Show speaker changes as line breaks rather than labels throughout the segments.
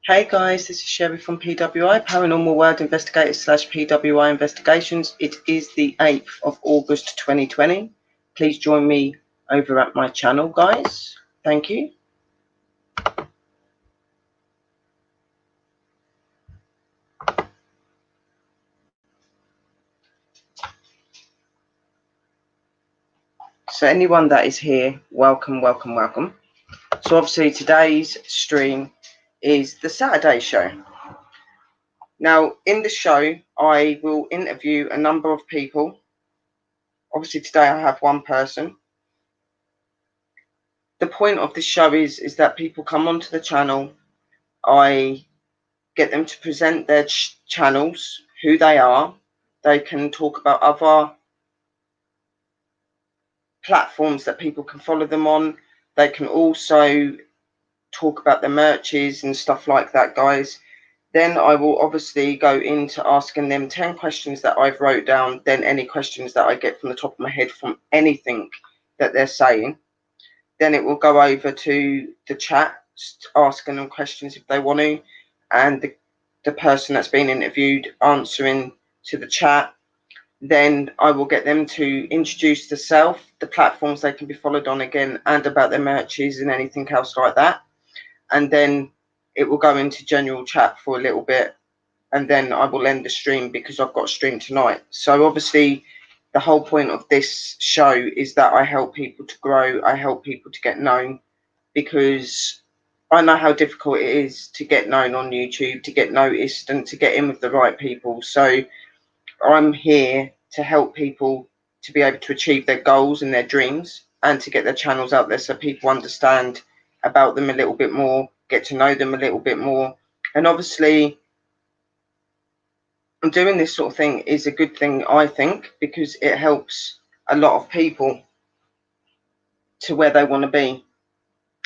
Hey guys, this is Sherry from PWI, Paranormal World Investigators / PWI Investigations. It is the 8th of August 2020. Please join me over at my channel, guys. Thank you. So anyone that is here, welcome, welcome, welcome. So obviously today's stream is the Saturday show. Now in the show, I will interview a number of people. Obviously today I have one person. The point of this show is that people come onto the channel. I get them to present their channels, who they are. They can talk about other platforms that people can follow them on. They can also talk about their merches and stuff like that, guys. Then I will obviously go into asking them 10 questions that I've wrote down, then any questions that I get from the top of my head from anything that they're saying. Then it will go over to the chat, asking them questions if they want to, and the person that's been interviewed answering to the chat. Then I will get them to introduce themselves, the platforms they can be followed on again, and about their merches and anything else like that. And then it will go into general chat for a little bit, and then I will end the stream because I've got a stream tonight. So obviously the whole point of this show is that I help people to grow, I help people to get known, because I know how difficult it is to get known on YouTube, to get noticed and to get in with the right people. So I'm here to help people to be able to achieve their goals and their dreams, and to get their channels out there so people understand about them a little bit more, get to know them a little bit more. And obviously doing this sort of thing is a good thing, I think, because it helps a lot of people to where they want to be.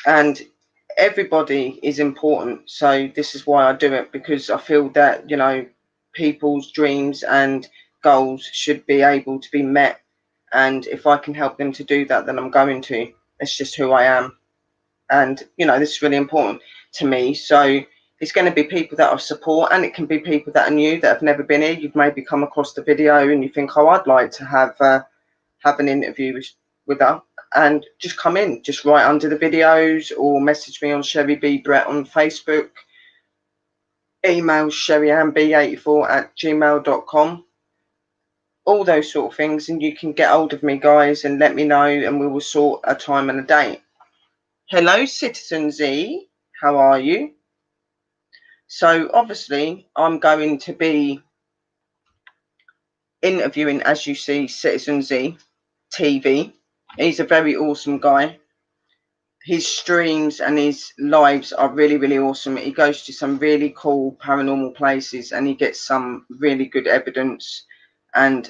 And everybody is important. So this is why I do it, because I feel that, you know, people's dreams and goals should be able to be met. And if I can help them to do that, then I'm going to. It's just who I am. And, you know, this is really important to me. So it's going to be people that I support, and it can be people that are new, that have never been here. You've maybe come across the video and you think, oh, I'd like to have an interview with her, and just come in, just write under the videos, or message me on Sherry B Brett on Facebook, email sherryannb84@gmail.com, all those sort of things, and you can get hold of me, guys, and let me know, and we will sort a time and a date. Hello, Citizen Z, how are you? So obviously I'm going to be interviewing, as you see, Citizen Z TV. He's a very awesome guy. His streams and his lives are really, really awesome. He goes to some really cool paranormal places, and he gets some really good evidence, and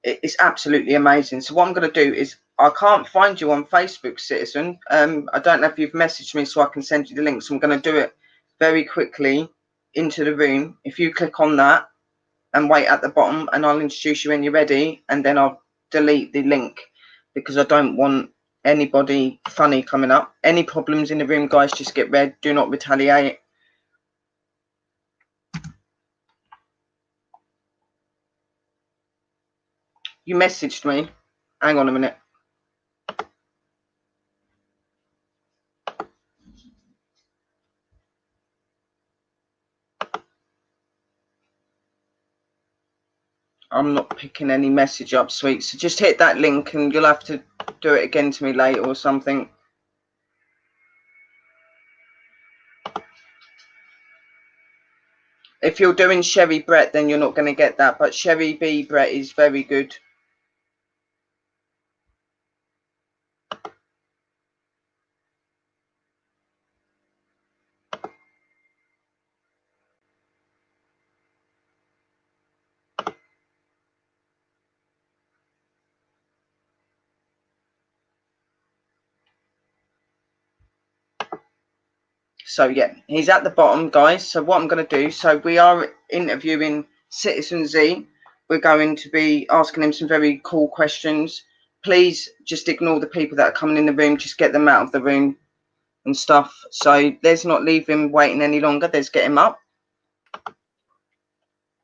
it's absolutely amazing. So what I'm going to do is, I can't find you on Facebook, Citizen. I don't know if you've messaged me so I can send you the link. So I'm going to do it very quickly into the room. If you click on that and wait at the bottom, and I'll introduce you when you're ready, and then I'll delete the link because I don't want anybody funny coming up. Any problems in the room, guys, just get red. Do not retaliate. You messaged me. Hang on a minute. I'm not picking any message up, sweet. So just hit that link, and you'll have to do it again to me later or something. If you're doing Sherry Brett, then you're not going to get that. But Sherry B Brett is very good. So yeah, he's at the bottom, guys. So what I'm going to do, so we are interviewing Citizen Z. We're going to be asking him some very cool questions. Please just ignore the people that are coming in the room. Just get them out of the room. and stuff. So let's not leave him waiting any longer. Let's get him up.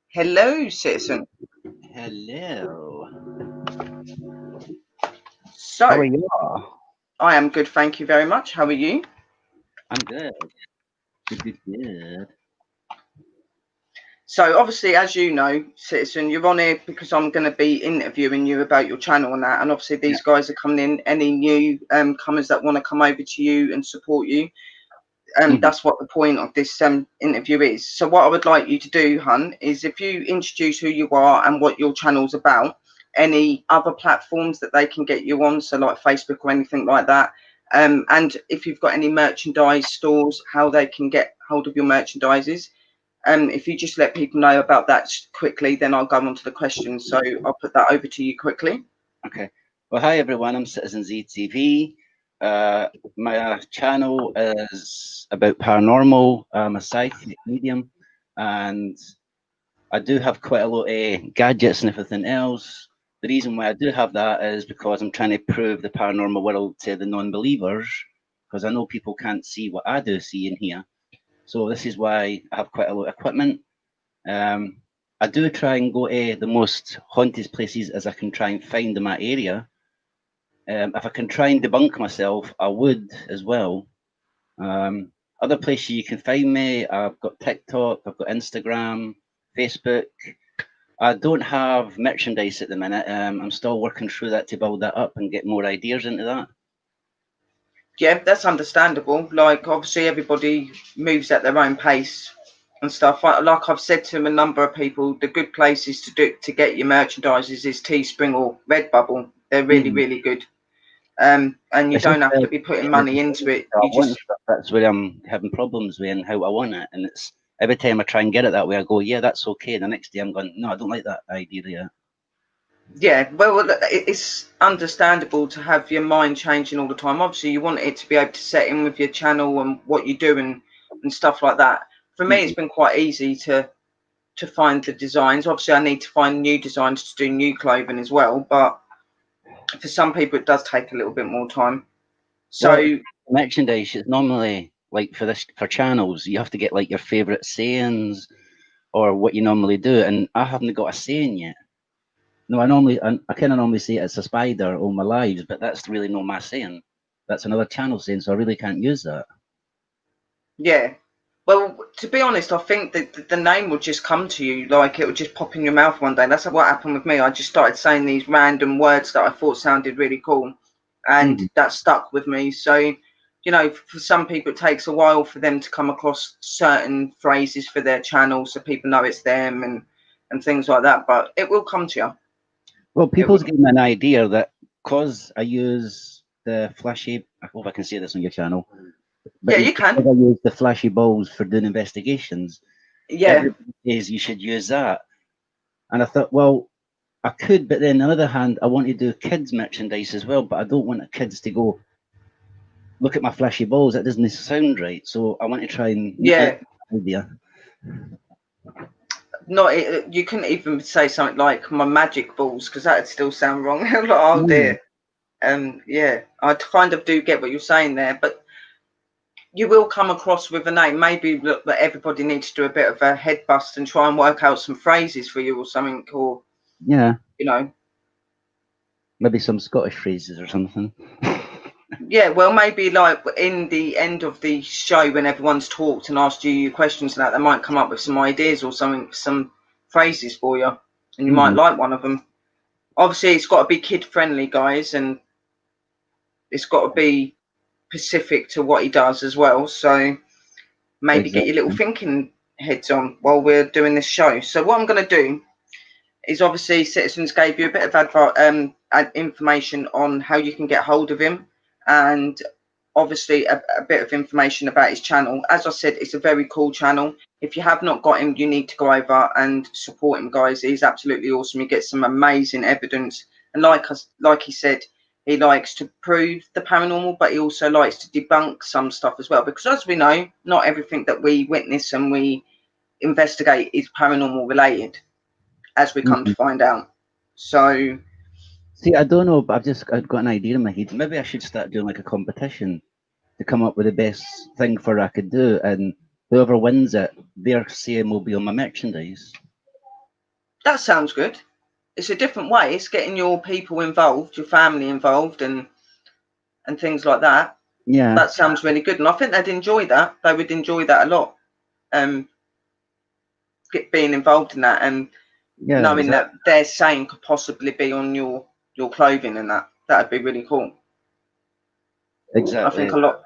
Hello, citizen.
Hello.
So,
how are you?
I am good, thank you very much. How are you?
I'm good. Good.
So, obviously, as you know, citizen, you're on here because I'm going to be interviewing you about your channel and that. And obviously, these guys are coming in. Any new comers that want to come over to you and support you, that's what the point of this interview is. So what I would like you to do, Hun, is if you introduce who you are and what your channel's about, any other platforms that they can get you on, so like Facebook or anything like that, and if you've got any merchandise stores, how they can get hold of your merchandises. If you just let people know about that quickly, then I'll go on to the questions. So I'll put that over to you quickly.
Okay. Well, hi everyone. I'm Citizen ZTV. My channel is about paranormal. I'm a psychic medium, and I do have quite a lot of gadgets and everything else. The reason why I do have that is because I'm trying to prove the paranormal world to the non-believers, because I know people can't see what I do see in here. So this is why I have quite a lot of equipment. I do try and go to the most haunted places as I can try and find in my area. If I can try and debunk myself, I would as well. Other places you can find me, I've got TikTok, I've got Instagram, Facebook. I don't have merchandise at the minute. I'm still working through that to build that up and get more ideas into that.
Yeah, that's understandable. Like, obviously, everybody moves at their own pace and stuff. Like I've said to a number of people, the good places to get your merchandises is Teespring or Redbubble. They're really, really good. And you
It's just
don't have to be putting money into it.
I
You
want
just,
stuff. That's where I'm having problems with and how I want it. And it's every time I try and get it that way, I go, yeah, that's okay. The next day I'm going, no, I don't like that idea yet.
yeah, well, it's understandable to have your mind changing all the time. Obviously, you want it to be able to set in with your channel and what you do and stuff like that. For me, it's been quite easy to find the designs. Obviously, I need to find new designs to do new clothing as well, but for some people it does take a little bit more time. So
Well, merchandise is normally like for channels, you have to get like your favorite sayings or what you normally do, and I haven't got a saying yet. No, I kind of normally say it's a spider all my lives, but that's really not my saying. That's another channel saying, so I really can't use that.
yeah, well, to be honest, I think that the name will just come to you, like it will just pop in your mouth one day. That's what happened with me. I just started saying these random words that I thought sounded really cool, and that stuck with me. So, you know, for some people it takes a while for them to come across certain phrases for their channel, so people know it's them and things like that. But it will come to you.
Well, people's getting an idea that because I use the flashy, I hope I can say this on your channel, but
Yeah, you
because
can.
I use the flashy balls for doing investigations,
Yeah,
everybody says you should use that. And I thought, well, I could, but then on the other hand, I want to do kids merchandise as well, but I don't want the kids to go, look at my flashy balls. That doesn't sound right. So I want to try and
yeah.
idea.
Not you couldn't even say something like my magic balls because that'd still sound wrong. Like, oh dear. Yeah, I kind of do get what you're saying there, but you will come across with a name. Maybe that everybody needs to do a bit of a head bust and try and work out some phrases for you or something, or
Yeah,
you know.
maybe some Scottish phrases or something.
Yeah, well, maybe like in the end of the show when everyone's talked and asked you your questions and that, they might come up with some ideas or something, some phrases for you, and you might like one of them. Obviously, it's got to be kid friendly, guys, and it's got to be specific to what he does as well. So maybe get your little
Exactly.
thinking heads on while we're doing this show. So what I'm going to do is obviously Citizens gave you a bit of information on how you can get hold of him, and obviously a bit of information about his channel. As I said, it's a very cool channel. If you have not got him, you need to go over and support him, guys. He's absolutely awesome. He gets some amazing evidence, and like he said, he likes to prove the paranormal, but he also likes to debunk some stuff as well, because as we know, not everything that we witness and we investigate is paranormal related, as we come to find out. So
See, I don't know, but I've got an idea in my head. Maybe I should start doing like a competition. to come up with the best thing for I could do, and whoever wins it, their same will be on my merchandise.
That sounds good. It's a different way. It's getting your people involved, your family involved, and things like that.
Yeah,
That sounds really good, and I think they'd enjoy that. They would enjoy that a lot. Being involved in that, and
yeah,
knowing
exactly.
that their saying could possibly be on your clothing, and that'd be really cool. I
Exactly.
think a lot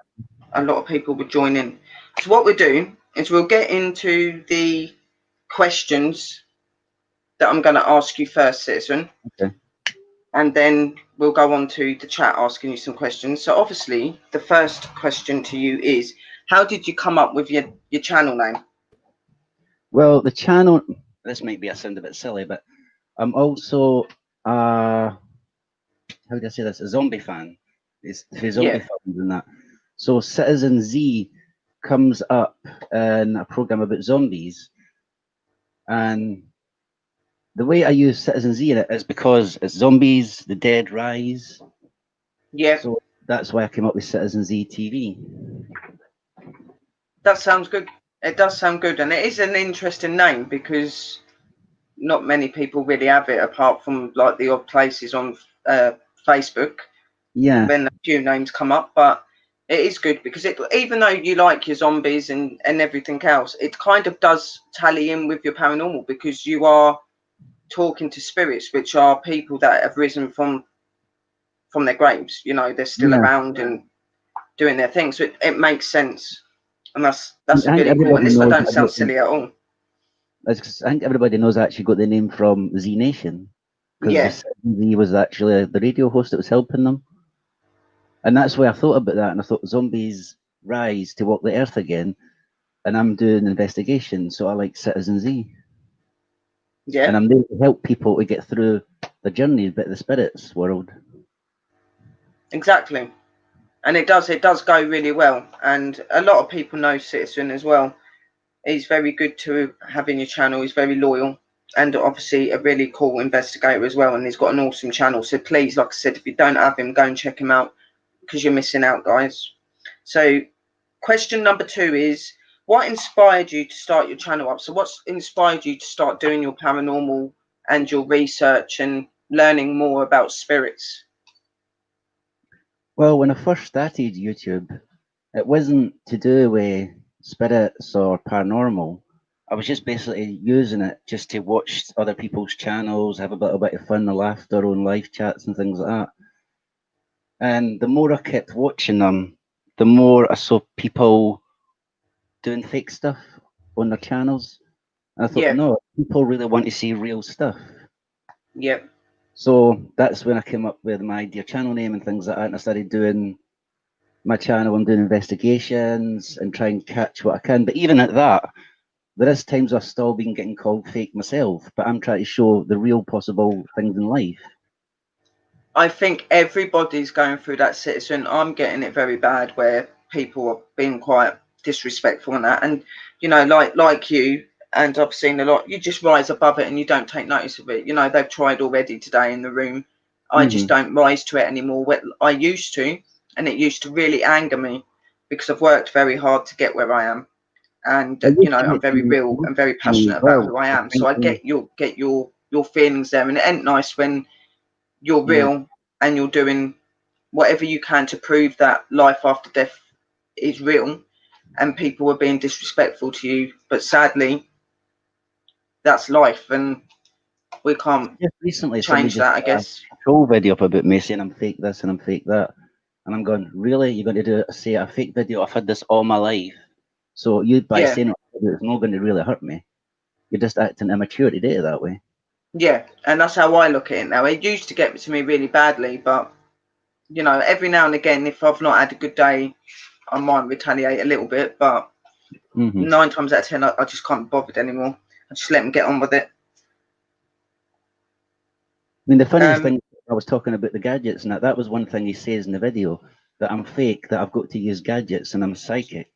of people would join in. So what we'll do is we'll get into the questions that I'm going to ask you first, Citizen.
Okay.
And then we'll go on to the chat asking you some questions. So obviously, the first question to you is, how did you come up with your channel name?
Well, the channel, this might be a sound a bit silly, but I'm also, how do I say this, a zombie fan. It's for zombie films and that. So Citizen Z comes up in a program about zombies, and the way I use Citizen Z in it is because it's zombies, the dead rise.
Yeah.
So that's why I came up with Citizen Z TV.
That sounds good. It does sound good, and it is an interesting name because not many people really have it, apart from like the odd places on Facebook.
Yeah.
When a few names come up, but it is good because even though you like your zombies and everything else, it kind of does tally in with your paranormal because you are talking to spirits, which are people that have risen from their graves. You know, they're still around and doing their thing, so it makes sense, and that's really cool. And this, I don't sound silly at all.
I think everybody knows I actually got the name from Z Nation, because Z was actually the radio host that was helping them. And that's why I thought about that, and I thought zombies rise to walk the earth again, and I'm doing investigation, so I like Citizen Z.
Yeah.
And I'm there to help people to get through the journey, but the spirits world.
Exactly. And it does go really well. And a lot of people know Citizen as well. He's very good to have in your channel. He's very loyal, and obviously a really cool investigator as well. And he's got an awesome channel. So please, like I said, if you don't have him, go and check him out because you're missing out, guys. So question number 2 is, what inspired you to start your channel up? So what's inspired you to start doing your paranormal and your research and learning more about spirits?
Well, when I first started YouTube, it wasn't to do with spirits or paranormal. I was just basically using it just to watch other people's channels, have a bit of fun, and laughter on live chats and things like that. And the more I kept watching them, the more I saw people doing fake stuff on their channels. And I thought, no, people really want to see real stuff.
Yep.
So that's when I came up with my idea channel name and things like that. And I started doing my channel. I'm doing investigations and trying to catch what I can. But even at that, there is times I've still been getting called fake myself, but I'm trying to show the real possible things in life.
I think everybody's going through that, Citizen. I'm getting it very bad where people are being quite disrespectful and that. And, you know, like you, and I've seen a lot, you just rise above it and you don't take notice of it. You know, they've tried already today in the room. I just don't rise to it anymore. I used to, and it used to really anger me because I've worked very hard to get where I am. And, you know, I'm very real and very passionate about who I am. So I get your feelings there. And it ain't nice when you're real and you're doing whatever you can to prove that life after death is real and people are being disrespectful to you. But sadly, that's life and we can't
recently
change that, I guess.
A troll video up about me saying I'm fake this and I'm fake that. And I'm going, really? You're going to say a fake video? I've had this all my life. So you, by saying it's not going to really hurt me. You're just acting immature to do it that way.
Yeah, and that's how I look at it now. It used to get to me really badly, but, you know, every now and again, if I've not had a good day, I might retaliate a little bit, but 9 times out of 10, I just can't be bothered anymore. I just let them get on with it.
I mean, the funniest thing, I was talking about the gadgets, and that was one thing he says in the video, that I'm fake, that I've got to use gadgets, and I'm psychic.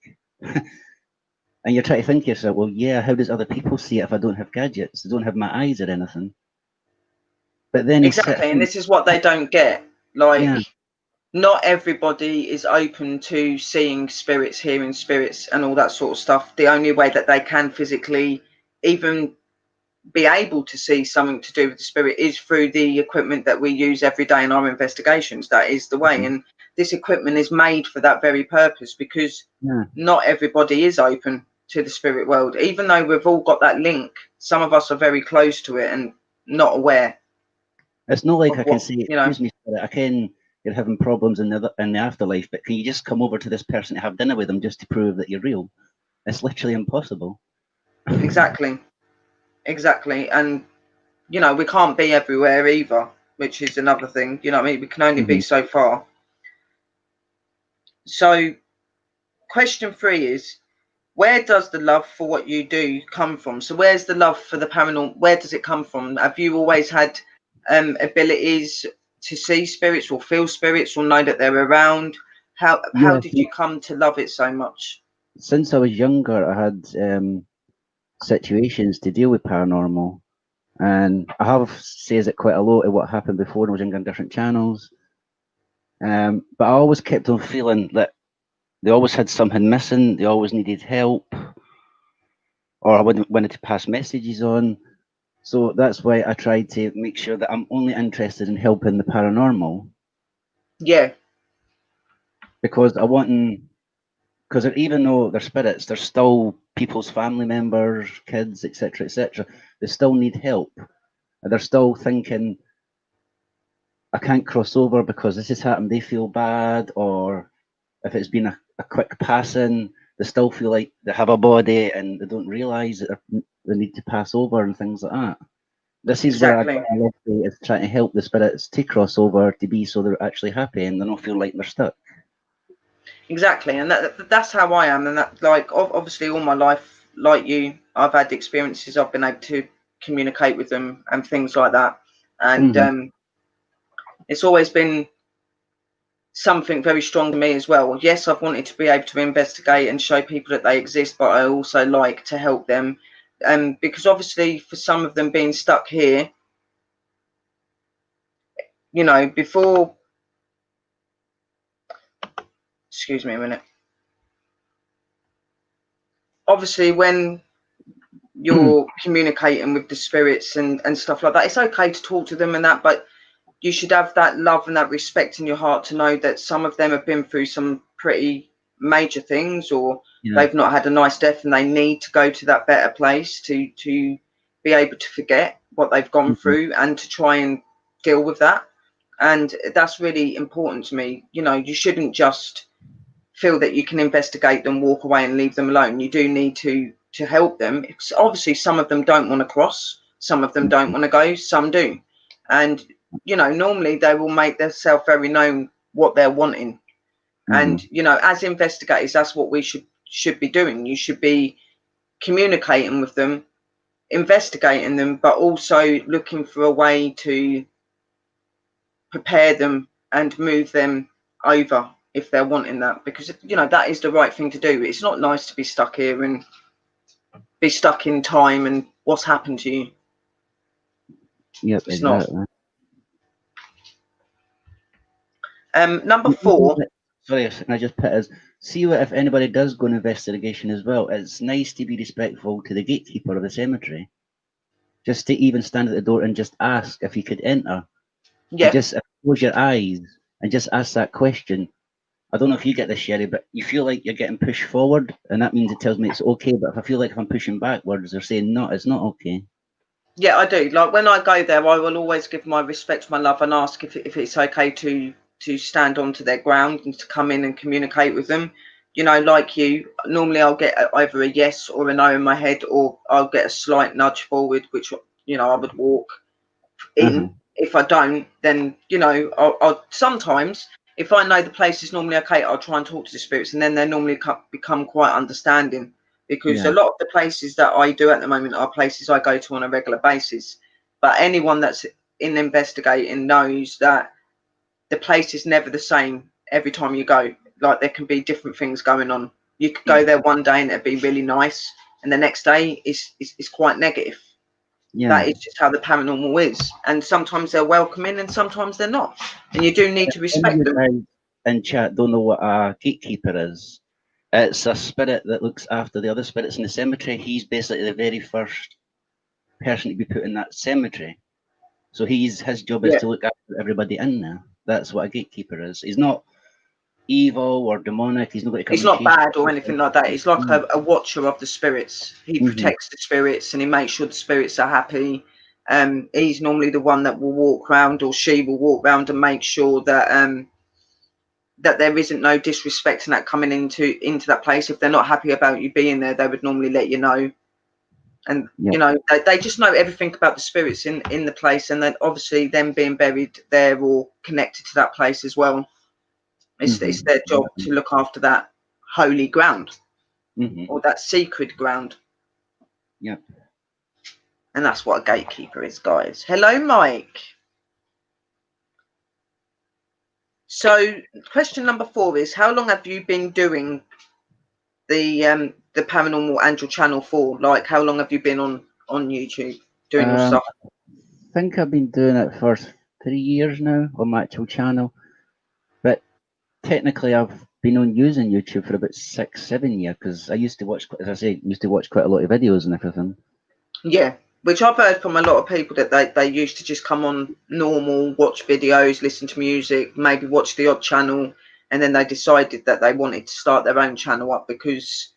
And you're trying to think to yourself, well, yeah, how does other people see it if I don't have gadgets? I don't have my eyes or anything. But then
exactly, and this is what they don't get. Like, not everybody is open to seeing spirits, hearing spirits, and all that sort of stuff. The only way that they can physically even be able to see something to do with the spirit is through the equipment that we use every day in our investigations. That is the way. And this equipment is made for that very purpose, because not everybody is open to the spirit world. Even though we've all got that link, some of us are very close to it and not aware.
It's not like I can
what,
say,
you know,
excuse me, spirit, I can, you're having problems in the afterlife, but can you just come over to this person to have dinner with them just to prove that you're real? It's literally impossible.
exactly. And you know, we can't be everywhere either, which is another thing. You know what I mean? We can only be so far. So question 3 is, where does the love for what you do come from? So where's the love for the paranormal? Where does it come from? Have you always had abilities to see spirits or feel spirits or know that they're around? How did you come to love it so much?
Since I was younger, I had situations to deal with paranormal, and I have says it quite a lot of what happened before when I was younger on different channels. But I always kept on feeling that they always had something missing, they always needed help, or I wanted to pass messages on. So that's why I tried to make sure that I'm only interested in helping the paranormal.
Yeah.
Because because even though they're spirits, they're still people's family members, kids, etc., etc. They still need help. And they're still thinking, I can't cross over because this has happened, they feel bad, or if it's been a quick passing, they still feel like they have a body and they don't realise that they need to pass over and things like that. This is where I
Exactly.
love is trying to help the spirits to cross over to be so they're actually happy and they don't feel like they're stuck.
Exactly. And that's how I am. And that, like, obviously all my life, like you, I've had experiences, I've been able to communicate with them and things like that. And it's always been something very strong to me as well. Yes, I've wanted to be able to investigate and show people that they exist, but I also like to help them. Because obviously for some of them being stuck here, you know, before, excuse me a minute. Obviously when you're communicating with the spirits and stuff like that, it's okay to talk to them and that, but you should have that love and that respect in your heart to know that some of them have been through some pretty major things, or they've not had a nice death and they need to go to that better place to be able to forget what they've gone through and to try and deal with that. And that's really important to me. You know, you shouldn't just feel that you can investigate them, walk away and leave them alone. You do need to help them. Obviously some of them don't want to cross, some of them don't want to go, some do. And you know, normally they will make themselves very known what they're wanting. And you know, as investigators, that's what we should be doing. You should be communicating with them, investigating them, but also looking for a way to prepare them and move them over if they're wanting that, because you know that is the right thing to do. It's not nice to be stuck here and be stuck in time and what's happened to you.
Yep,
It's not.
exactly.
Number 4.
Sorry, can I just put as see what if anybody does go on investigation as well. It's nice to be respectful to the gatekeeper of the cemetery. Just to even stand at the door and just ask if you could enter.
Yeah.
And just close your eyes and just ask that question. I don't know if you get this, Sherry, but you feel like you're getting pushed forward, and that means it tells me it's okay. But if I feel like if I'm pushing backwards, they're saying no, it's not okay.
Yeah, I do. Like when I go there, I will always give my respect, my love, and ask if it's okay to stand onto their ground and to come in and communicate with them. You know, like you, normally I'll get either a yes or a no in my head, or I'll get a slight nudge forward, which, you know, I would walk in. If I don't, then, you know, I'll sometimes, if I know the place is normally okay, I'll try and talk to the spirits, and then they normally become quite understanding, because a lot of the places that I do at the moment are places I go to on a regular basis. But anyone that's in investigating knows that the place is never the same every time you go. Like there can be different things going on. You could go there one day and it'd be really nice, and the next day is quite negative. That is just how the paranormal is. And sometimes they're welcoming and sometimes they're not. And you do need to respect them.
in chat don't know what a gatekeeper is, it's a spirit that looks after the other spirits in the cemetery. He's basically the very first person to be put in that cemetery. So his job is to look after everybody in there. That's what a gatekeeper is. He's not evil or demonic. He's not going to come.
He's not bad or anything like that. He's like a watcher of the spirits. He protects the spirits and he makes sure the spirits are happy. He's normally the one that will walk around, or she will walk around and make sure that that there isn't no disrespect and that coming into that place. If they're not happy about you being there, they would normally let you know. And you know, they just know everything about the spirits in the place, and then obviously them being buried there or connected to that place as well. It's their job to look after that holy ground or that sacred ground.
Yeah.
And that's what a gatekeeper is, guys. Hello, Mike. So question number 4 is, how long have you been doing the Paranormal Angel channel for? Like, how long have you been on YouTube doing your stuff?
I think I've been doing it for 3 years now on my actual channel, but technically I've been on using YouTube for about 6-7 years, because I used to watch, as I say, quite a lot of videos and everything.
Yeah, which I've heard from a lot of people that they used to just come on normal, watch videos, listen to music, maybe watch the odd channel, and then they decided that they wanted to start their own channel up because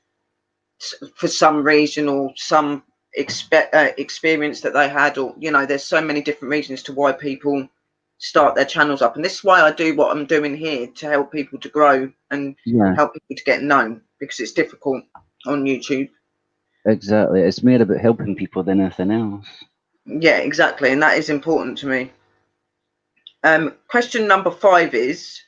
for some reason or some experience that they had, or you know, there's so many different reasons to why people start their channels up, and this is why I do what I'm doing here, to help people to grow and help people to get known, because it's difficult on YouTube.
Exactly, it's more about helping people than anything else.
Yeah, exactly, and that is important to me. Question number 5 is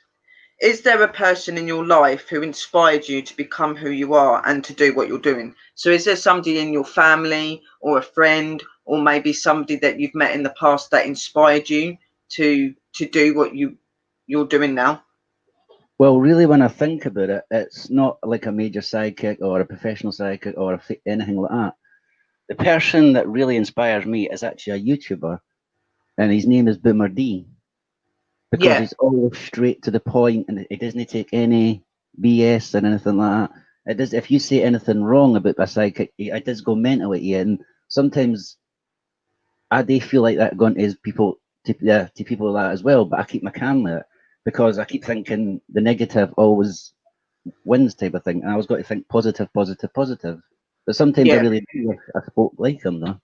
there a person in your life who inspired you to become who you are and to do what you're doing? So is there somebody in your family or a friend, or maybe somebody that you've met in the past that inspired you to do what you're doing now?
Well, really, when I think about it, it's not like a major sidekick or a professional sidekick or anything like that. The person that really inspires me is actually a YouTuber, and his name is Boomer D. Because he's always straight to the point, and it doesn't take any BS or anything like that. It does. If you say anything wrong about a sidekick, it does go mental at you. And sometimes I do feel like that going to people to people like that as well. But I keep my calm with it, because I keep thinking the negative always wins type of thing. And I always got to think positive, positive, positive. But sometimes I really do. I spoke like him though.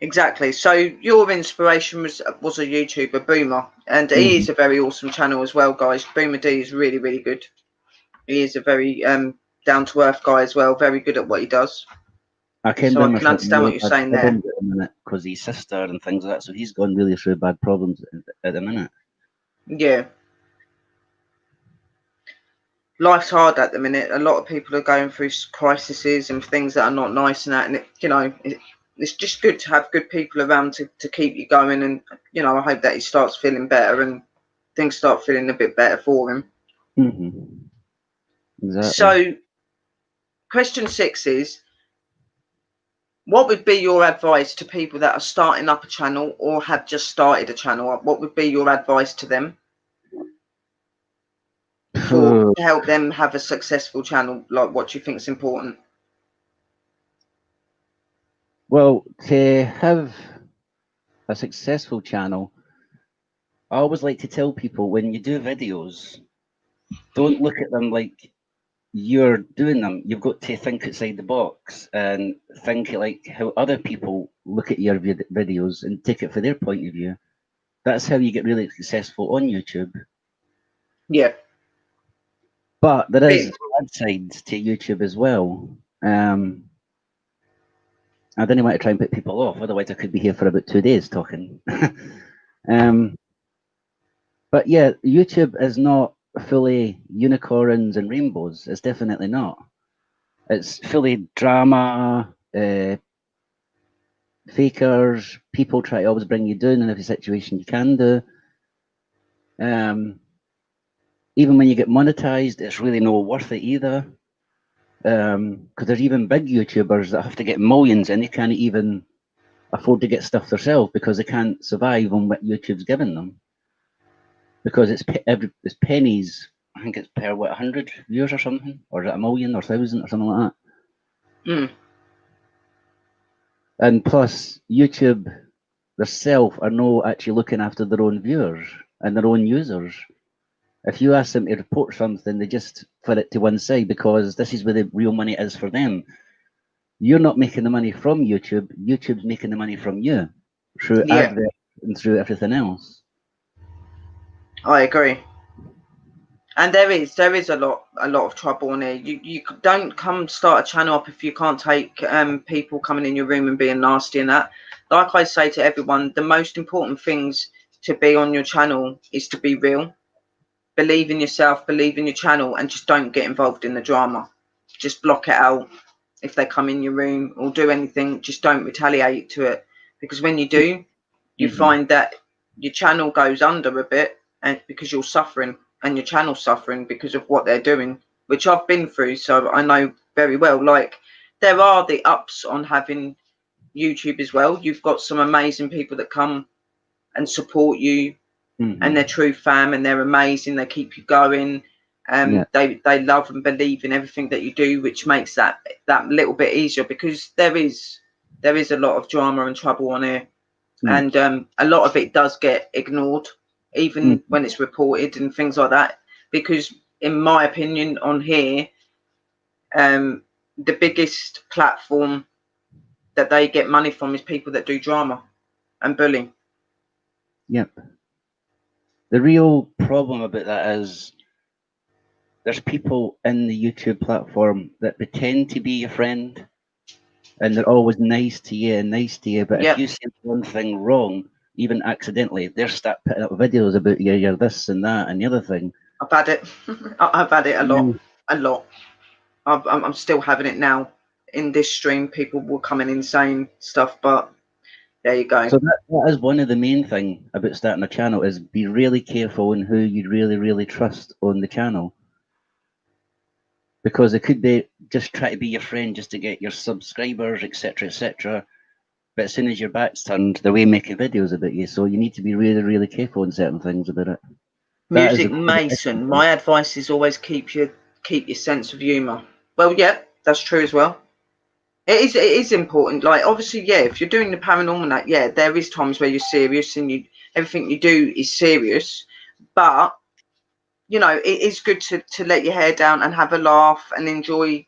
Exactly. So your inspiration was a YouTuber, Boomer, and he is a very awesome channel as well, guys. Boomer D is really, really good. He is a very down to earth guy as well. Very good at what he does.
I can
understand what you're saying there.
Because his sister and things like that, so he's gone really through bad problems at the minute.
Yeah. Life's hard at the minute. A lot of people are going through crises and things that are not nice and that, and it's just good to have good people around to keep you going. And I hope that he starts feeling better and things start feeling a bit better for him.
Exactly.
So question 6 is, what would be your advice to people that are starting up a channel or have just started a channel up? What would be your advice to them to help them have a successful channel? Like, what do you think is important?
Well, to have a successful channel, I always like to tell people, when you do videos, don't look at them like you're doing them. You've got to think outside the box and think like how other people look at your videos and take it for their point of view. That's how you get really successful on YouTube.
Yeah.
But there is bad sides to YouTube as well. I didn't want to try and put people off, otherwise I could be here for about 2 days talking. But yeah, YouTube is not fully unicorns and rainbows. It's definitely not. It's fully drama, fakers, people try to always bring you down in every situation you can do. Even when you get monetized, it's really not worth it either. Because there's even big YouTubers that have to get millions and they can't even afford to get stuff themselves because they can't survive on what YouTube's giving them. because it's pennies. I think it's per 100 views or something, or is it 1,000,000 or 1,000 or something like that.
Mm.
And plus, YouTube themselves are no actually looking after their own viewers and their own users. If you ask them to report something, they just put it to one side because this is where the real money is for them. You're not making the money from YouTube. YouTube's making the money from you through
Yeah,
adverts and through everything else.
I agree. And there is a lot of trouble on here. You don't come start a channel up if you can't take people coming in your room and being nasty and that. Like I say to everyone, the most important things to be on your channel is to be real. Believe in yourself, believe in your channel, and just don't get involved in the drama. Just block it out. If they come in your room or do anything, just don't retaliate to it, because when you do, you find that your channel goes under a bit, and because you're suffering and your channel's suffering because of what they're doing, which I've been through, so I know very well. Like, there are the ups on having YouTube as well. You've got some amazing people that come and support you, and they're true fam, and they're amazing. They keep you going. They love and believe in everything that you do, which makes that little bit easier, because there is a lot of drama and trouble on here, and a lot of it does get ignored, even when it's reported and things like that. Because in my opinion, on here, the biggest platform that they get money from is people that do drama and bullying.
Yep. The real problem about that is there's people in the YouTube platform that pretend to be your friend, and they're always nice to you, but if you say one thing wrong, even accidentally, they'll start putting up videos about you, you're this and that and the other thing.
I've had it. I've had it a lot. I'm still having it now. In this stream, people will come in and saying stuff, but there you go.
So that is one of the main thing about starting a channel, is be really careful in who you really trust on the channel. Because it could be just try to be your friend just to get your subscribers, etc. But as soon as your back's turned, they're away making videos about you. So you need to be really careful on certain things about it.
Music Mason, my advice is always keep your sense of humour. Well, yeah, that's true as well. It is important. Like, obviously, yeah, if you're doing the paranormal, yeah, there is times where you're serious and everything you do is serious. But you know, it is good to let your hair down and have a laugh and enjoy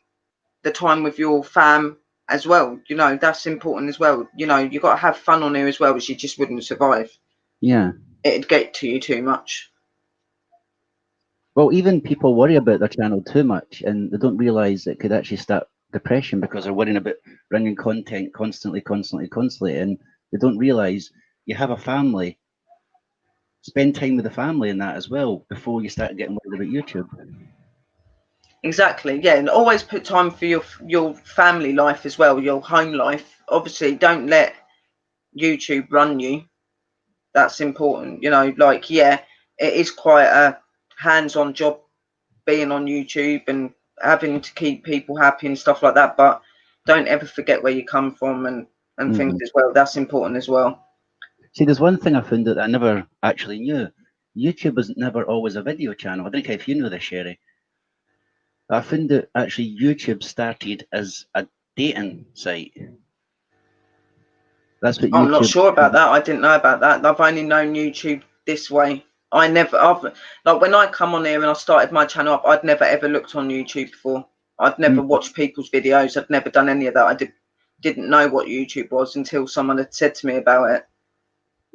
the time with your fam as well. You know, that's important as well. You know, you got to have fun on here as well, which you just wouldn't survive.
Yeah.
It'd get to you too much.
Well, even people worry about their channel too much, and they don't realise it could actually start depression because they're worrying about bringing content constantly, and they don't realise you have a family. Spend time with the family in that as well before you start getting worried about YouTube.
Exactly, yeah, and always put time for your family life as well, your home life. Obviously, don't let YouTube run you. That's important. You know, like, yeah, it is quite a hands-on job being on YouTube and having to keep people happy and stuff like that, but don't ever forget where you come from and things as well. That's important as well.
See, there's one thing I found out that I never actually knew. YouTube was never always a video channel. I don't know if you know this, Sherry. I found that actually YouTube started as a dating site. That's what
I'm not
YouTube.
sure about that. I didn't know about that. I've only known YouTube this way. I've like, when I come on here and I started my channel up, I'd never ever looked on YouTube before. I'd never watched people's videos. I'd never done any of that. Didn't know what YouTube was until someone had said to me about it.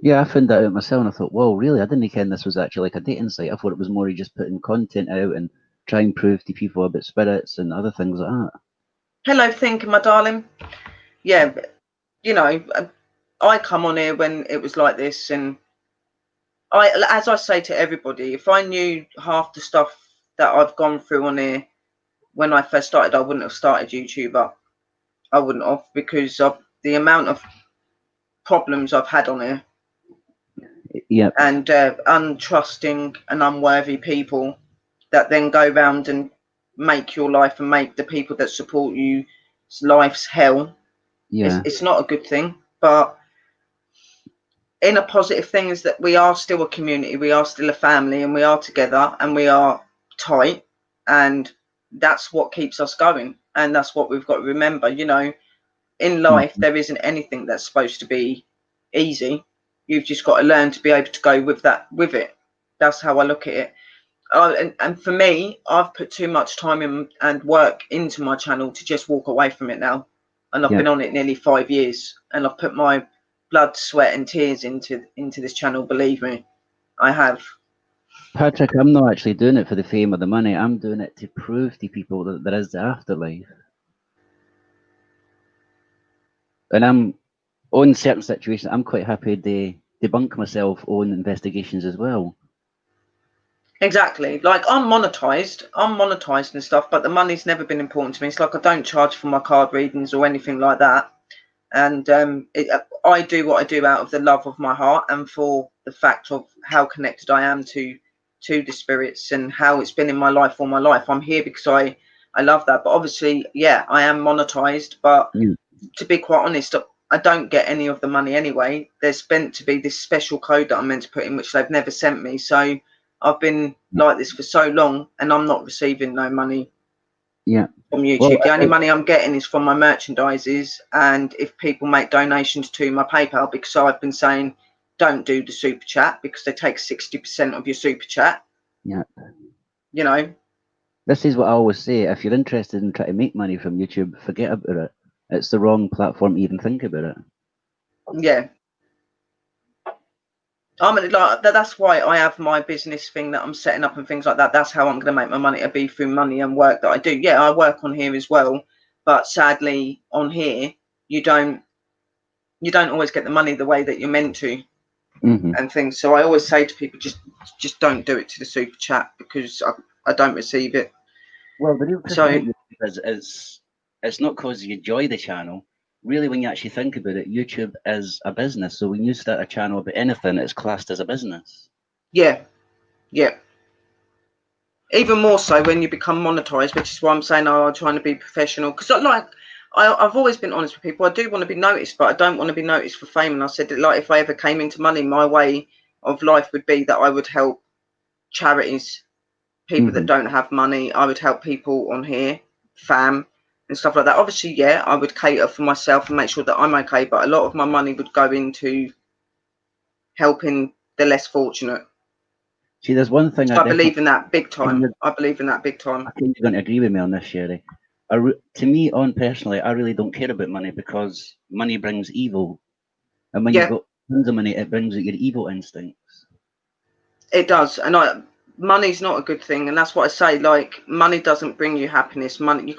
Yeah, I found that out myself, and I thought, "Whoa, really? I didn't think this was actually like a dating site. I thought it was more just putting content out and trying to prove to people about spirits and other things like that."
Hello, thinking, my darling. Yeah, you know, I come on here when it was like this, and as I say to everybody, if I knew half the stuff that I've gone through on here when I first started, I wouldn't have started YouTube up. I wouldn't have, because of the amount of problems I've had on here.
Yep.
And untrusting and unworthy people that then go round and make your life and make the people that support you life's hell.
Yeah.
It's not a good thing, but in a positive thing is that we are still a community, we are still a family, and we are together and we are tight, and that's what keeps us going, and that's what we've got to remember. You know, in life there isn't anything that's supposed to be easy. You've just got to learn to be able to go with it. That's how I look at it. And for me, I've put too much time in and work into my channel to just walk away from it now. And I've been on it nearly 5 years, and I've put my blood, sweat, and tears into this channel. Believe me, I have.
Patrick, I'm not actually doing it for the fame or the money. I'm doing it to prove to people that there is the afterlife. And I'm on certain situations, I'm quite happy to debunk myself on investigations as well.
Exactly. Like I'm monetized and stuff, but the money's never been important to me. It's like I don't charge for my card readings or anything like that. And I do what I do out of the love of my heart and for the fact of how connected I am to the spirits and how it's been in my life all my life. I'm here because I love that. But obviously, yeah, I am monetized. But to be quite honest, I don't get any of the money anyway. There's meant to be this special code that I'm meant to put in, which they've never sent me. So I've been like this for so long, and I'm not receiving no money from YouTube.
Well,
the only money I'm getting is from my merchandises, and if people make donations to my PayPal, because I've been saying don't do the super chat because they take 60% of your super chat.
Yeah.
You know.
This is what I always say. If you're interested in trying to make money from YouTube, forget about it. It's the wrong platform to even think about it.
Yeah. I mean, like that's why I have my business thing that I'm setting up and things like that. That's how I'm going to make my money. It'll be through money and work that I do. Yeah, I work on here as well, but sadly, on here you don't always get the money the way that you're meant to, and things. So I always say to people, just don't do it to the super chat because I don't receive it.
Well, the real thing is it's not because you enjoy the channel. Really, when you actually think about it, YouTube is a business. So when you start a channel about anything, it's classed as a business.
Yeah, yeah. Even more so when you become monetized, which is why I'm saying I'm trying to be professional. Because I've always been honest with people. I do want to be noticed, but I don't want to be noticed for fame. And I said that, like, if I ever came into money, my way of life would be that I would help charities, people that don't have money. I would help people on here, fam, and stuff like that. Obviously, yeah, I would cater for myself and make sure that I'm okay. But a lot of my money would go into helping the less fortunate.
See, there's one thing
I believe in that big time. I believe in that big time.
I think you're going to agree with me on this, Sherry. To me, personally, I really don't care about money because money brings evil. And when you've got tons of money, it brings out your evil instincts.
It does. And money's not a good thing. And that's what I say. Like, money doesn't bring you happiness. Money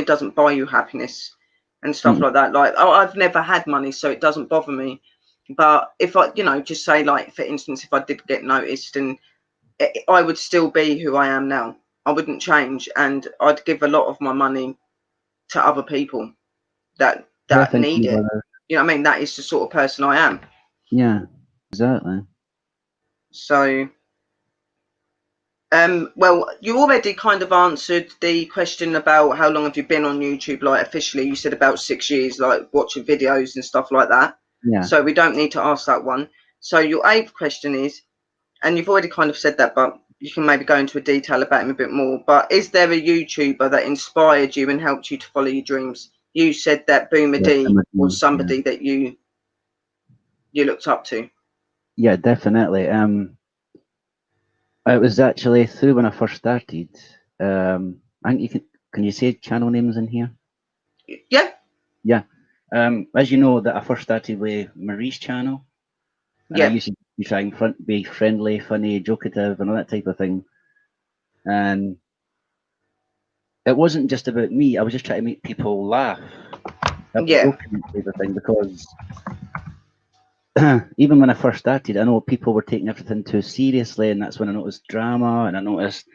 doesn't buy you happiness and stuff like that. Like, I've never had money, so it doesn't bother me. But if I, just say, like, for instance, if I did get noticed, and I would still be who I am now. I wouldn't change, and I'd give a lot of my money to other people that need it. You know what I mean? That is the sort of person I am.
Yeah, exactly.
So, well, you already kind of answered the question about how long have you been on YouTube, like officially. You said about 6 years, like watching videos and stuff like that.
Yeah.
So we don't need to ask that one. So your 8th question is, and you've already kind of said that, but you can maybe go into a detail about him a bit more. But is there a YouTuber that inspired you and helped you to follow your dreams? You said that Boomer D was somebody that you looked up to.
Yeah, definitely. It was actually through when I first started. I think you can you say channel names in here?
Yeah.
Yeah. As you know, that I first started with Marie's channel. And I used to try and be friendly, funny, jokative, and all that type of thing. And it wasn't just about me. I was just trying to make people laugh. Type of thing, because even when I first started, I know people were taking everything too seriously, and that's when I noticed drama. And I noticed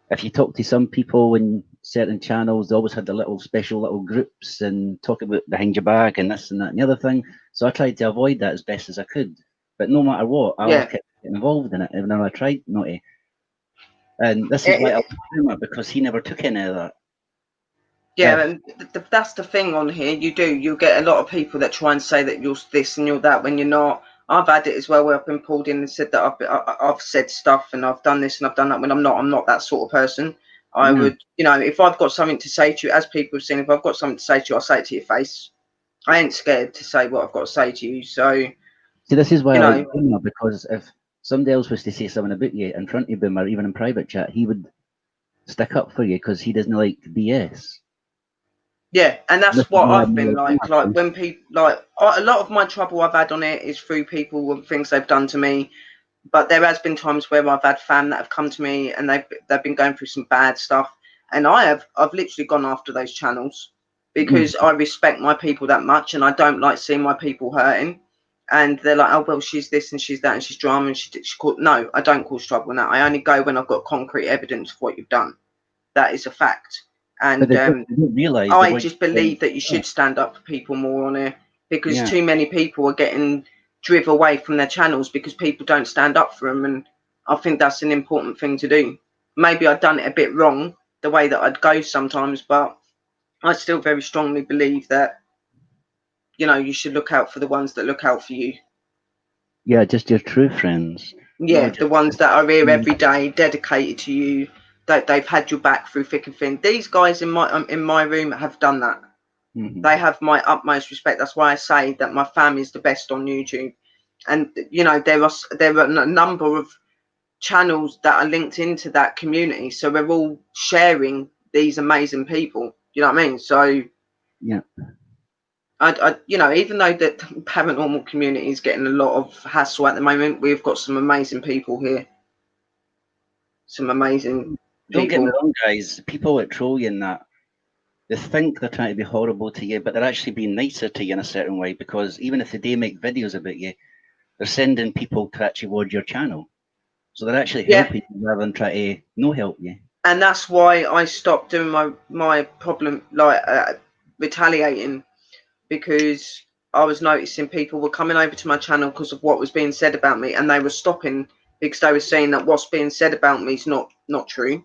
if you talk to some people in certain channels, they always had the little special little groups and talk about behind your back and this and that and the other thing. So I tried to avoid that as best as I could. But no matter what, I always kept getting involved in it, even though I tried not to. And this is why I love Boomer, because he never took any of that.
Yeah, and that's the thing on here. You get a lot of people that try and say that you're this and you're that when you're not. I've had it as well, where I've been pulled in and said that I've said stuff and I've done this and I've done that when I'm not. I'm not that sort of person. I
No.
would, you know, if I've got something to say to you, as people have seen, if I've got something to say to you, I'll say it to your face. I ain't scared to say what I've got to say to you. So,
See, this is why
you
I like
know,
Boomer, because if somebody else was to say something about you in front of him or even in private chat, he would stick up for you because he doesn't like BS.
yeah, and
This
that's
is
what
why
I've
I'm
been like. Like when people, like a lot of my trouble I've had on it is through people and things they've done to me. But there has been times where I've had fam that have come to me and they've been going through some bad stuff, and I've literally gone after those channels because I respect my people that much, and I don't like seeing my people hurting. And they're like, oh well, she's this and she's that and she's drama and she called. No, I don't cause trouble now. I only go when I've got concrete evidence of what you've done. That is a fact.
But
And
they don't realise that
I
what
just
you're doing.
believe that you should stand up for people more on here, because
Yeah,
too many people are getting driven away from their channels because people don't stand up for them. And I think that's an important thing to do. Maybe I've done it a bit wrong, the way that I'd go sometimes, but I still very strongly believe that, you know, you should look out for the ones that look out for you.
yeah, just your true friends.
Yeah,
No,
the ones that are here every day, dedicated to you, that they've had your back through thick and thin. These guys in my room have done that. They have my utmost respect. That's why I say that my family is the best on YouTube. And you know, there are a number of channels that are linked into that community, so we're all sharing these amazing people. You know what I mean? So
yeah,
you know, even though the paranormal community is getting a lot of hassle at the moment, we've got some amazing people here. Some amazing
don't get me
people.
wrong, guys. People that troll you and that, they think they're trying to be horrible to you, but they're actually being nicer to you in a certain way, because even if they do make videos about you, they're sending people to actually watch your channel. So they're actually
Yeah,
helping you rather than try to no help you.
and that's why I stopped doing my problem, like retaliating, because I was noticing people were coming over to my channel because of what was being said about me, and they were stopping because they were saying that what's being said about me is not true,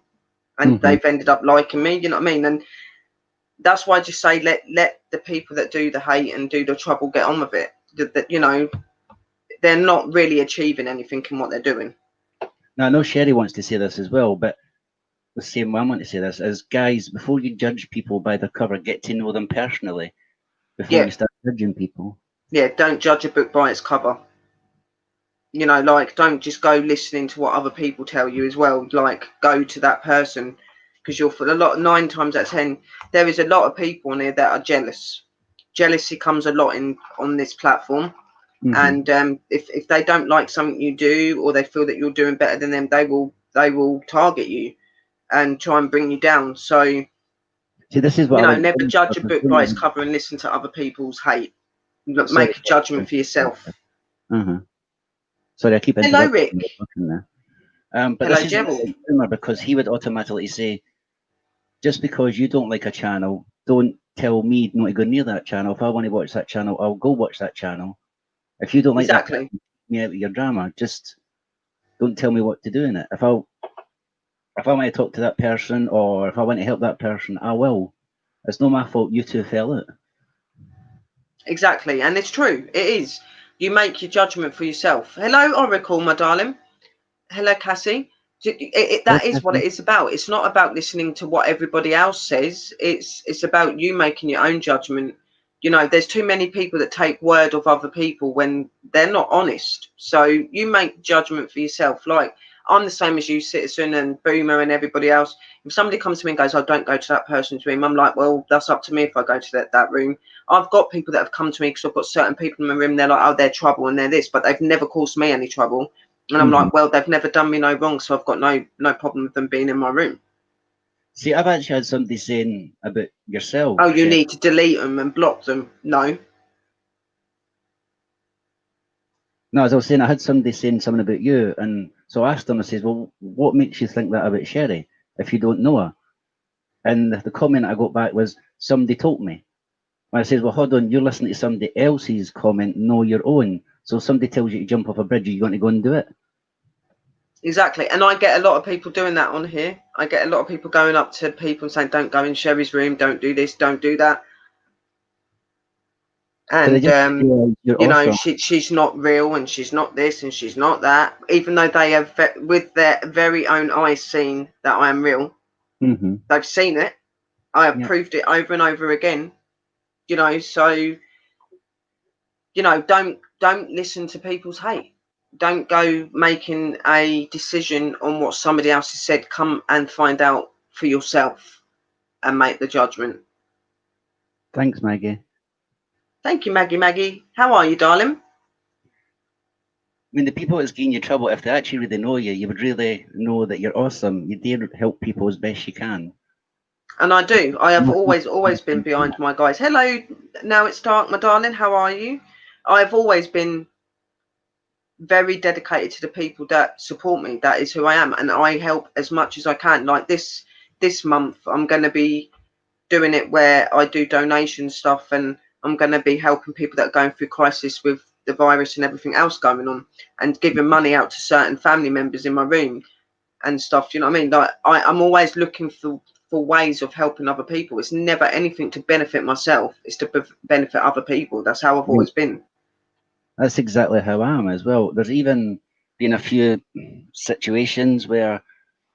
and they've ended up liking me. You know what I mean? And that's why I just say let the people that do the hate and do the trouble get on with it. That, you know, they're not really achieving anything in what they're doing.
Now, I know Sherry wants to say this as well, but the same way I want to say this is, guys, before you judge people by their cover, get to know them personally before
Yeah,
you start judging people.
yeah. Don't judge a book by its cover. You know, like, don't just go listening to what other people tell you as well. Like, go to that person, because you'll feel a lot. 9 times out of 10, there is a lot of people on here that are jealous. Jealousy comes a lot in on this platform, and if they don't like something you do, or they feel that you're doing better than them, they will target you and try and bring you down. So, you
See, this is what I
know,
like.
never judge a book by its cover and listen to other people's hate.
Sorry.
Make a judgment for yourself.
Sorry, I keep
Hello,
interrupting
Rick.
you there. But
Hello,
this is
Gerald.
Boomer, because he would automatically say, just because you don't like a channel, don't tell me not to go near that channel. If I want to watch that channel, I'll go watch that channel. If you don't like that person,
Exactly.
keep me out of your drama. Just don't tell me what to do in it. If I want to talk to that person, or if I want to help that person, I will. It's not my fault you two fell out.
Exactly, and it's true. It is. You make your judgment for yourself. Hello, Oracle, my darling. Hello, Cassie. That is what it is about. It's not about listening to what everybody else says. It's about you making your own judgment. You know, there's too many people that take word of other people when they're not honest. So you make judgment for yourself. Like, I'm the same as you, Citizen and Boomer and everybody else. If somebody comes to me and goes, "Oh, don't go to that person's room," I'm like, well, that's up to me if I go to that room. I've got people that have come to me because I've got certain people in my room. They're like, "Oh, they're trouble and they're this," but they've never caused me any trouble. And I'm like, well, they've never done me no wrong, so I've got no problem with them being in my room.
See, I've actually had somebody saying about yourself.
Oh, you need to delete them and block them. No.
No, as I was saying, I had somebody saying something about you, and so I asked them, I says, well, what makes you think that about Sherry if you don't know her? And the comment I got back was, somebody told me. And I says, well, hold on, you're listening to somebody else's comment, no your own. So if somebody tells you to jump off a bridge, are you going to go and do it?
Exactly. And I get a lot of people doing that on here. I get a lot of people going up to people and saying, don't go in Sherry's room, don't do this, don't do that.
But they
And
just you're
you know,
awesome.
she's not real, and she's not this, and she's not that, even though they have with their very own eyes seen that I am real.
Mm-hmm.
They've seen it. I have
Yeah.
proved it over and over again. You know, so you know, don't listen to people's hate. Don't go making a decision on what somebody else has said. Come and find out for yourself and make the judgment.
Thanks, Maggie.
Thank you, Maggie. Maggie, how are you, darling?
I mean, the people that's getting you trouble, if they actually really know you, you would really know that you're awesome. You dare help people as best you can.
And I do. I have always been behind my guys. Hello, now it's dark, my darling. How are you? I've always been very dedicated to the people that support me. That is who I am, and I help as much as I can. Like this month, I'm going to be doing it where I do donation stuff, and I'm going to be helping people that are going through crisis with the virus and everything else going on, and giving money out to certain family members in my room and stuff. You know what I mean? Like I'm always looking for ways of helping other people. It's never anything to benefit myself. It's to benefit other people. That's how I've
Yeah.
always been.
That's exactly how I am as well. There's even been a few situations where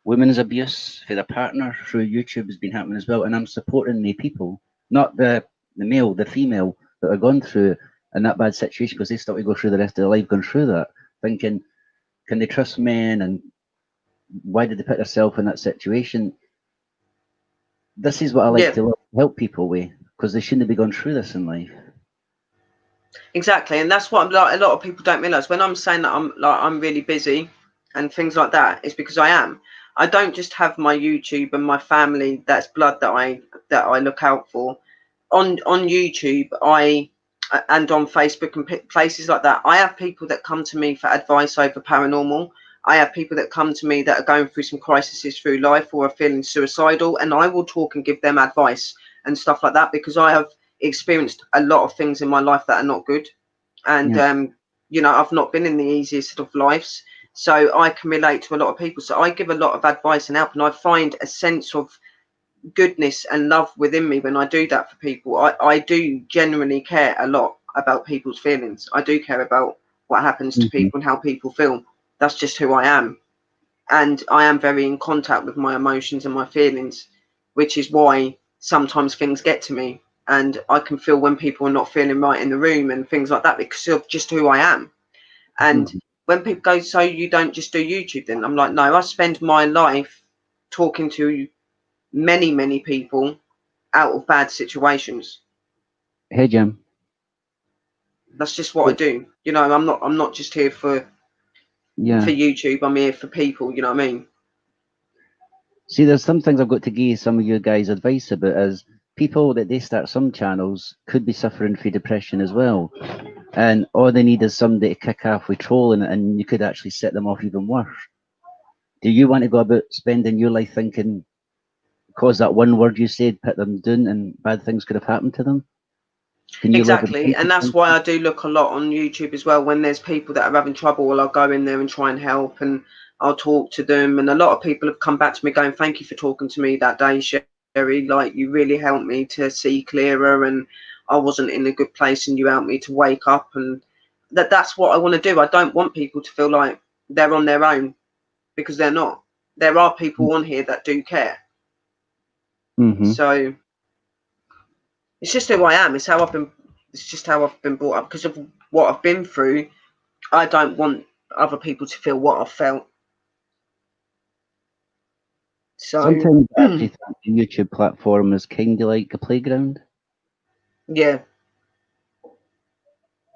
women's abuse for their partner through YouTube has been happening as well, and I'm supporting the people, not the male, the female that are going through in that bad situation because they start to go through the rest of their life going through that, thinking, can they trust men and why did they put themselves in that situation? This is what I like
Yeah,
to help people with because they shouldn't be going through this in life.
exactly. And that's what like, a lot of people don't realize. When I'm saying that I'm really busy and things like that, it's because I am. I don't just have my YouTube and my family. That's blood that I look out for. On YouTube, I and on Facebook and places like that, I have people that come to me for advice over paranormal. I have people that come to me that are going through some crises through life or are feeling suicidal, and I will talk and give them advice and stuff like that because I have experienced a lot of things in my life that are not good, and
Yeah.
you know, I've not been in the easiest of lives, so I can relate to a lot of people. So I give a lot of advice and help, and I find a sense of goodness and love within me when I do that for people. I do genuinely care a lot about people's feelings. I do care about what happens to
Mm-hmm.
people and how people feel. That's just who I am. And I am very in contact with my emotions and my feelings, which is why sometimes things get to me. And I can feel when people are not feeling right in the room and things like that because of just who I am. And
Mm-hmm.
when people go, so you don't just do YouTube then? I'm like, no, I spend my life talking to many people out of bad situations.
Hey, Jim.
That's just what I do. You know, I'm not just here for
Yeah.
YouTube. I'm here for people. You know what I mean?
See, there's some things I've got to give some of you guys advice about as people that they start some channels could be suffering from depression as well. And all they need is somebody to kick off with trolling and you could actually set them off even worse. Do you want to go about spending your life thinking because that one word you said put them down and bad things could have happened to them? Can you live with
Exactly, and that's why I do look a lot on YouTube as well. When there's people that are having trouble, well, I'll go in there and try and help, and I'll talk to them. And a lot of people have come back to me going, "Thank you for talking to me that day, Sherry. Like you really helped me to see clearer, and I wasn't in a good place, and you helped me to wake up." And that's what I want to do. I don't want people to feel like they're on their own because they're not. There are people on here that do care.
Mm-hmm.
So it's just who I am. It's how I've been. It's just how I've been brought up because of what I've been through. I don't want other people to feel what I've felt. So
Sometimes I actually think the YouTube platform is kind of like a playground.
yeah,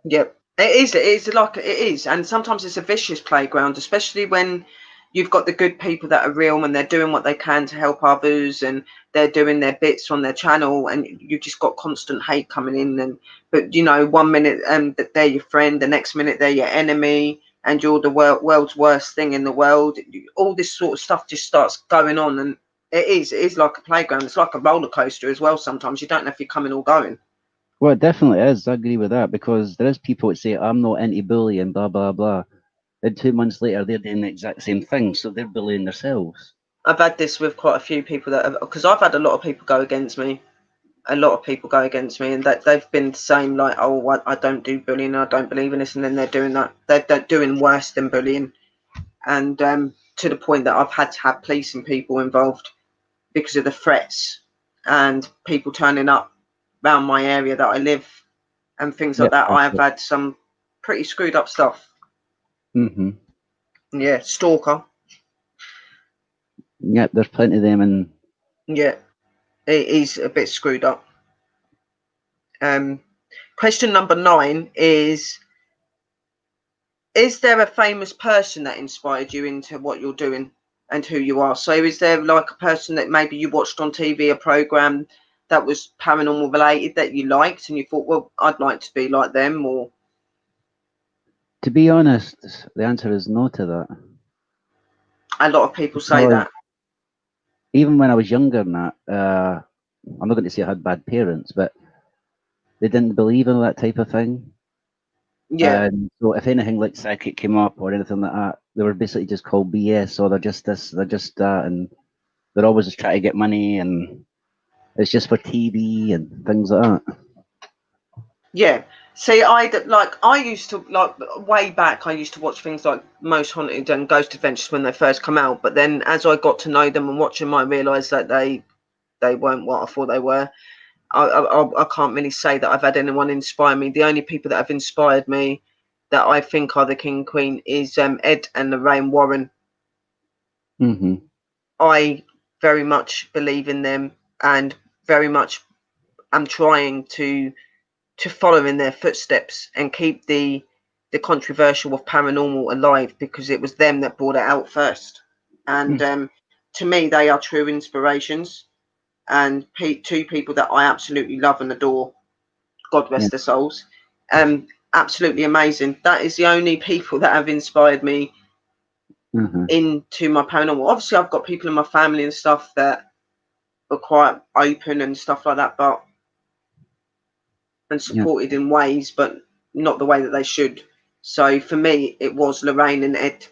yeah, it is. It is like it is, and sometimes it's a vicious playground, especially when you've got the good people that are real and they're doing what they can to help others and they're doing their bits on their channel, and you've just got constant hate coming in. And but you know, 1 minute that they're your friend, the next minute they're your enemy, and you're the world's worst thing in the world. All this sort of stuff just starts going on, and it is like a playground. It's like a roller coaster as well. Sometimes you don't know if you're coming or going.
Well, it definitely is. I agree with that because there is people that say I'm not anti-bullying, blah blah blah, and 2 months later they're doing the exact same thing, so they're bullying themselves.
I've had this with quite a few people that because I've had a lot of people go against me. a lot of people go against me, and that they've been saying like, "Oh, I don't do bullying. I don't believe in this," and then they're doing that. They're doing worse than bullying, and to the point that I've had to have police and people involved because of the threats and people turning up around my area that I live and things like
Yep.
that. I have had some pretty screwed up stuff.
Mm-hmm.
Yeah, stalker.
Yep, there's plenty of them, and
Yeah, it is a bit screwed up. Question number 9 is there a famous person that inspired you into what you're doing and who you are? So is there like a person that maybe you watched on TV, a program that was paranormal related that you liked and you thought, well, I'd like to be like them? Or
to be honest, the answer is no to that.
a lot of people say
Because
that.
even when I was younger than that, I'm not going to say I had bad parents, but they didn't believe in that type of thing.
Yeah.
And so if anything like psychic came up or anything like that, they were basically just called BS, or they're just this, they're just that, and they're always just trying to get money, and it's just for TV and things like that.
Yeah. See, I used to like way back. I used to watch things like Most Haunted and Ghost Adventures when they first come out. But then, as I got to know them and watch them, I realised that they weren't what I thought they were. I can't really say that I've had anyone inspire me. The only people that have inspired me that I think are the king and queen is Ed and Lorraine Warren.
Mm-hmm.
I very much believe in them and very much am trying to follow in their footsteps and keep the controversial of paranormal alive, because it was them that brought it out first. And to me, they are true inspirations and two people that I absolutely love and adore. God
Yeah.
rest their souls. Absolutely amazing. That is the only people that have inspired me
Mm-hmm.
into my paranormal. Obviously, I've got people in my family and stuff that are quite open and stuff like that, but and
Yeah.
supported in ways, but not the way that they should. So for me, it was Lorraine and Ed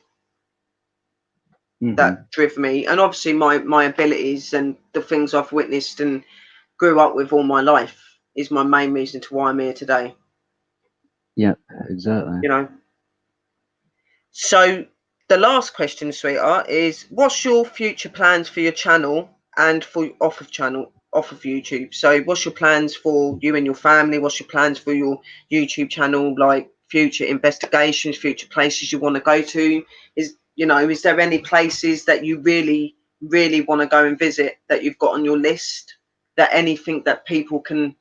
Mm-hmm.
that drove me, and obviously my abilities and the things I've witnessed and grew up with all my life is my main reason to why I'm here today.
Yeah, exactly.
You know. So the last question, sweetheart, is what's your future plans for your channel and for off of YouTube? So what's your plans for you and your family? What's your plans for your YouTube channel? Like future investigations, future places you want to go to? Is there any places that you really, really want to go and visit that you've got on your list? That anything that people can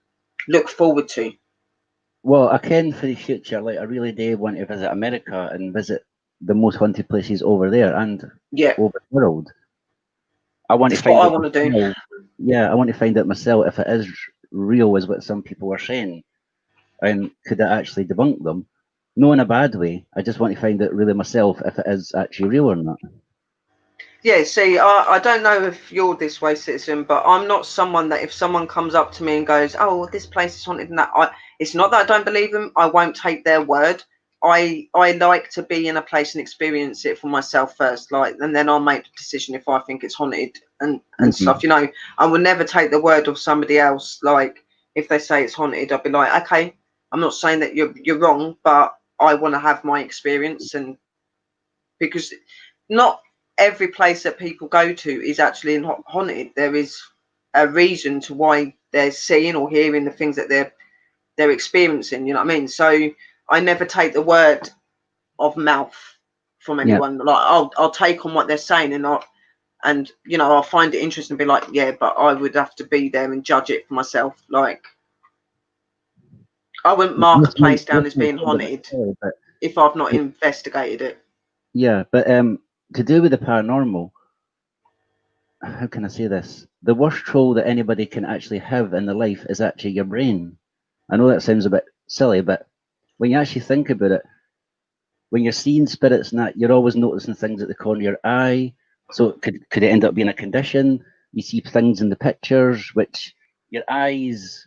look forward to?
Well, I can for the future, like I really do want to visit America and visit the most haunted places over there and
Yeah,
over the world. I want to
that's what
find
I
out
want to do.
myself. Yeah, I want to find out myself if it is real, as what some people are saying, and could I actually debunk them? No, in a bad way. I just want to find out really myself if it is actually real or not.
Yeah, see, I don't know if you're this way, citizen, but I'm not someone that if someone comes up to me and goes, "Oh, well, this place is haunted," and that, it's not that I don't believe them. I won't take their word. I like to be in a place and experience it for myself first, like, and then I'll make the decision if I think it's haunted and
Mm-hmm.
stuff. I will never take the word of somebody else. Like, if they say it's haunted, I'll be like, okay, I'm not saying that you're wrong, but I want to have my experience, and because not every place that people go to is actually haunted. There is a reason to why they're seeing or hearing the things that they're experiencing. You know what I mean? So I never take the word of mouth from
Yeah.
anyone. Like I'll take on what they're saying and I'll find it interesting and be like, yeah, but I would have to be there and judge it for myself. Like I wouldn't mark a place down as being haunted
But
if I've not investigated it.
yeah, but to do with the paranormal, how can I say this? The worst troll that anybody can actually have in their life is actually your brain. I know that sounds a bit silly, but when you actually think about it, when you're seeing spirits and that, you're always noticing things at the corner of your eye. So could it end up being a condition? You see things in the pictures, which your eyes,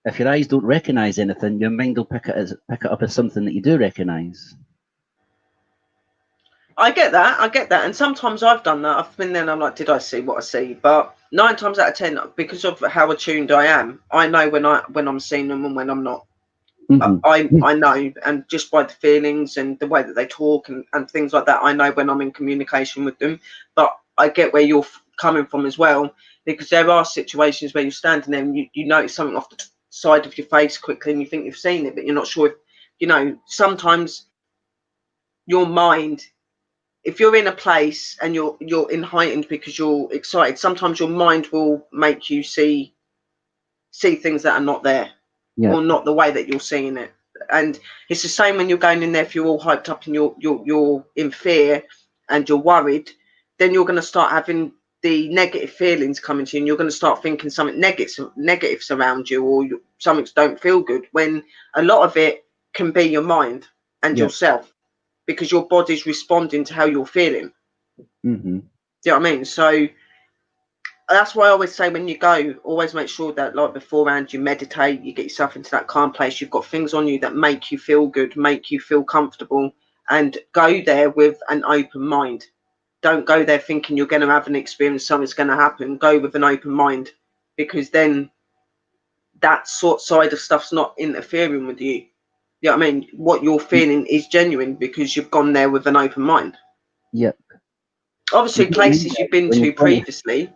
if your eyes don't recognize anything, your mind will pick it up as something that you do recognize.
I get that, and sometimes I've done that. I've been there and I'm like, did I see what I see? But 9 times out of 10, because of how attuned I am, I know when I'm seeing them and when I'm not. I know, and just by the feelings and the way that they talk and things like that, I know when I'm in communication with them. But I get where you're coming from as well, because there are situations where you're standing there and you notice something off the side of your face quickly and you think you've seen it, but you're not sure if, sometimes your mind, if you're in a place and you're in heightened because you're excited, sometimes your mind will make you see things that are not there, or not the way that you're seeing it. And it's the same when you're going in there. If you're all hyped up and you're in fear and you're worried, then you're going to start having the negative feelings coming to you, and you're going to start thinking something negatives around you, or something don't feel good, when a lot of it can be your mind and yourself, because your body's responding to how you're feeling. Do you know what I mean? So that's why I always say, when you go, always make sure that, like, beforehand, you meditate, you get yourself into that calm place, you've got things on you that make you feel good, make you feel comfortable, and go there with an open mind. Don't go there thinking you're going to have an experience, something's going to happen. Go with an open mind, because then that sort side of stuff's not interfering with you. You know what I mean? What you're feeling is genuine because you've gone there with an open mind.
Yep.
Obviously, places you've been to previously,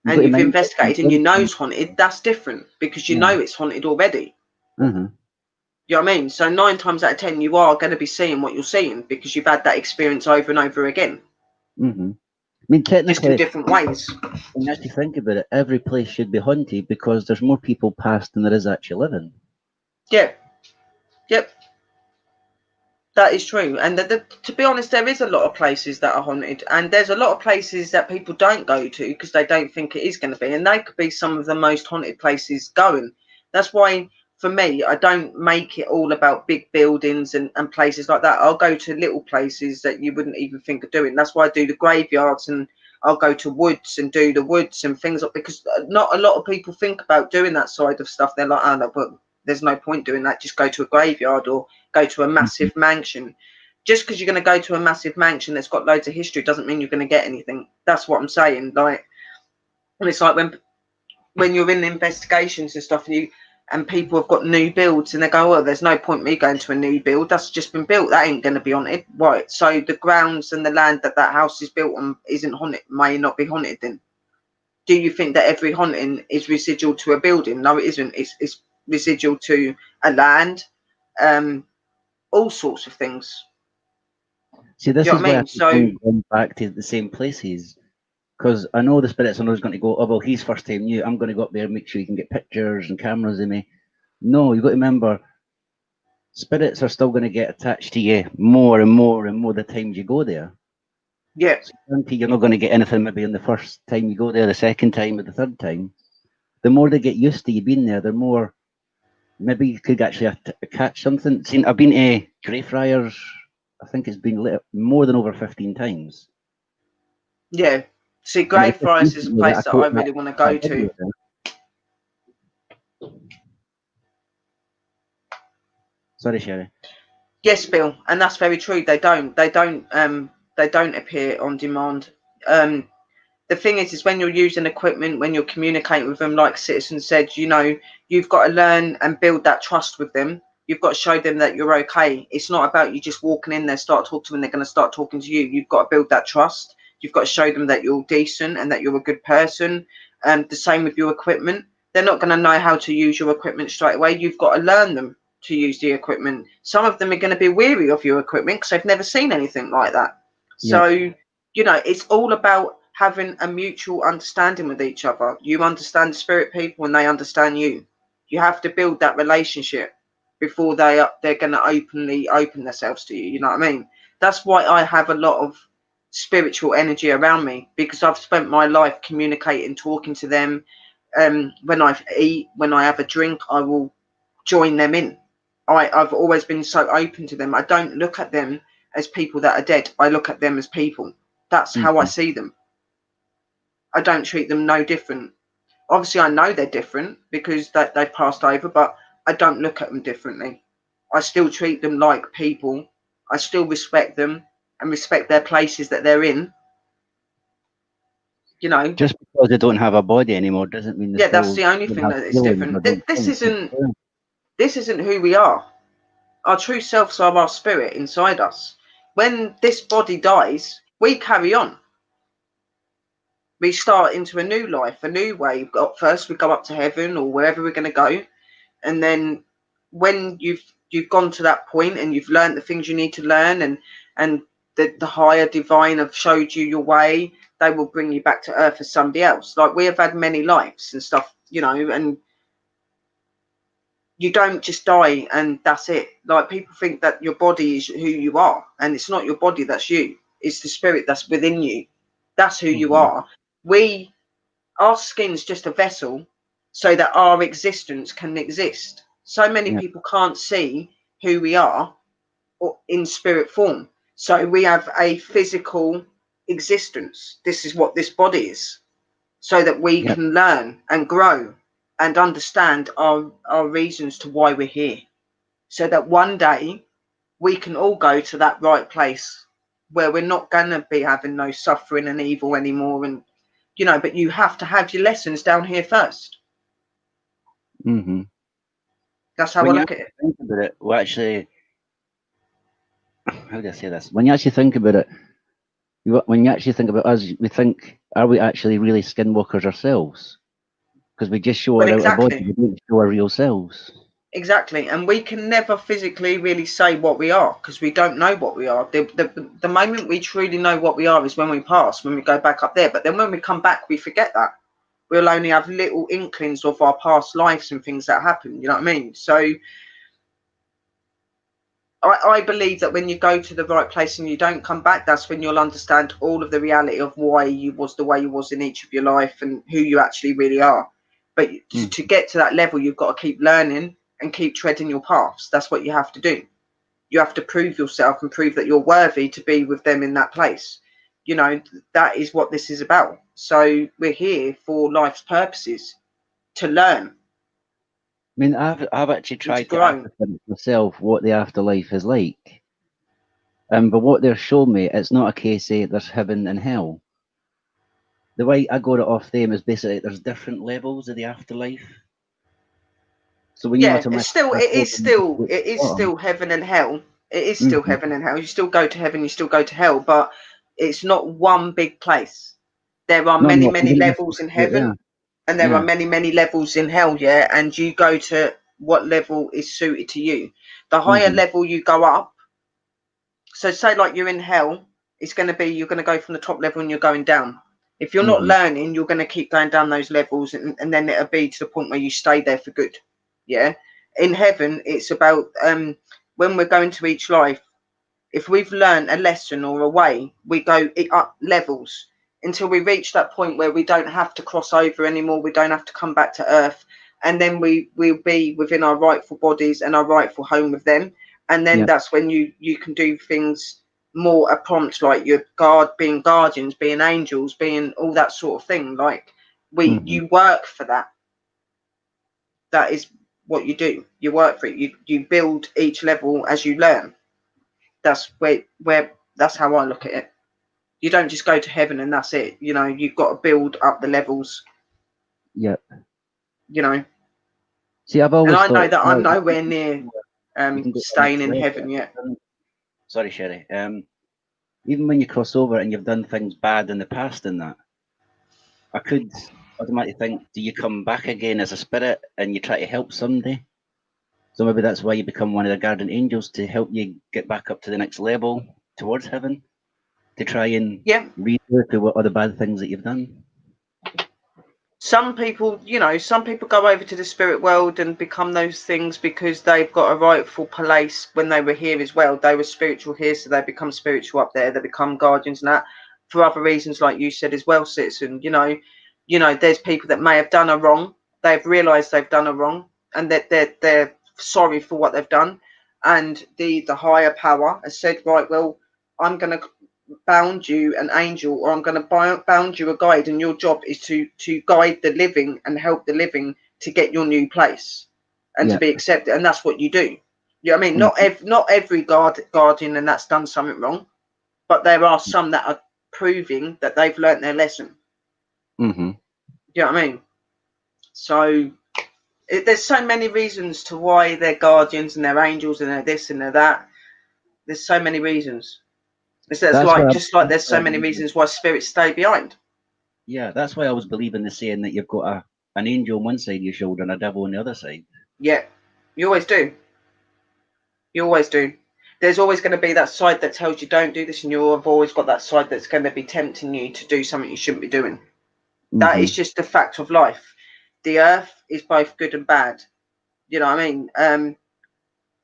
and you've investigated and you know it's haunted, that's different, because you know it's haunted already. You know what I mean? So 9 times out of 10, you are going to be seeing what you're seeing, because you've had that experience over and over again.
I mean, technically,
just in different ways.
When you actually think about it, every place should be haunted, because there's more people past than there is actually living.
Yeah. Yep. That is true. And to be honest, there is a lot of places that are haunted, and there's a lot of places that people don't go to because they don't think it is going to be, and they could be some of the most haunted places going. That's why, for me, I don't make it all about big buildings and places like that. I'll go to little places that you wouldn't even think of doing. That's why I do the graveyards, and I'll go to woods and do the woods and things like, because not a lot of people think about doing that side of stuff. They're like, oh no, but there's no point doing that. Just go to a graveyard or go to a massive mansion. Just because you're going to go to a massive mansion that's got loads of history doesn't mean you're going to get anything. That's what I'm saying. Like, and it's like when you're in investigations and stuff, and people have got new builds, and they go, well, there's no point me going to a new build. That's just been built. That ain't going to be haunted. Right. So the grounds and the land that house is built on isn't haunted, may not be haunted then. Do you think that every haunting is residual to a building? No, it isn't. It's residual to a land, all sorts of things.
See, this is why I'm going back to the same places, because I know the spirits are always going to go, oh, well, he's first time new, I'm going to go up there and make sure you can get pictures and cameras of me. No, you've got to remember, spirits are still going to get attached to you more and more and more the times you go there.
Yeah.
So you're not going to get anything maybe on the first time you go there, the second time or the third time. The more they get used to you being there, the more maybe you could actually catch something. See, I've been to Greyfriars, I think it's been lit more than over 15 times.
Yeah. See, Greyfriars is a place that I really want to go to.
Sorry, Sherry.
Yes, Bill, and that's very true. They don't appear on demand. The thing is when you're using equipment, when you're communicating with them, like Citizen said, you've got to learn and build that trust with them. You've got to show them that you're okay. It's not about you just walking in there, start talking to them, they're going to start talking to you. You've got to build that trust. You've got to show them that you're decent and that you're a good person. The same with your equipment. They're not going to know how to use your equipment straight away. You've got to learn them to use the equipment. Some of them are going to be weary of your equipment because they've never seen anything like that. So, it's all about having a mutual understanding with each other. You understand spirit people and they understand you. You have to build that relationship before they're going to openly open themselves to you. You know what I mean? That's why I have a lot of spiritual energy around me, because I've spent my life communicating, talking to them. When I eat, when I have a drink, I will join them in. I've always been so open to them. I don't look at them as people that are dead. I look at them as people. That's how I see them. I don't treat them no different. Obviously, I know they're different because they've passed over, but I don't look at them differently. I still treat them like people. I still respect them, and respect their places that they're in. You know,
just because they don't have a body anymore doesn't mean they
yeah, that's
still
the only
don't
thing
have
that is
feelings or
different.
don't
This
think.
isn't who we are. Our true selves are our spirit inside us. When this body dies, we carry on. We start into a new life, a new way. First, we go up to heaven or wherever we're going to go, and then when you've gone to that point and you've learned the things you need to learn, and the higher divine have showed you your way, they will bring you back to earth as somebody else. Like, we have had many lives and stuff, you know, and you don't just die and that's it. Like, people think that your body is who you are, and it's not your body that's you. It's the spirit that's within you. That's who you are. Our skin's just a vessel so that our existence can exist. So many people can't see who we are or in spirit form. So we have a physical existence. This is what this body is, so that we can learn and grow and understand our reasons to why we're here. So that one day we can all go to that right place where we're not going to be having no suffering and evil anymore. And, you know, but you have to have your lessons down here first. That's how I look at it.
Think about it, well, actually, how do I say this? When you actually think about it, when you actually think about us, we think, are we actually really skinwalkers ourselves? Because we just show
Well,
our outer body,
exactly.
we don't show our real selves.
Exactly. And we can never physically really say what we are, because we don't know what we are. The moment we truly know what we are is when we pass, when we go back up there. But then when we come back, we forget that. We'll only have little inklings of our past lives and things that happen. You know what I mean? So I believe that when you go to the right place and you don't come back, that's when you'll understand all of the reality of why you was the way you was in each of your life and who you actually really are. But to get to that level, you've got to keep learning and keep treading your paths. That's what you have to do. You have to prove yourself and prove that you're worthy to be with them in that place. You know, that is what this is about. So we're here for life's purposes, to learn.
I mean, I've actually tried to
grow.
ascertain myself what the afterlife is like. But what they're showing me, it's not a case of there's heaven and hell. The way I got it off them is basically there's different levels of the afterlife. So when you
Yeah,
automatically
it is still heaven and hell. It is still heaven and hell. You still go to heaven, you still go to hell, but it's not one big place. There are many, many levels in heaven, and there are many, many levels in hell, yeah, and you go to what level is suited to you. The higher level you go up, so say like you're in hell, it's going to be, you're going to go from the top level and you're going down. If you're not learning, you're going to keep going down those levels, and then it'll be to the point where you stay there for good. Yeah. In heaven, it's about when we're going to each life, if we've learned a lesson or a way, we go up levels until we reach that point where we don't have to cross over anymore. We don't have to come back to earth. And then we'll be within our rightful bodies and our rightful home with them. And then that's when you can do things more a prompt, like your being guardians, being angels, being all that sort of thing. Like you work for that. That is what you do. You work for it. You build each level as you learn. That's where that's how I look at it. You don't just go to heaven and that's it. You know, you've got to build up the levels.
Yep.
You know.
See, I've
And
always
I know
thought
that I'm nowhere near
you can go to the
staying
next
in
level.
heaven yet.
Sorry, Sherry. Even when you cross over and you've done things bad in the past and that, I could automatically think, do you come back again as a spirit and you try to help somebody? So maybe that's why you become one of the guardian angels, to help you get back up to the next level towards heaven, to try and redo what other bad things that you've done.
Some people, you know, some people go over to the spirit world and become those things because they've got a rightful place when they were here as well. They were spiritual here, so they become spiritual up there. They become guardians and that for other reasons, like you said as well, Citizen. You know, there's people that may have done a wrong. They've realised they've done a wrong, and that they're sorry for what they've done. And the higher power has said, right, well, I'm going to bound you an angel, or I'm going to bound you a guide, and your job is to guide the living and help the living to get your new place and to be accepted. And that's what you do. You know what I mean? Not every guardian and that's done something wrong. but there are some that are proving that they've learnt their lesson.
Mm-hmm.
You know what I mean? So there's so many reasons to why they're guardians and they're angels and they're this and they're that. There's so many reasons. It's like just like there's so many reasons why spirits stay behind.
Yeah, that's why I was believing the saying that you've got an angel on one side of your shoulder and a devil on the other side.
Yeah, you always do. You always do. There's always going to be that side that tells you don't do this, and you've always got that side that's going to be tempting you to do something you shouldn't be doing. That is just the fact of life. The earth is both good and bad. You know what I mean?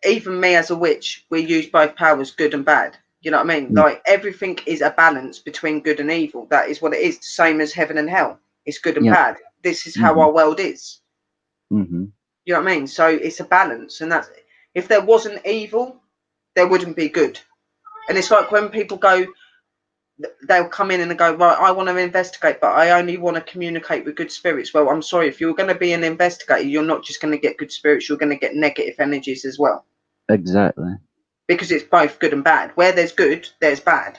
Even me as a witch, we use both powers, good and bad. You know what I mean? Like everything is a balance between good and evil. That is what it is. Same as heaven and hell. It's good and bad. This is how our world is.
Mm-hmm.
You know what I mean? So it's a balance, and that's if there wasn't evil, there wouldn't be good. And it's like when people go, they'll come in and they go, right, I want to investigate, but I only want to communicate with good spirits. Well, I'm sorry, if you're going to be an investigator, you're not just going to get good spirits, you're going to get negative energies as well.
Exactly.
Because it's both good and bad. Where there's good, there's bad.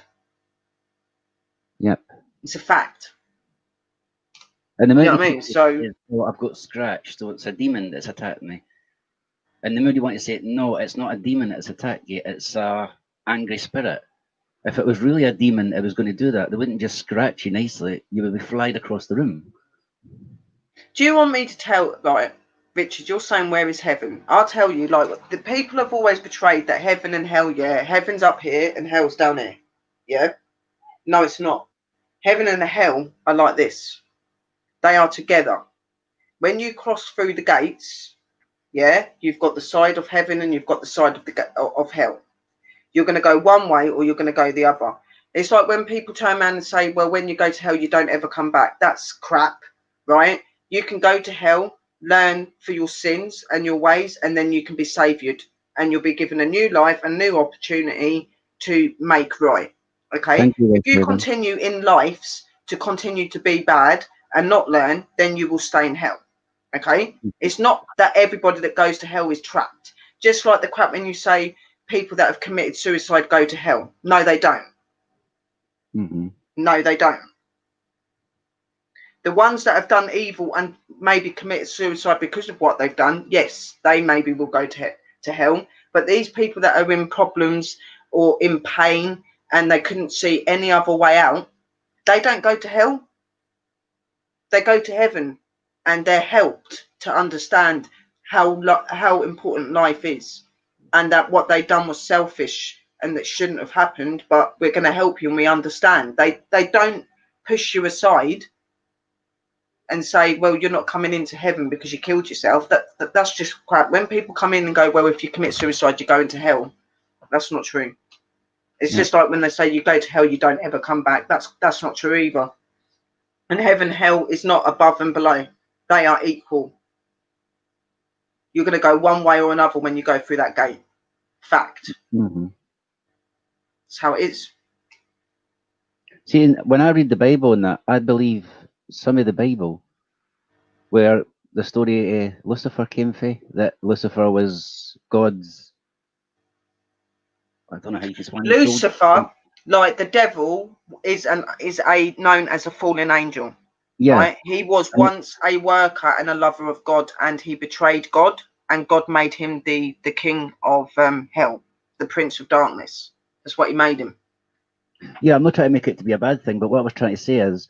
Yep.
It's a fact.
And the
you know what I mean? So
I've got scratched, so it's a demon that's attacked me. And the more you want to say, no, it's not a demon that's attacked you, it's a angry spirit. If it was really a demon that was going to do that, they wouldn't just scratch you nicely. You would be flied across the room.
Do you want me to tell, like, Richard, you're saying where is heaven? I'll tell you, like, the people have always betrayed that heaven and hell, yeah, heaven's up here and hell's down here. Yeah? No, it's not. Heaven and hell are like this. They are together. When you cross through the gates, yeah, you've got the side of heaven and you've got the side of hell. You're going to go one way or you're going to go the other. It's like when people turn around and say, well, when you go to hell, you don't ever come back. That's crap, right? You can go to hell, learn for your sins and your ways, and then you can be saviored and you'll be given a new life, a new opportunity to make right. Okay? If you continue in lives to continue to be bad and not learn, then you will stay in hell. Okay? It's not that everybody that goes to hell is trapped. Just like the crap when you say people that have committed suicide go to hell. No, they don't. No, they don't. The ones that have done evil and maybe committed suicide because of what they've done, yes, they maybe will go to hell. But these people that are in problems or in pain and they couldn't see any other way out, they don't go to hell. They go to heaven, and they're helped to understand how important life is, and that what they done was selfish and that shouldn't have happened. But we're going to help you, and we understand. They don't push you aside and say, well, you're not coming into heaven because you killed yourself. That's just crap. When people come in and go, well, if you commit suicide, you go into hell. That's not true. It's just like when they say you go to hell, you don't ever come back. That's not true either. And heaven, hell is not above and below. They are equal. You're going to go one way or another when you go through that gate. Fact. That's how it is.
See, when I read the Bible and that, I believe some of the Bible where the story Lucifer came from, that Lucifer was God's, I don't know how you can explain.
Lucifer, like the devil, is known as a fallen angel.
Yeah.
Right? He was once a worker and a lover of God, and he betrayed God, and God made him the king of hell, the prince of darkness. That's what he made him.
Yeah, I'm not trying to make it to be a bad thing, but what I was trying to say is,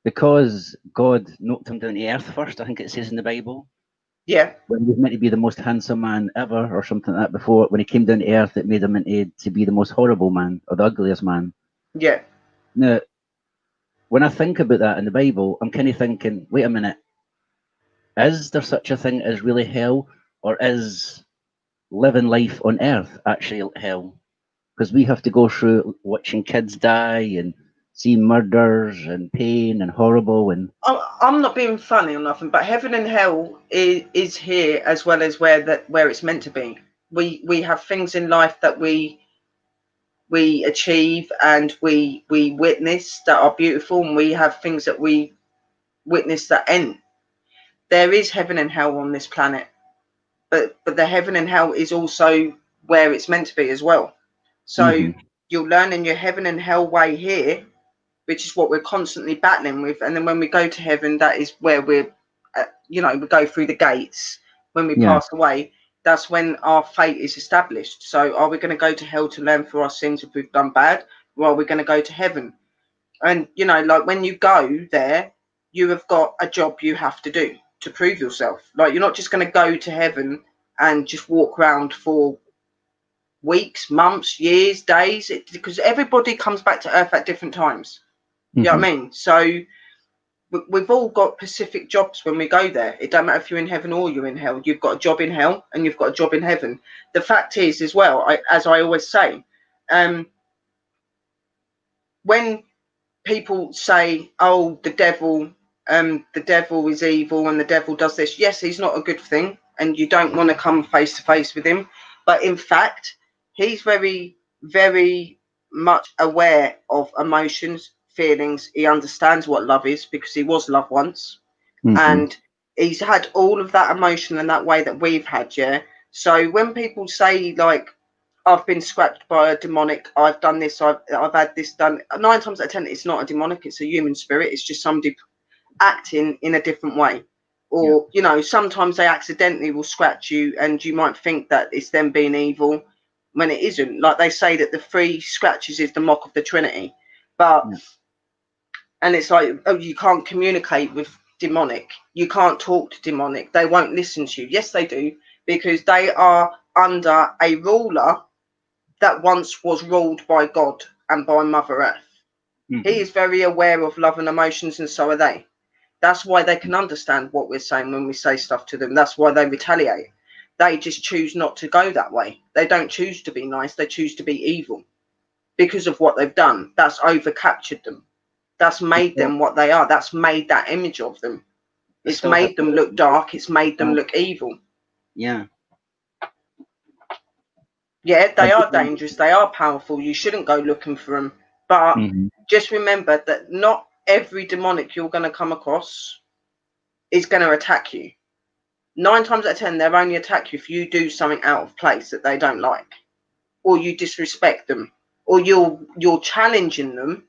because God knocked him down to earth first, I think it says in the Bible.
Yeah.
When he was meant to be the most handsome man ever, or something like that before, when he came down to earth, it made him into to be the most horrible man, or the ugliest man.
Yeah.
Now, when I think about that in the Bible, I'm kind of thinking, wait a minute, is there such a thing as really hell, or is living life on earth actually hell? Because we have to go through watching kids die and seeing murders and pain and horrible. And
I'm not being funny or nothing, but heaven and hell is here as well as where it's meant to be. We have things in life that we achieve and we witness that are beautiful, and we have things that we witness that end. There is heaven and hell on this planet, but the heaven and hell is also where it's meant to be as well. So You're learning your heaven and hell way here, which is what we're constantly battling with. And then when we go to heaven, that is where we're, we go through the gates. When we pass away, that's when our fate is established. So are we going to go to hell to learn for our sins if we've done bad, or are we going to go to heaven? And, like when you go there, you have got a job you have to do to prove yourself. Like, you're not just going to go to heaven and just walk around for weeks, months, years, days, because everybody comes back to earth at different times. You know what I mean? So we've all got specific jobs when we go there. It don't matter if you're in heaven or you're in hell. You've got a job in hell and you've got a job in heaven. The fact is, as well, as I always say, when people say, "Oh, the devil is evil and the devil does this," yes, he's not a good thing, and you don't want to come face to face with him. But in fact, he's very, very much aware of emotions, feelings. He understands what love is because he was love once, and he's had all of that emotion in that way that we've had. Yeah. So when people say, like, I've been scratched by a demonic, I've done this, I've had this done, 9 times out of 10 it's not a demonic, it's a human spirit. It's just somebody acting in a different way. Or sometimes they accidentally will scratch you and you might think that it's them being evil when it isn't. Like they say that the 3 scratches is the mark of the Trinity, but and it's like, oh, you can't communicate with demonic, you can't talk to demonic, they won't listen to you. Yes, they do, because they are under a ruler that once was ruled by God and by Mother Earth. He is very aware of love and emotions, and so are they. That's why they can understand what we're saying when we say stuff to them. That's why they retaliate. They just choose not to go that way. They don't choose to be nice. They choose to be evil because of what they've done. That's over-captured them. That's made them what they are. That's made that image of them. It's made them look dark. It's made them look evil.
Yeah.
Yeah, they are dangerous. They are powerful. You shouldn't go looking for them. But just remember that not every demonic you're going to come across is going to attack you. 9 times out of 10, they'll only attack you if you do something out of place that they don't like, or you disrespect them, or you're challenging them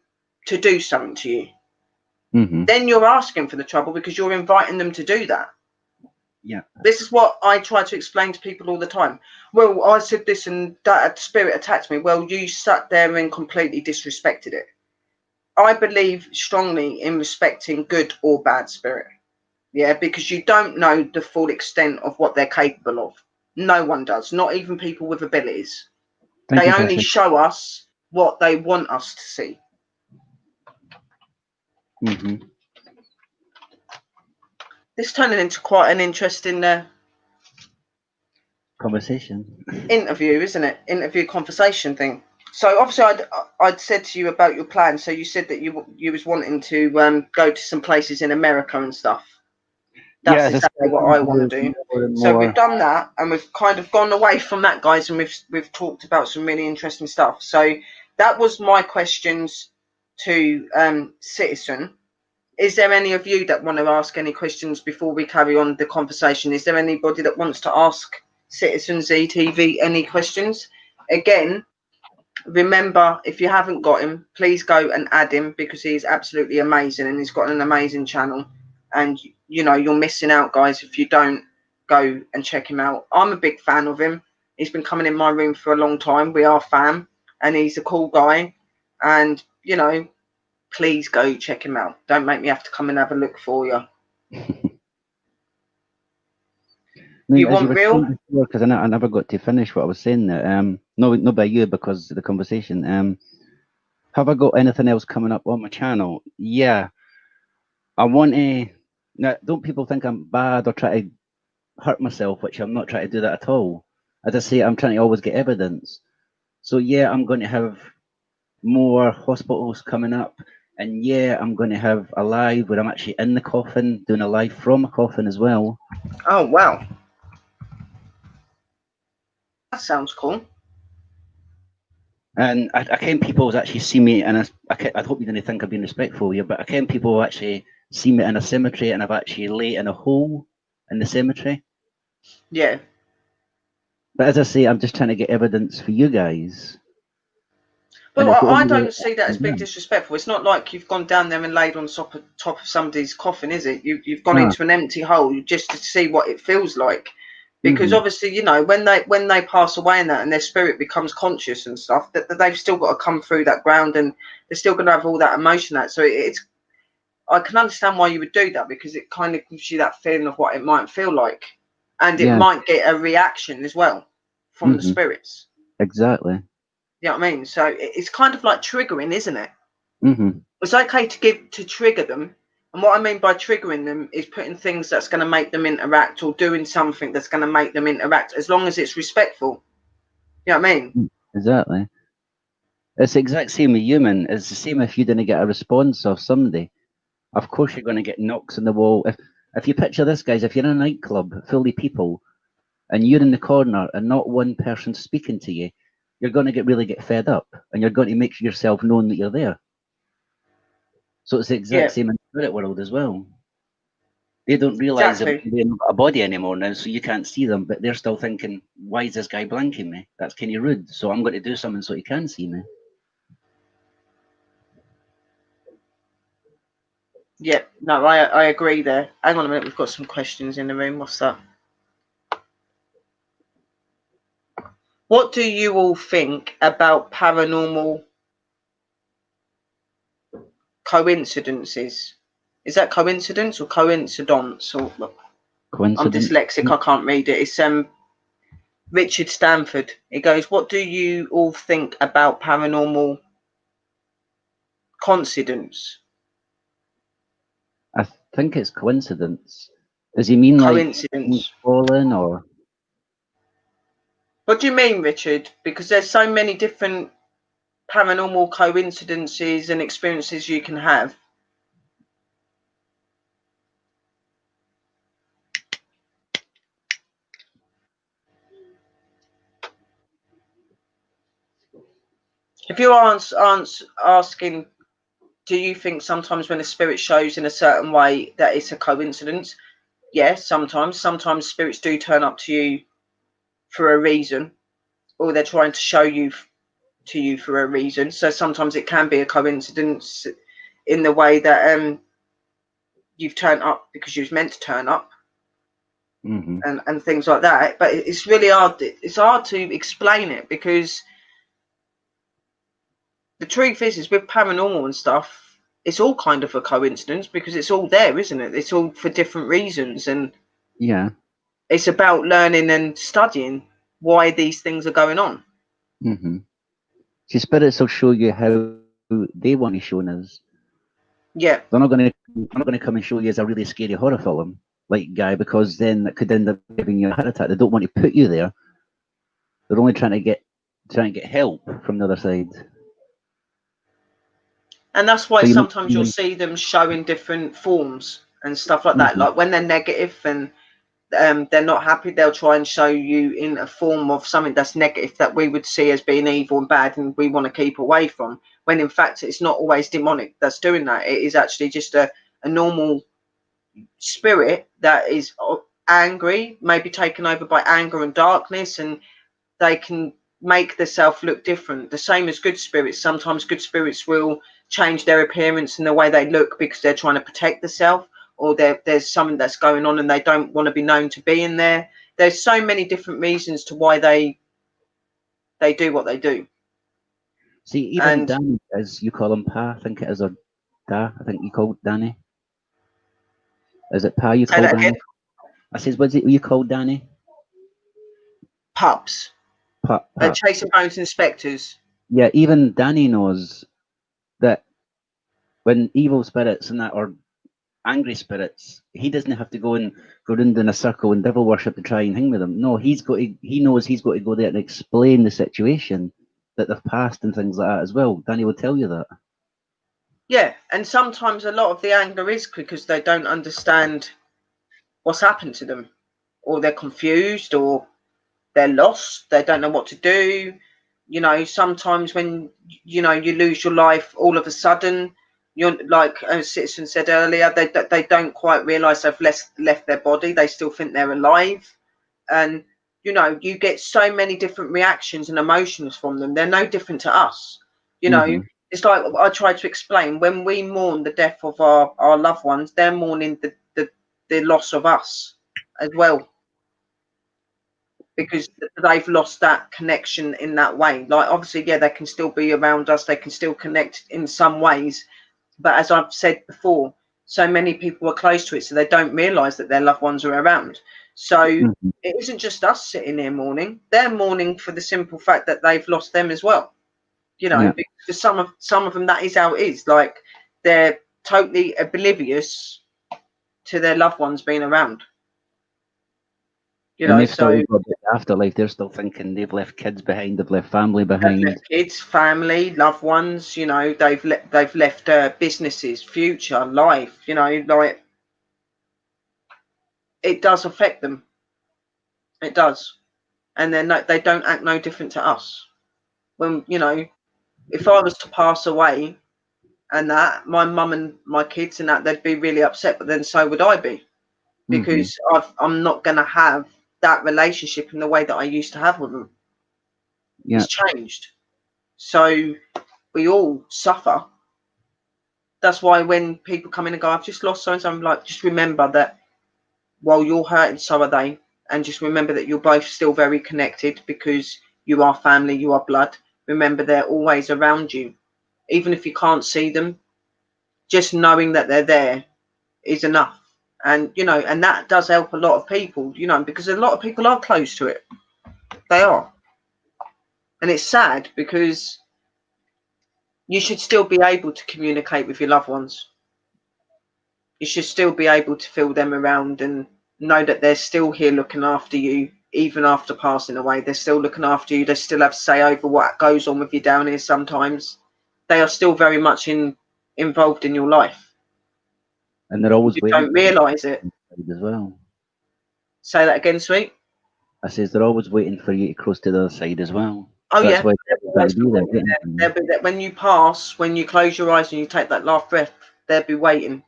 to do something to you. Then you're asking for the trouble because you're inviting them to do that.
Yeah.
This is what I try to explain to people all the time. Well, I said this and that spirit attacked me. Well, you sat there and completely disrespected it. I believe strongly in respecting good or bad spirit. Yeah, because you don't know the full extent of what they're capable of. No one does, not even people with abilities. They only show us what they want us to see. This turning into quite an interesting
conversation,
interview, isn't it? Interview conversation thing. So obviously, I'd said to you about your plan. So you said that you was wanting to go to some places in America and stuff. That's exactly what I want to do. So we've done that, and we've kind of gone away from that, guys, and we've talked about some really interesting stuff. So that was my questions to Citizen. Is there any of you that want to ask any questions before we carry on the conversation? Is there anybody that wants to ask Citizen ZTV any questions? Again, remember, if you haven't got him, please go and add him because he's absolutely amazing and he's got an amazing channel. And, you're missing out, guys, if you don't go and check him out. I'm a big fan of him. He's been coming in my room for a long time. We are fam, and he's a cool guy. And, please go check him out. Don't make me have to come and have a look for you. You want real?
Because I never got to finish what I was saying there. No, by you because of the conversation. Have I got anything else coming up on my channel? Yeah. I want to. Now, don't people think I'm bad or try to hurt myself, which I'm not trying to do that at all. As I say, I'm trying to always get evidence. So yeah, I'm going to have more hospitals coming up. And yeah, I'm going to have a live where I'm actually in the coffin, doing a live from a coffin as well.
Oh, wow. That sounds cool.
And I can people actually see me, and I hope you didn't think I'm being respectful here, but I can people actually see me in a cemetery, and I've actually lay in a hole in the cemetery.
Yeah.
But as I say, I'm just trying to get evidence for you guys. And
Well,
it's the
I
only way
don't see that as being
that
disrespectful. It's not like you've gone down there and laid on top of somebody's coffin, is it? You've gone
no.
into an empty hole just to see what it feels like. Because
Mm-hmm.
obviously, you know, when they pass away and that, and their spirit becomes conscious and stuff, that they've still got to come through that ground, and they're still going to have all that emotion. That so it's I can understand why you would do that, because it kind of gives you that feeling of what it might feel like, and it
Yeah.
might get a reaction as well from the
Mm-hmm.
spirits.
Exactly.
You know what I mean? So it's kind of like triggering, isn't it?
Mm-hmm.
It's okay to trigger them, and what I mean by triggering them is putting things that's going to make them interact, or doing something that's going to make them interact, as long as it's respectful. You know what I mean?
Exactly. It's the exact same with human. It's the same if you didn't get a response of somebody. Of course, you're going to get knocks on the wall. If you picture this, guys, if you're in a nightclub full of people and you're in the corner and not one person speaking to you, you're going to really get fed up, and you're going to make yourself known that you're there. So it's the exact
Yeah,
same in the spirit world as well. They don't realize that
exactly.
they're not a body anymore now, so you can't see them, but they're still thinking, why is this guy blanking me? That's kind of rude. So I'm going to do something so he can see me.
Yeah, no, I agree there. Hang on a minute, we've got some questions in the room. What's that? What do you all think about paranormal coincidences? Is that coincidence or coincidence? Or I'm
Coincidence?
dyslexic, I can't read it. It's Richard Stanford. He goes, "What do you all think about paranormal coincidence?"
I think it's coincidence. Does he mean like things
Coincidence.
falling or?
What do you mean, Richard? Because there's so many different paranormal coincidences and experiences you can have. If you're asking, do you think sometimes when a spirit shows in a certain way that it's a coincidence? Yes, sometimes. Sometimes spirits do turn up to you for a reason, or they're trying to show you to you for a reason. So sometimes it can be a coincidence in the way that you've turned up because you was meant to turn up,
Mm-hmm.
and things like that. But it's really hard. It's hard to explain it, because the truth is with paranormal and stuff, it's all kind of a coincidence, because it's all there, isn't it? It's all for different reasons, and
Yeah.
it's about learning and studying why these things are going on.
Mm-hmm. See, spirits will show you how they want to show us.
Yeah,
They're not going to come and show you as a really scary horror film like guy, because then that could end up giving you a heart attack. They don't want to put you there. They're only trying to get help from the other side.
and that's why
So you
sometimes you'll
might.
see them show in different forms and stuff like that.
Mm-hmm.
Like when they're negative and they're not happy, they'll try and show you in a form of something that's negative, that we would see as being evil and bad and we want to keep away from, when in fact it's not always demonic that's doing that. It is actually just a normal spirit that is angry, maybe taken over by anger and darkness, and they can make the self look different. The same as good spirits. Sometimes good spirits will change their appearance and the way they look because they're trying to protect the self, or there's something that's going on and they don't want to be known to be in there. There's so many different reasons to why they do what they do.
See, even
And
Danny, as you call him, Pa, I think it is, or Da, I think you call Danny. Is it Pa you
say
call
that again,
Danny? I says, what's it you call Danny?
pups,
Pa.
chasing bones inspectors.
Yeah, even Danny knows that when evil spirits and that, or angry spirits, he doesn't have to go round in a circle and devil worship to try and hang with them. No, he knows he's got to go there and explain the situation that they've passed and things like that as well. Danny will tell you that.
Yeah, and sometimes a lot of the anger is because they don't understand what's happened to them, or they're confused, or they're lost, they don't know what to do. You know, sometimes when you lose your life all of a sudden, you're like Citizen said earlier, they don't quite realize they've left their body, they still think they're alive. And you get so many different reactions and emotions from them. They're no different to us. You know, it's like I try to explain, when we mourn the death of our loved ones, they're mourning the loss of us as well, because they've lost that connection in that way. Like, obviously, yeah, they can still be around us, they can still connect in some ways, but as I've said before, so many people are close to it, so they don't realise that their loved ones are around. So it isn't just us sitting here mourning; they're mourning for the simple fact that they've lost them as well. You know, because some of them, that is how it is. Like, they're totally oblivious to their loved ones being around. You
And
know,
they've still
so
got the afterlife. They're still thinking they've left kids behind, they've left family
they've
behind.
left kids, family, loved ones. You know, they've left businesses, future, life. You know, like, it does affect them. It does, and then they don't act no different to us. When, you know, if I was to pass away, and that my mum and my kids and that, they'd be really upset, but then so would I be, because I'm not going to have that relationship in the way that I used to have with them. It's changed. So we all suffer. That's why when people come in and go, I've just lost so and so, I'm like, just remember that while you're hurting, so are they. And just remember that you're both still very connected, because you are family, you are blood. Remember, they're always around you. Even if you can't see them, just knowing that they're there is enough. And, you know, and that does help a lot of people, you know, because a lot of people are close to it. They are. And it's sad, because you should still be able to communicate with your loved ones. You should still be able to feel them around and know that they're still here looking after you, even after passing away. They're still looking after you. They still have say over what goes on with you down here sometimes. They are still very much involved in your life.
And they're always
You
waiting
don't realise it.
as well.
Say that again, sweet.
I says they're always waiting for you to cross to the other side as well.
Oh,
So
yeah.
that's why
They'll
they'll be there waiting for you.
be there. When you pass, when you close your eyes and you take that last breath, they'll be waiting.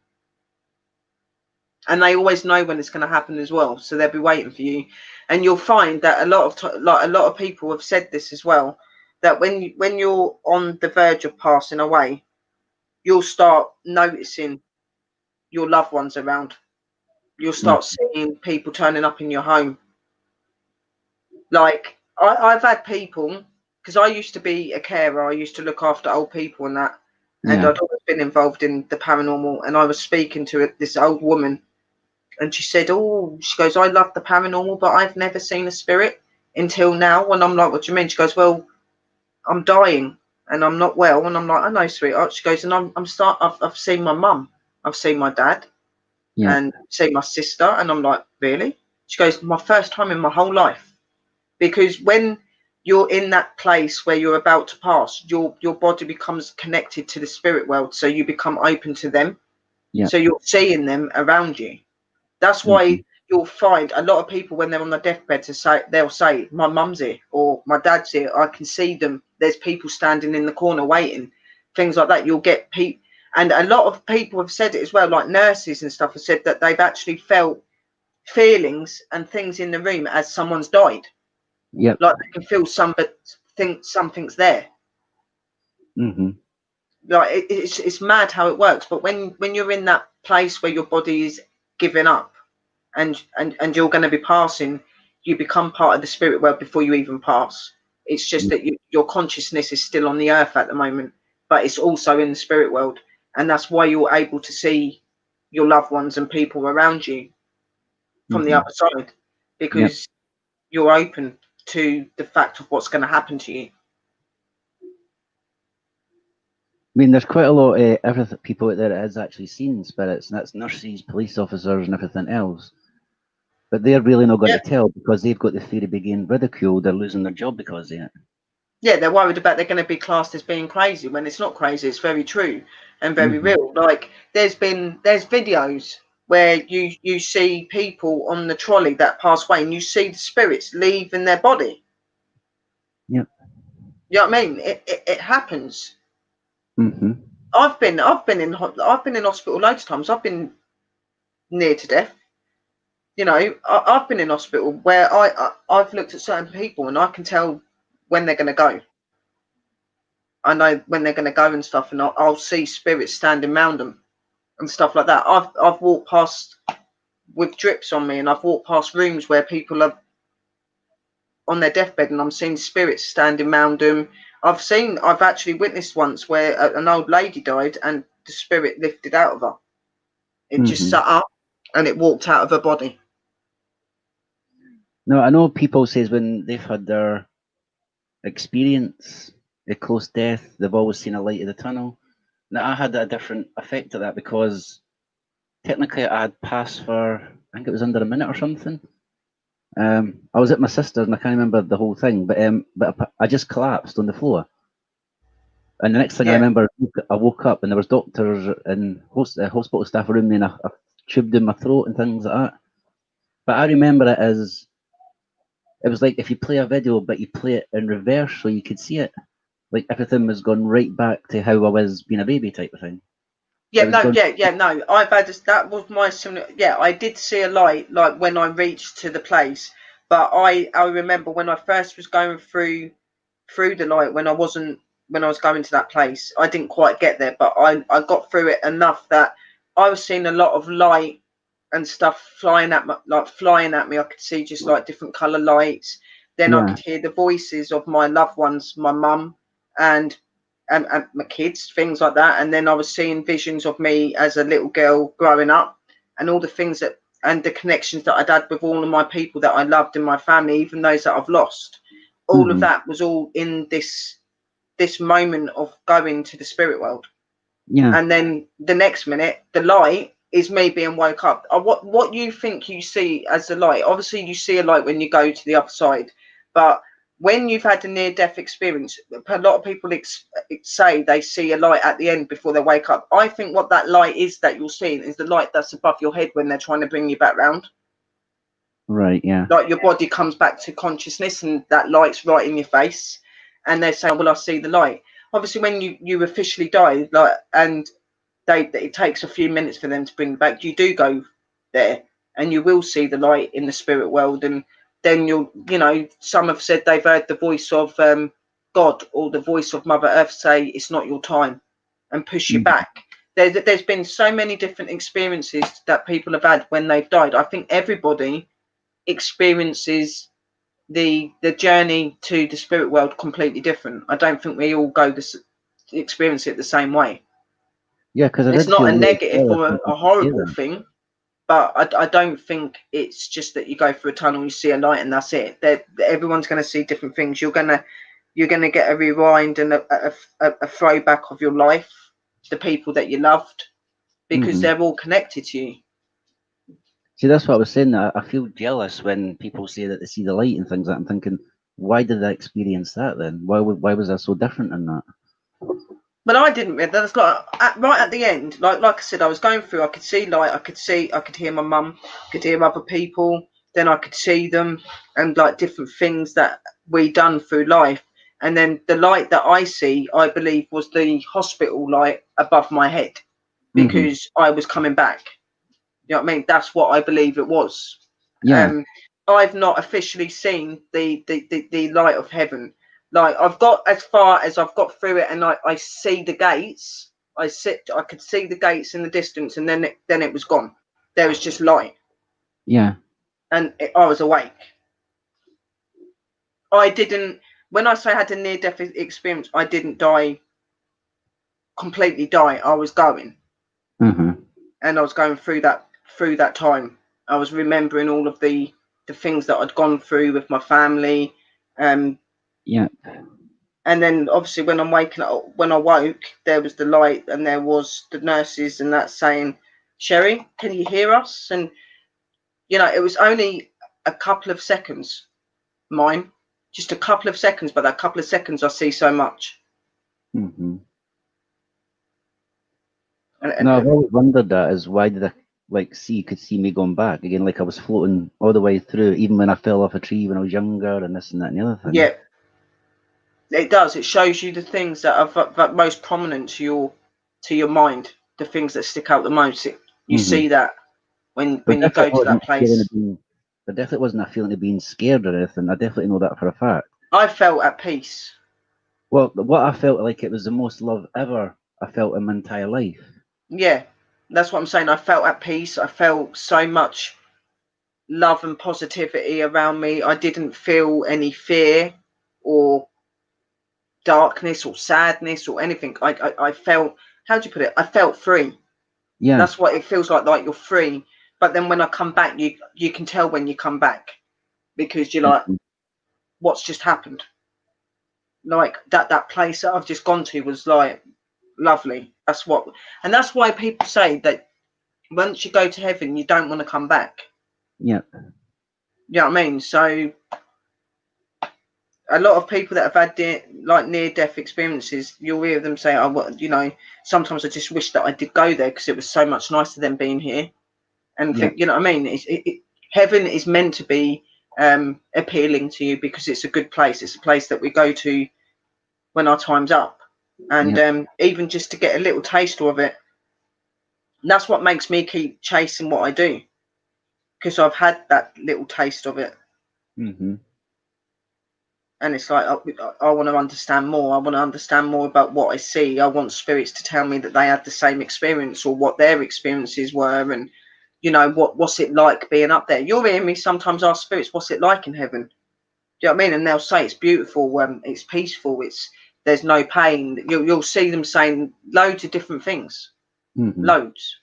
And they always know when it's going to happen as well, so they'll be waiting for you. And you'll find that a lot of people have said this as well, that when you're on the verge of passing away, you'll start noticing your loved ones around. You'll start seeing people turning up in your home. Like, I've had people, because I used to be a carer, I used to look after old people and that, and I'd always been involved in the paranormal. And I was speaking to this old woman, and she said, "Oh," she goes, "I love the paranormal, but I've never seen a spirit until now." And I'm like, "What do you mean?" She goes, "Well, I'm dying and I'm not well." And I'm like, "I know, sweetheart." She goes, "And I've seen my mum, I've seen my dad, and seen my sister." And I'm like, "Really?" She goes, "My first time in my whole life." Because when you're in that place where you're about to pass, your body becomes connected to the spirit world, so you become open to them. So you're seeing them around you. That's why you'll find a lot of people, when they're on the deathbed, they'll say, "My mum's here," or "My dad's here. I can see them. There's people standing in the corner waiting." Things like that. You'll get people, and a lot of people have said it as well. Like nurses and stuff have said that they've actually felt feelings and things in the room as someone's died. Like they can feel think something's there. Like it's mad how it works. But when you're in that place where your body is giving up, and you're going to be passing, you become part of the spirit world before you even pass. It's just that your consciousness is still on the earth at the moment, but it's also in the spirit world. And that's why you're able to see your loved ones and people around you from the other side, because you're open to the fact of what's going to happen to you.
I mean, there's quite a lot of everything people out there that has actually seen spirits, and that's nurses, police officers, and everything else. But they're really not going to tell, because they've got the fear of being ridiculed. They're losing their job because of it.
Yeah, they're worried about they're going to be classed as being crazy, when it's not crazy. It's very true and very real. Like there's videos where you see people on the trolley that pass away, and you see the spirits leaving their body.
Yeah.
You know what I mean? It happens. I've been in hospital loads of times. I've been near to death. You know, I've been in hospital where I've looked at certain people and I can tell when they're going to go. I know when they're going to go and stuff, and I'll see spirits standing around them and stuff like that. I've walked past with drips on me, and I've walked past rooms where people are on their deathbed, and I'm seeing spirits standing around them. I've actually witnessed once where an old lady died, and the spirit lifted out of her. It just sat up, and it walked out of her body.
No, I know people says when they've had their experience, a close death, they've always seen a light at the tunnel. Now I had a different effect of that because technically I had passed for, I think it was under a minute or something. I was at my sister's and I can't remember the whole thing, but I just collapsed on the floor. And the next thing I remember, I woke up and there was doctors and hospital staff around me, and I tubed in my throat and things like that. But I remember it as, it was like if you play a video, but you play it in reverse so you could see it. Like everything was gone right back to how I was being a baby type of thing.
No. I've had that was my similar. Yeah, I did see a light like when I reached to the place, but I remember when I first was going through the light when I was going to that place. I didn't quite get there, but I got through it enough that I was seeing a lot of light and stuff flying at me. I could see just like different color lights. Then I could hear the voices of my loved ones, my mum and my kids, things like that. And then I was seeing visions of me as a little girl growing up, and all the things that, and the connections that I'd had with all of my people that I loved in my family, even those that I've lost. All of that was all in this moment of going to the spirit world. And then the next minute, the light is me being woke up. What you think you see as the light? Obviously, you see a light when you go to the other side, but when you've had a near-death experience, a lot of people say they see a light at the end before they wake up. I think what that light is that you're seeing is the light that's above your head when they're trying to bring you back round.
Right, yeah.
Like your body comes back to consciousness, and that light's right in your face, and they're saying, "Well, I see the light." Obviously, when you officially die, like, and it takes a few minutes for them to bring you back, you do go there, and you will see the light in the spirit world, and then some have said they've heard the voice of God or the voice of Mother Earth say it's not your time, and push you back. There's been so many different experiences that people have had when they've died. I think everybody experiences the journey to the spirit world completely different. I don't think we all experience it the same way.
Yeah, because
it's not a negative or a horrible thing, but I don't think it's just that you go through a tunnel, you see a light, and that's it. Everyone's going to see different things. You're gonna get a rewind and a throwback of your life, the people that you loved, because they're all connected to you.
See, that's what I was saying. I feel jealous when people say that they see the light and things like that. I'm thinking, why did I experience that then? Why was I so different in that?
But I didn't. That's like right at the end. Like I said, I was going through. I could see light. I could hear my mum. I could hear other people. Then I could see them, and like different things that we done through life. And then the light that I see, I believe, was the hospital light above my head, because I was coming back. You know what I mean? That's what I believe it was.
Yeah.
I've not officially seen the light of heaven. Like I've got as far as I've got through it, and I see the gates. I could see the gates in the distance, and then it was gone. There was just light.
Yeah.
And I was awake. I didn't. When I say I had a near-death experience, I didn't completely die. I was going, and I was going through that time. I was remembering all of the things that I'd gone through with my family.
Yeah.
And then obviously when I woke, there was the light, and there was the nurses and that saying, "Sherry, can you hear us?" And it was only a couple of seconds, just a couple of seconds, but that couple of seconds I see so much.
No, I've always wondered that, is why did I could see me going back again, like I was floating all the way through, even when I fell off a tree when I was younger, and this and that and the other thing.
Yeah, it does. It shows you the things that are most prominent to your mind, the things that stick out the most. You see that when you go to that place.
There definitely wasn't a feeling of being scared or anything. I definitely know that for a fact.
I felt at peace.
Well, what I felt like it was the most love ever I felt in my entire life.
Yeah, that's what I'm saying. I felt at peace. I felt so much love and positivity around me. I didn't feel any fear or darkness or sadness or anything. I felt, how do you put it? I felt free.
Yeah.
That's what it feels like you're free. But then when I come back, you can tell when you come back, because you're like,
Mhm.
what's just happened? Like that place that I've just gone to was like lovely. And that's why people say that once you go to heaven, you don't want to come back.
Yeah.
You know what I mean? So a lot of people that have had like near-death experiences, you'll hear them say, "Oh, well, you know, sometimes I just wish that I did go there because it was so much nicer than being here." And
Yeah.
think, you know what I mean? Heaven is meant to be appealing to you because it's a good place. It's a place that we go to when our time's up, and
Yeah.
even just to get a little taste of it. That's what makes me keep chasing what I do, because I've had that little taste of it.
Hmm.
And it's like I want to understand more. I want to understand more about what I see. I want spirits to tell me that they had the same experience or what their experiences were, and you know what's it like being up there. You'll hear me sometimes ask spirits, "What's it like in heaven?" Do you know what I mean? And they'll say it's beautiful, it's peaceful, there's no pain. You'll see them saying loads of different things,
Hmm.
loads.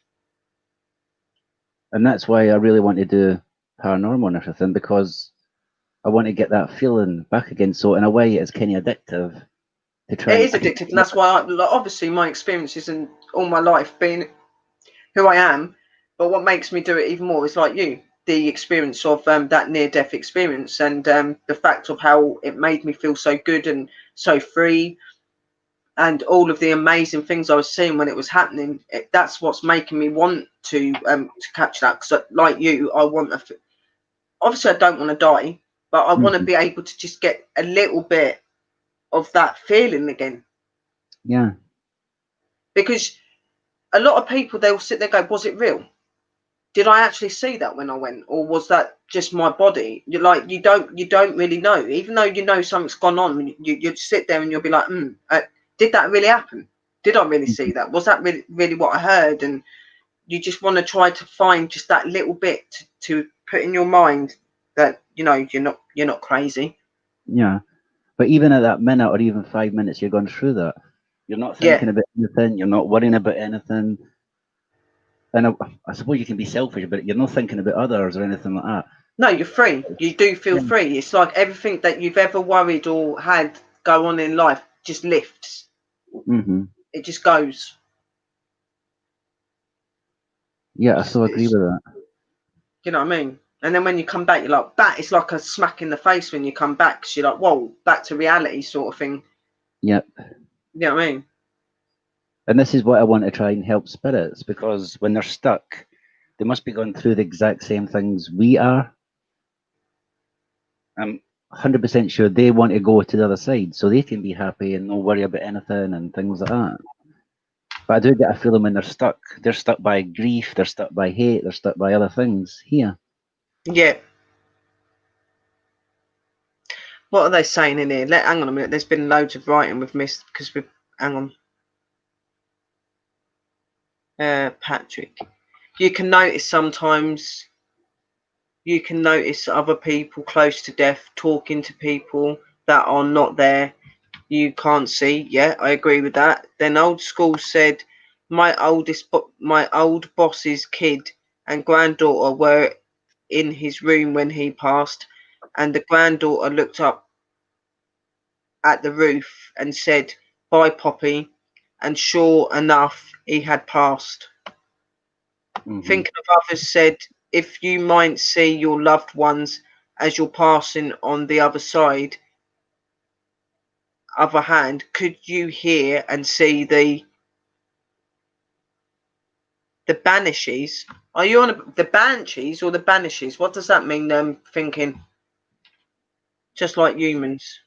And that's why I really want to do paranormal and everything, because I want to get that feeling back again. So in a way, it's kind of addictive to try
It
and
is
keep.
addictive, and that's why like, obviously my experiences and all my life being who I am. But what makes me do it even more is like you, the experience of that near-death experience, and the fact of how it made me feel so good and so free, and all of the amazing things I was seeing when it was happening. That's what's making me want to catch that. Because like you, I want obviously I don't want to die, but I want to
Mhm.
be able to just get a little bit of that feeling again,
Yeah.
because a lot of people, they'll sit there and go, was it real? Did I actually see that when I went, or was that just my body? You're like, you don't really know, even though you know something's gone on. You'd sit there and you'll be like, did that really happen? Did I really
Mhm.
see that? Was that really what I heard? And you just want to try to find just that little bit to put in your mind that you're not crazy.
Yeah. But even at that minute or even 5 minutes, you're going through that. You're not
Yeah,
thinking about anything. You're not worrying about anything. And I suppose you can be selfish, but you're not thinking about others or anything like that.
no, you're free. You do feel
Yeah.
free. It's like everything that you've ever worried or had go on in life just lifts.
Hmm.
It just goes.
Yeah, I
It's,
so agree
it's
with that.
You know what I mean? And then when you come back, you're like, that it's like a smack in the face when you come back. 'Cause you're like, whoa, back to reality sort of thing.
Yeah.
You know what I mean?
And this is what I want to try and help spirits, because when they're stuck, they must be going through the exact same things we are. I'm 100% sure they want to go to the other side so they can be happy and not worry about anything and things like that. But I do get a feeling when they're stuck. They're stuck by grief, they're stuck by hate, they're stuck by other things here.
Yeah. What are they saying in here? Hang on a minute. There's been loads of writing we've missed because we've. Hang on. Patrick. You can notice sometimes. You can notice other people close to death talking to people that are not there. You can't see. Yeah, I agree with that. Then old school said, my old boss's kid and granddaughter were in his room when he passed, and the granddaughter looked up at the roof and said, "Bye, Poppy," and sure enough, he had passed.
Hmm.
Thinking of others said, if you might see your loved ones as you're passing on the other hand, could you hear and see the banishes? Are you on the banshees or the banishes? What does that mean? Thinking just like humans.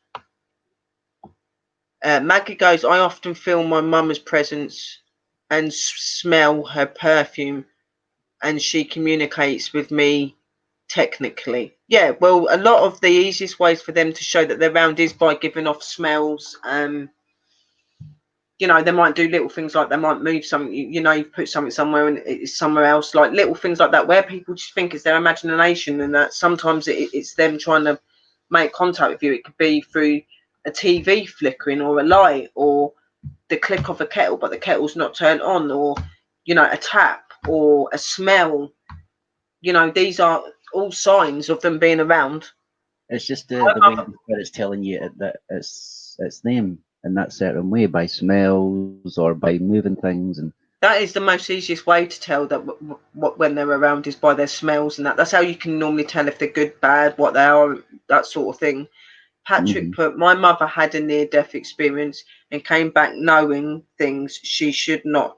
Maggie goes, I often feel my mum's presence and smell her perfume, and she communicates with me technically. Yeah, well, a lot of the easiest ways for them to show that they're around is by giving off smells. You know, they might do little things like they might move something, you know, you put something somewhere and it's somewhere else, like little things like that, where people just think it's their imagination, and that sometimes it's them trying to make contact with you. It could be through a TV flickering, or a light, or the click of a kettle, but the kettle's not turned on, or, you know, a tap, or a smell. You know, these are all signs of them being around.
It's just the way the spirit's telling you that it's them in that certain way, by smells or by moving things. And
that is the most easiest way to tell that when they're around, is by their smells, and that's how you can normally tell if they're good, bad, what they are, that sort of thing. Patrick put, my mother had a near-death experience and came back knowing things she should not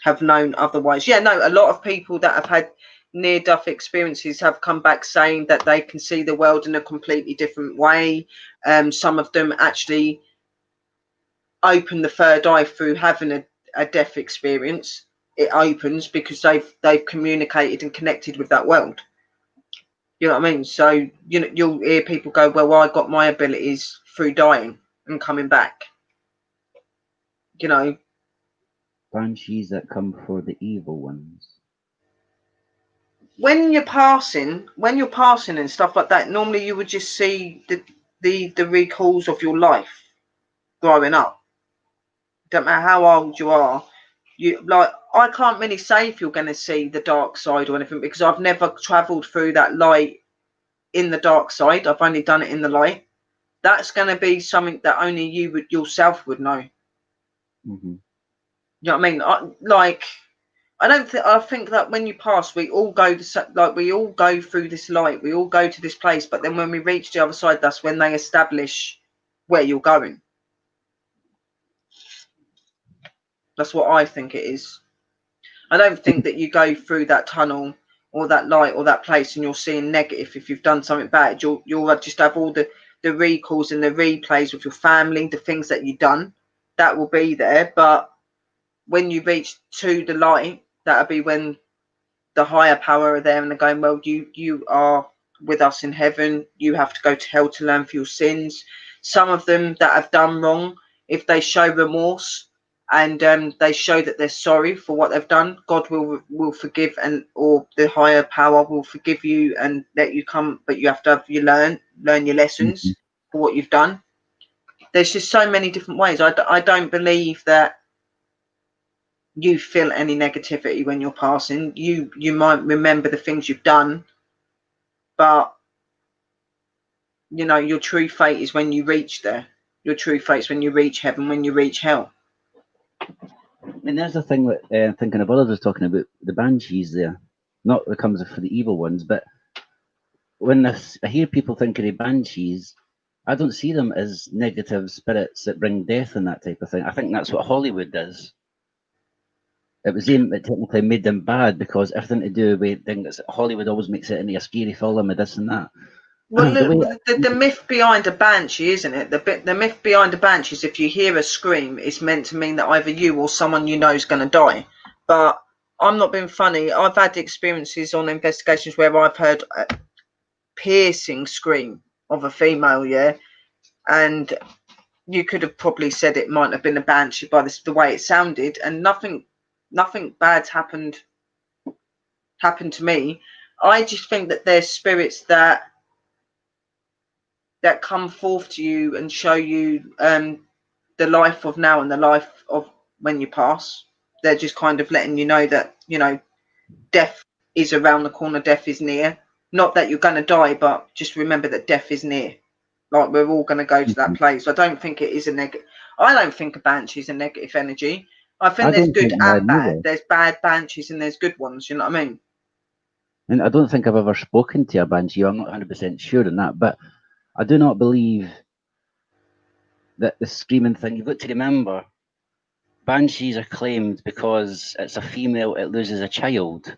have known otherwise. Yeah, no, a lot of people that have had near-death experiences have come back saying that they can see the world in a completely different way. Some of them actually open the third eye through having a death experience. It opens because they've communicated and connected with that world. You know what I mean? So, you know, you'll hear people go, well, I got my abilities through dying and coming back. You know,
banshees that come for the evil ones.
when you're passing and stuff like that, normally you would just see the recalls of your life growing up. Don't matter how old you are, you, like, I can't really say if you're going to see the dark side or anything, because I've never traveled through that light in the dark side. I've only done it in the light. That's going to be something that only you would yourself would know.
Mm-hmm.
You know what I mean? I think that when you pass, we all go through this light. We all go to this place, but then when we reach the other side, that's when they establish where you're going. That's what I think it is. I don't think that you go through that tunnel or that light or that place and you're seeing negative. If you've done something bad, you'll just have all the recalls and the replays with your family, the things that you've done, that will be there. But when you reach to the light, that'll be when the higher power are there and they're going, well, you are with us in heaven. You have to go to hell to learn for your sins. Some of them that have done wrong, if they show remorse and they show that they're sorry for what they've done, God will forgive, and or the higher power will forgive you and let you come. But you have to learn your lessons for what you've done. There's just so many different ways. I don't believe that you feel any negativity when you're passing. You might remember the things you've done, but you know, your true fate is when you reach there. Your true fate is when you reach heaven, when you reach hell.
And there's the thing that thinking of others was talking about the banshees there, not that comes for the evil ones, but when I hear people thinking of banshees, I don't see them as negative spirits that bring death and that type of thing. I think that's what Hollywood does. It was them that technically made them bad, because everything to do with things, Hollywood always makes it into a scary film and this and that.
Well, the myth behind a banshee, isn't it? The myth behind a banshee is if you hear a scream, it's meant to mean that either you or someone you know is going to die. But I'm not being funny. I've had experiences on investigations where I've heard a piercing scream of a female, yeah, and you could have probably said it might have been a banshee by the way it sounded, and nothing bad's happened to me. I just think that there's spirits that come forth to you and show you the life of now and the life of when you pass. They're just kind of letting you know that, you know, death is around the corner, death is near. Not that you're going to die, but just remember that death is near. Like, we're all going to go to that place. I don't think it is a negative. I don't think a banshee is a negative energy. I think there's good and bad. There's bad banshees and there's good ones. You know what I mean?
And I don't think I've ever spoken to a banshee. I'm not 100% sure on that, but I do not believe that the screaming thing. You've got to remember, banshees are claimed because it's a female, it loses a child.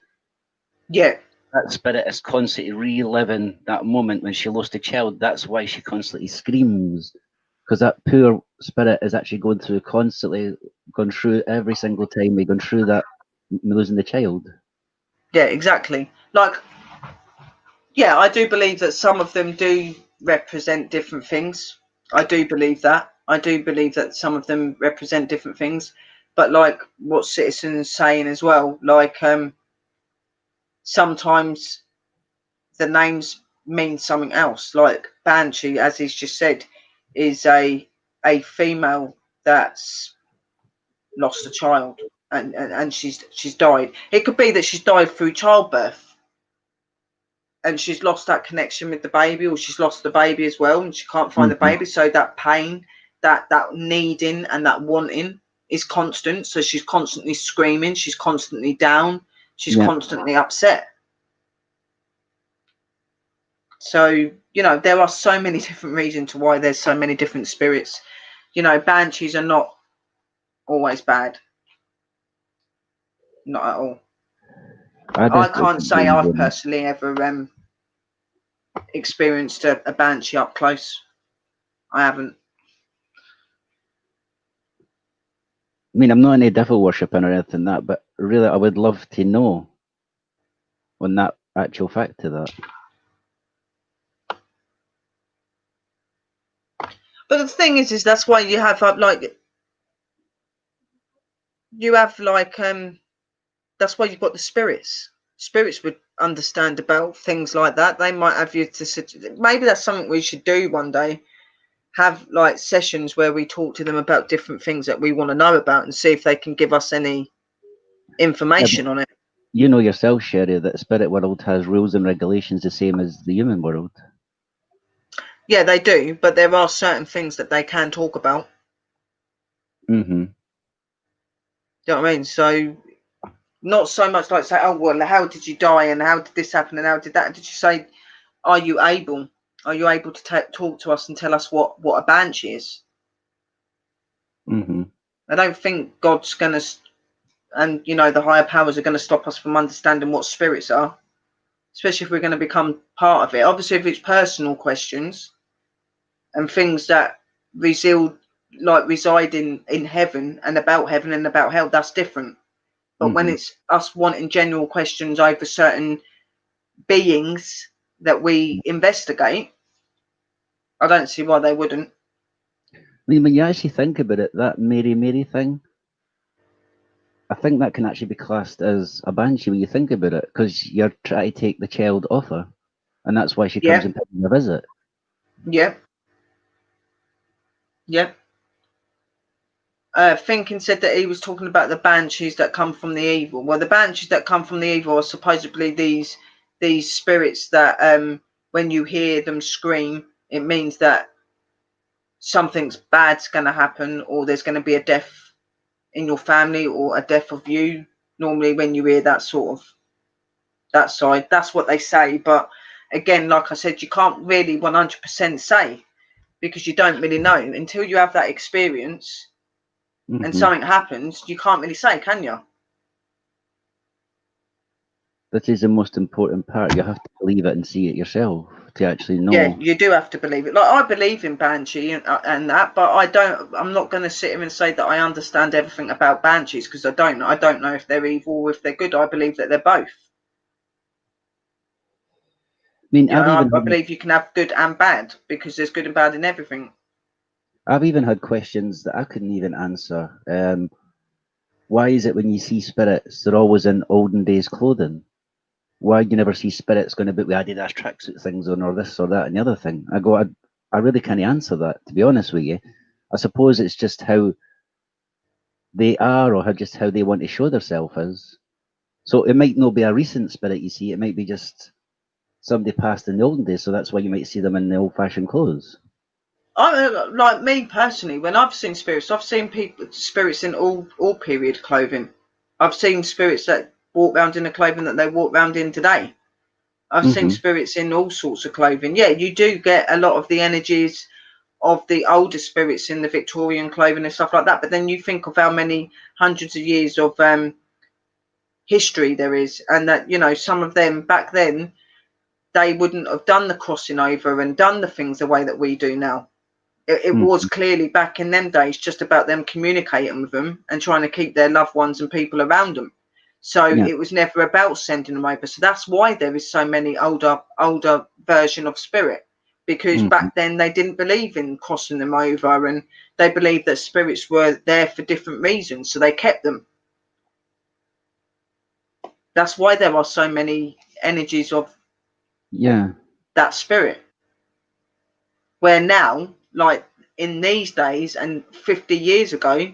Yeah.
That spirit is constantly reliving that moment when she lost a child. That's why she constantly screams, because that poor spirit is actually going through every single time we're going through that, losing the child.
Yeah, exactly. Like, Yeah, I do believe that some of them do represent different things. I do believe that. I do believe that some of them represent different things. But like what Citizen's saying as well, like sometimes the names mean something else. Like Banshee, as he's just said, is a female that's lost a child and she's died. It could be that she's died through childbirth and she's lost that connection with the baby, or she's lost the baby as well and she can't find the baby. So that pain, that needing and that wanting is constant. So she's constantly screaming, she's constantly down, she's constantly upset. So, you know, there are so many different reasons to why there's so many different spirits. You know, banshees are not always bad. Not at all. I can't say I've personally ever experienced a banshee up close. I haven't.
I mean, I'm not any devil worshipping or anything like that, but really, I would love to know on that actual fact to that.
But the thing is that's why you have that's why you've got the spirits. Spirits would understand about things like that. They might have you to, maybe that's something we should do one day. Have like sessions where we talk to them about different things that we want to know about and see if they can give us any information on it.
You know yourself, Sherry, that spirit world has rules and regulations the same as the human world.
Yeah, they do, but there are certain things that they can talk about.
Mm-hmm.
You know what I mean? So not so much like say, oh well, how did you die and how did this happen and how did that? Did you say, are you able to talk to us and tell us what a banshee is?
Mm-hmm.
I don't think God's gonna, and you know the higher powers are going to stop us from understanding what spirits are, especially if we're going to become part of it. Obviously, if it's personal questions and things that reside in heaven and about hell, that's different. But when it's us wanting general questions over certain beings that we investigate, I don't see why they wouldn't.
I mean, when you actually think about it, that Mary thing, I think that can actually be classed as a banshee when you think about it, because you're trying to take the child off her, and that's why she comes and pays you a visit.
Yeah. Yeah. Finkin said that he was talking about the banshees that come from the evil. Well, the banshees that come from the evil are supposedly these spirits that when you hear them scream, it means that something's bad's going to happen, or there's going to be a death in your family or a death of you. Normally when you hear that sort of that side, that's what they say. But again, like I said, you can't really 100% say, because you don't really know until you have that experience. And something happens, you can't really say, can you?
That is the most important part. You have to believe it and see it yourself to actually know.
Yeah, you do have to believe it. Like, I believe in Banshee and that, but I'm not going to sit here and say that I understand everything about Banshees, because I don't know if they're evil or if they're good. I believe that they're both.
I mean,
I believe you can have good and bad, because there's good and bad in everything.
I've even had questions that I couldn't even answer. Why is it when you see spirits, they're always in olden days clothing? Why do you never see spirits going about with Adidas tracksuit things on, or this or that and the other thing? I really can't answer that, to be honest with you. I suppose it's just how they are, or just how they want to show themselves as. So it might not be a recent spirit you see, it might be just somebody passed in the olden days, so that's why you might see them in the old-fashioned clothes.
Like me personally, when I've seen spirits, I've seen spirits in all period clothing. I've seen spirits that walk around in the clothing that they walk around in today. I've seen spirits in all sorts of clothing. Yeah, you do get a lot of the energies of the older spirits in the Victorian clothing and stuff like that. But then you think of how many hundreds of years of history there is, and that, you know, some of them back then, they wouldn't have done the crossing over and done the things the way that we do now. It was clearly back in them days just about them communicating with them and trying to keep their loved ones and people around them. So
Yeah.
it was never about sending them over. So that's why there is so many older version of spirit, because
Mhm.
back then they didn't believe in crossing them over, and they believed that spirits were there for different reasons, so they kept them. That's why there are so many energies of
Yeah.
that spirit. Where now, like in these days and 50 years ago,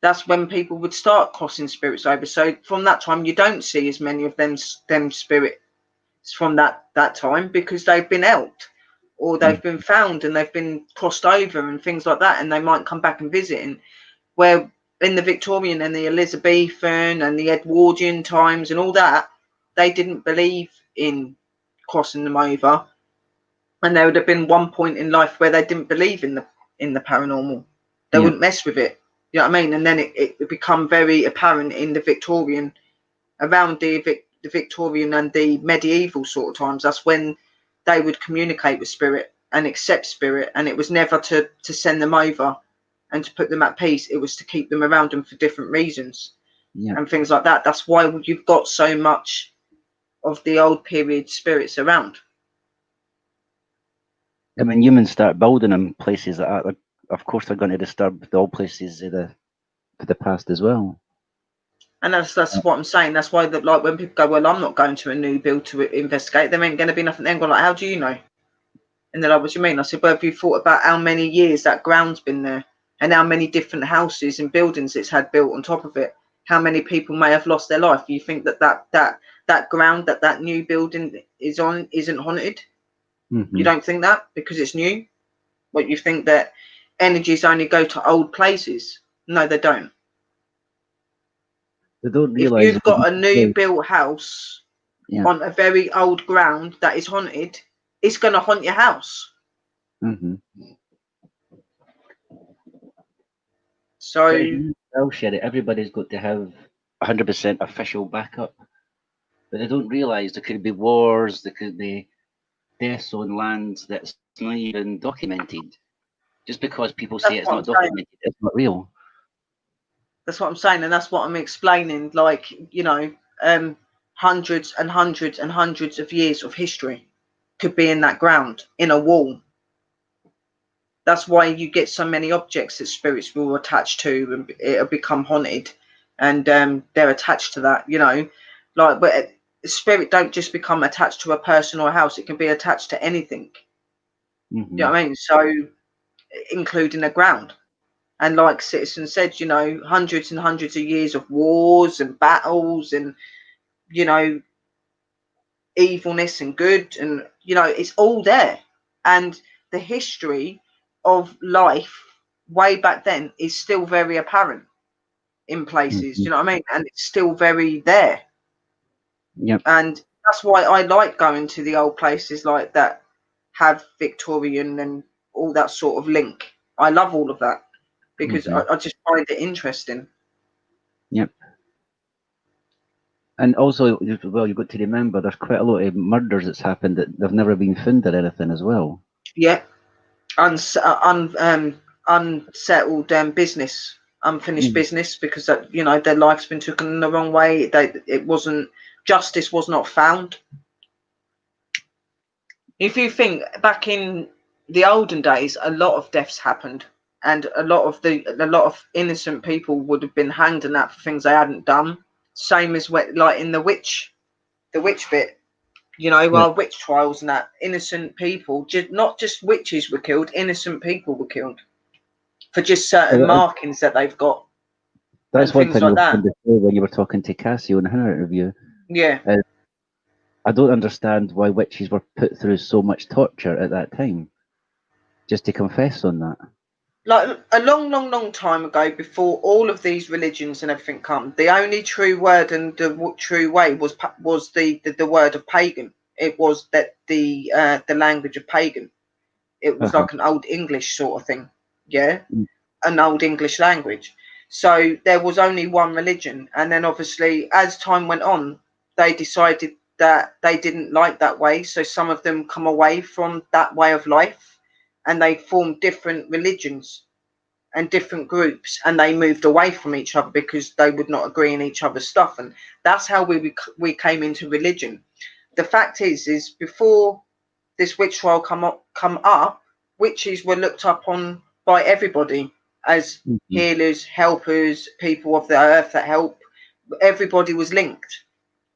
that's when people would start crossing spirits over. So from that time, you don't see as many of them spirits from that time, because they've been helped, or
Mm.
they've been found and they've been crossed over and things like that, and they might come back and visit. And where in the Victorian and the Elizabethan and the Edwardian times and all that, they didn't believe in crossing them over, and there would have been one point in life where they didn't believe in the paranormal. They
Yeah.
wouldn't mess with it. You know what I mean? And then it become very apparent in the Victorian, around the Victorian and the medieval sort of times. That's when they would communicate with spirit and accept spirit, and it was never to send them over and to put them at peace. It was to keep them around them for different reasons
Yeah.
and things like that. That's why you've got so much of the old period spirits around.
And when humans start building in places like that, of course they're going to disturb the old places of the past as well.
And that's what I'm saying. That's why that, like, when people go, well, I'm not going to a new build to investigate, there ain't going to be nothing there. Go like, how do you know? And they're like, what do you mean? I said, well, have you thought about how many years that ground's been there, and how many different houses and buildings it's had built on top of it? How many people may have lost their life? You think that ground that new building is on isn't haunted?
Mm-hmm.
You don't think that because it's new? What, you think that energies only go to old places? No, they don't.
They don't
If
realize.
you've got a new built house
Yeah.
on a very old ground that is haunted, it's going to haunt your house.
Mm-hmm.
So
I'll share it. Everybody's got to have 100% official backup, but they don't realize there could be wars, there could be deaths on lands that's not even documented. Just because people say
that's
it's
what
not
I'm saying.
documented, it's not real.
That's what I'm saying, and that's what I'm explaining. Like, hundreds and hundreds and hundreds of years of history could be in that ground, in a wall. That's why you get so many objects that spirits will attach to, and it'll become haunted, and they're attached to that. Like, but a spirit don't just become attached to a person or a house; it can be attached to anything.
Mm-hmm.
You know what I mean? So, including the ground. And like Citizen said, hundreds and hundreds of years of wars and battles and, evilness and good, and, it's all there. And the history of life way back then is still very apparent in places,
Mm-hmm.
you know what I mean? And it's still very there.
Yep.
And that's why I like going to the old places like that, have Victorian and all that sort of link. I love all of that because
Mm-hmm.
I just find it interesting.
Yep. And also, well, you've got to remember there's quite a lot of murders that's happened that they've never been found or anything as well.
Yeah, unsettled business, unfinished business, because their life's been taken the wrong way. It wasn't, justice was not found. If you think back in the olden days, a lot of deaths happened, and a lot of innocent people would have been hanged and that for things they hadn't done. Same as like in the witch bit.
Yeah.
Witch trials and that, innocent people, not just witches were killed, innocent people were killed for just certain
Well,
markings that they've got
that's
and
one
things
thing I
like
was
that.
going to say when you were talking to Cassie on her interview.
Yeah.
I don't understand why witches were put through so much torture at that time, just to confess on that.
Like a long, long, long time ago, before all of these religions and everything come, the only true word and the true way was the word of pagan. It was that the language of pagan. It was
Uh-huh.
like an old English sort of thing. Yeah.
Mm.
An old English language. So there was only one religion. And then obviously, as time went on, they decided that they didn't like that way. So some of them come away from that way of life, and they formed different religions. and different groups, and they moved away from each other because they would not agree in each other's stuff, and that's how we came into religion. The fact is before this witch trial come up, witches were looked upon by everybody as healers, helpers, people of the earth that help. Everybody was linked.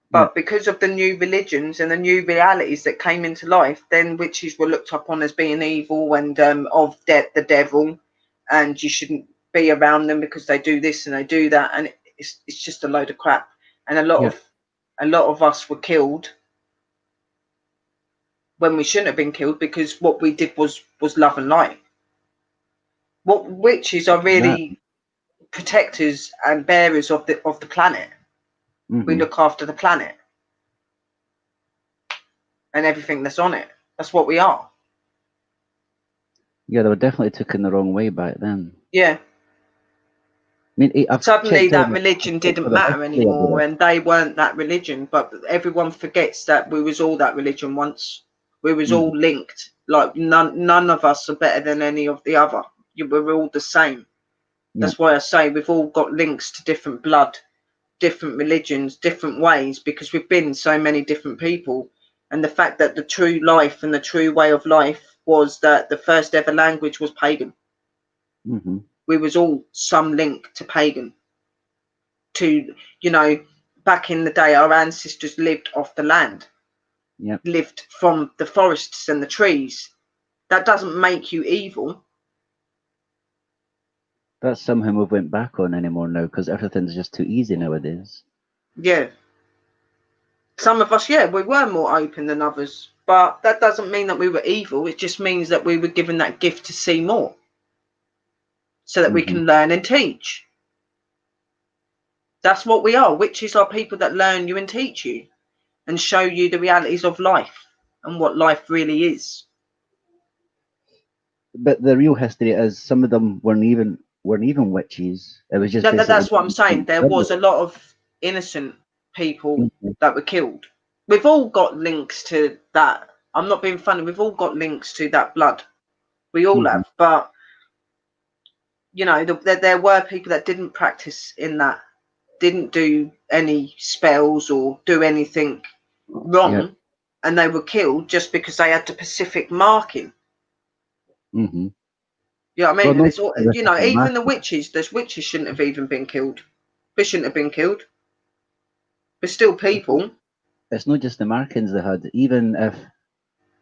But because of the new religions and the new realities that came into life, then witches were looked upon as being evil and of the devil, and you shouldn't be around them because they do this and they do that, and it's just a load of crap. And a lot of us were killed when we shouldn't have been killed because what we did was love and light. What witches are really protectors and bearers of the planet. We look after the planet and everything that's on it. That's what we are.
Yeah, they were definitely taken the wrong way back then.
Yeah.
I mean,
suddenly that religion didn't matter anymore, and they weren't that religion. But everyone forgets that we was all that religion once. We was all linked. Like none of us are better than any of the other. We're all the same. That's why I say we've all got links to different blood, different religions, different ways, because we've been so many different people. And the fact that the true life and the true way of life was that the first ever language was pagan. We was all some link to pagan. To, back in the day, our ancestors lived off the land, lived from the forests and the trees. That doesn't make you evil.
That's something we went back on anymore now because everything's just too easy nowadays.
Yeah. Some of us, we were more open than others, but that doesn't mean that we were evil. It just means that we were given that gift to see more so that we can learn and teach. That's what we are. Witches are people that learn you and teach you and show you the realities of life and what life really is.
But the real history is some of them weren't even witches. It was just
that's what I'm saying. There was a lot of innocent people that were killed. We've all got links to that. I'm not being funny. We've all got links to that blood. We all have. But there were people that didn't practice in that, didn't do any spells or do anything wrong, and they were killed just because they had the specific marking. You know what I mean? And it's all, even the witches, those witches shouldn't have even been killed. They shouldn't have been killed. They're still people.
It's not just the markings they had. Even if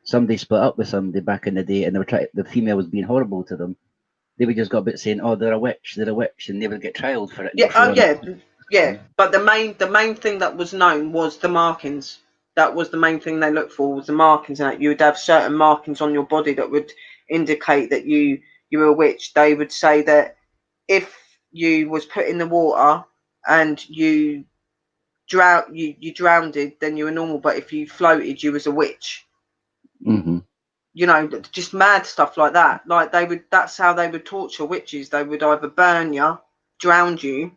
somebody split up with somebody back in the day and they were the female was being horrible to them, they would just go a bit saying, "Oh, they're a witch," and they would get trialed for it.
Yeah. But the main thing that was known was the markings. That was the main thing they looked for, was the markings. And that you would have certain markings on your body that would indicate that you were a witch. They would say that if you was put in the water and you drowned, then you were normal. But if you floated, you was a witch. Just mad stuff like that. Like that's how they would torture witches. They would either burn you, drown you.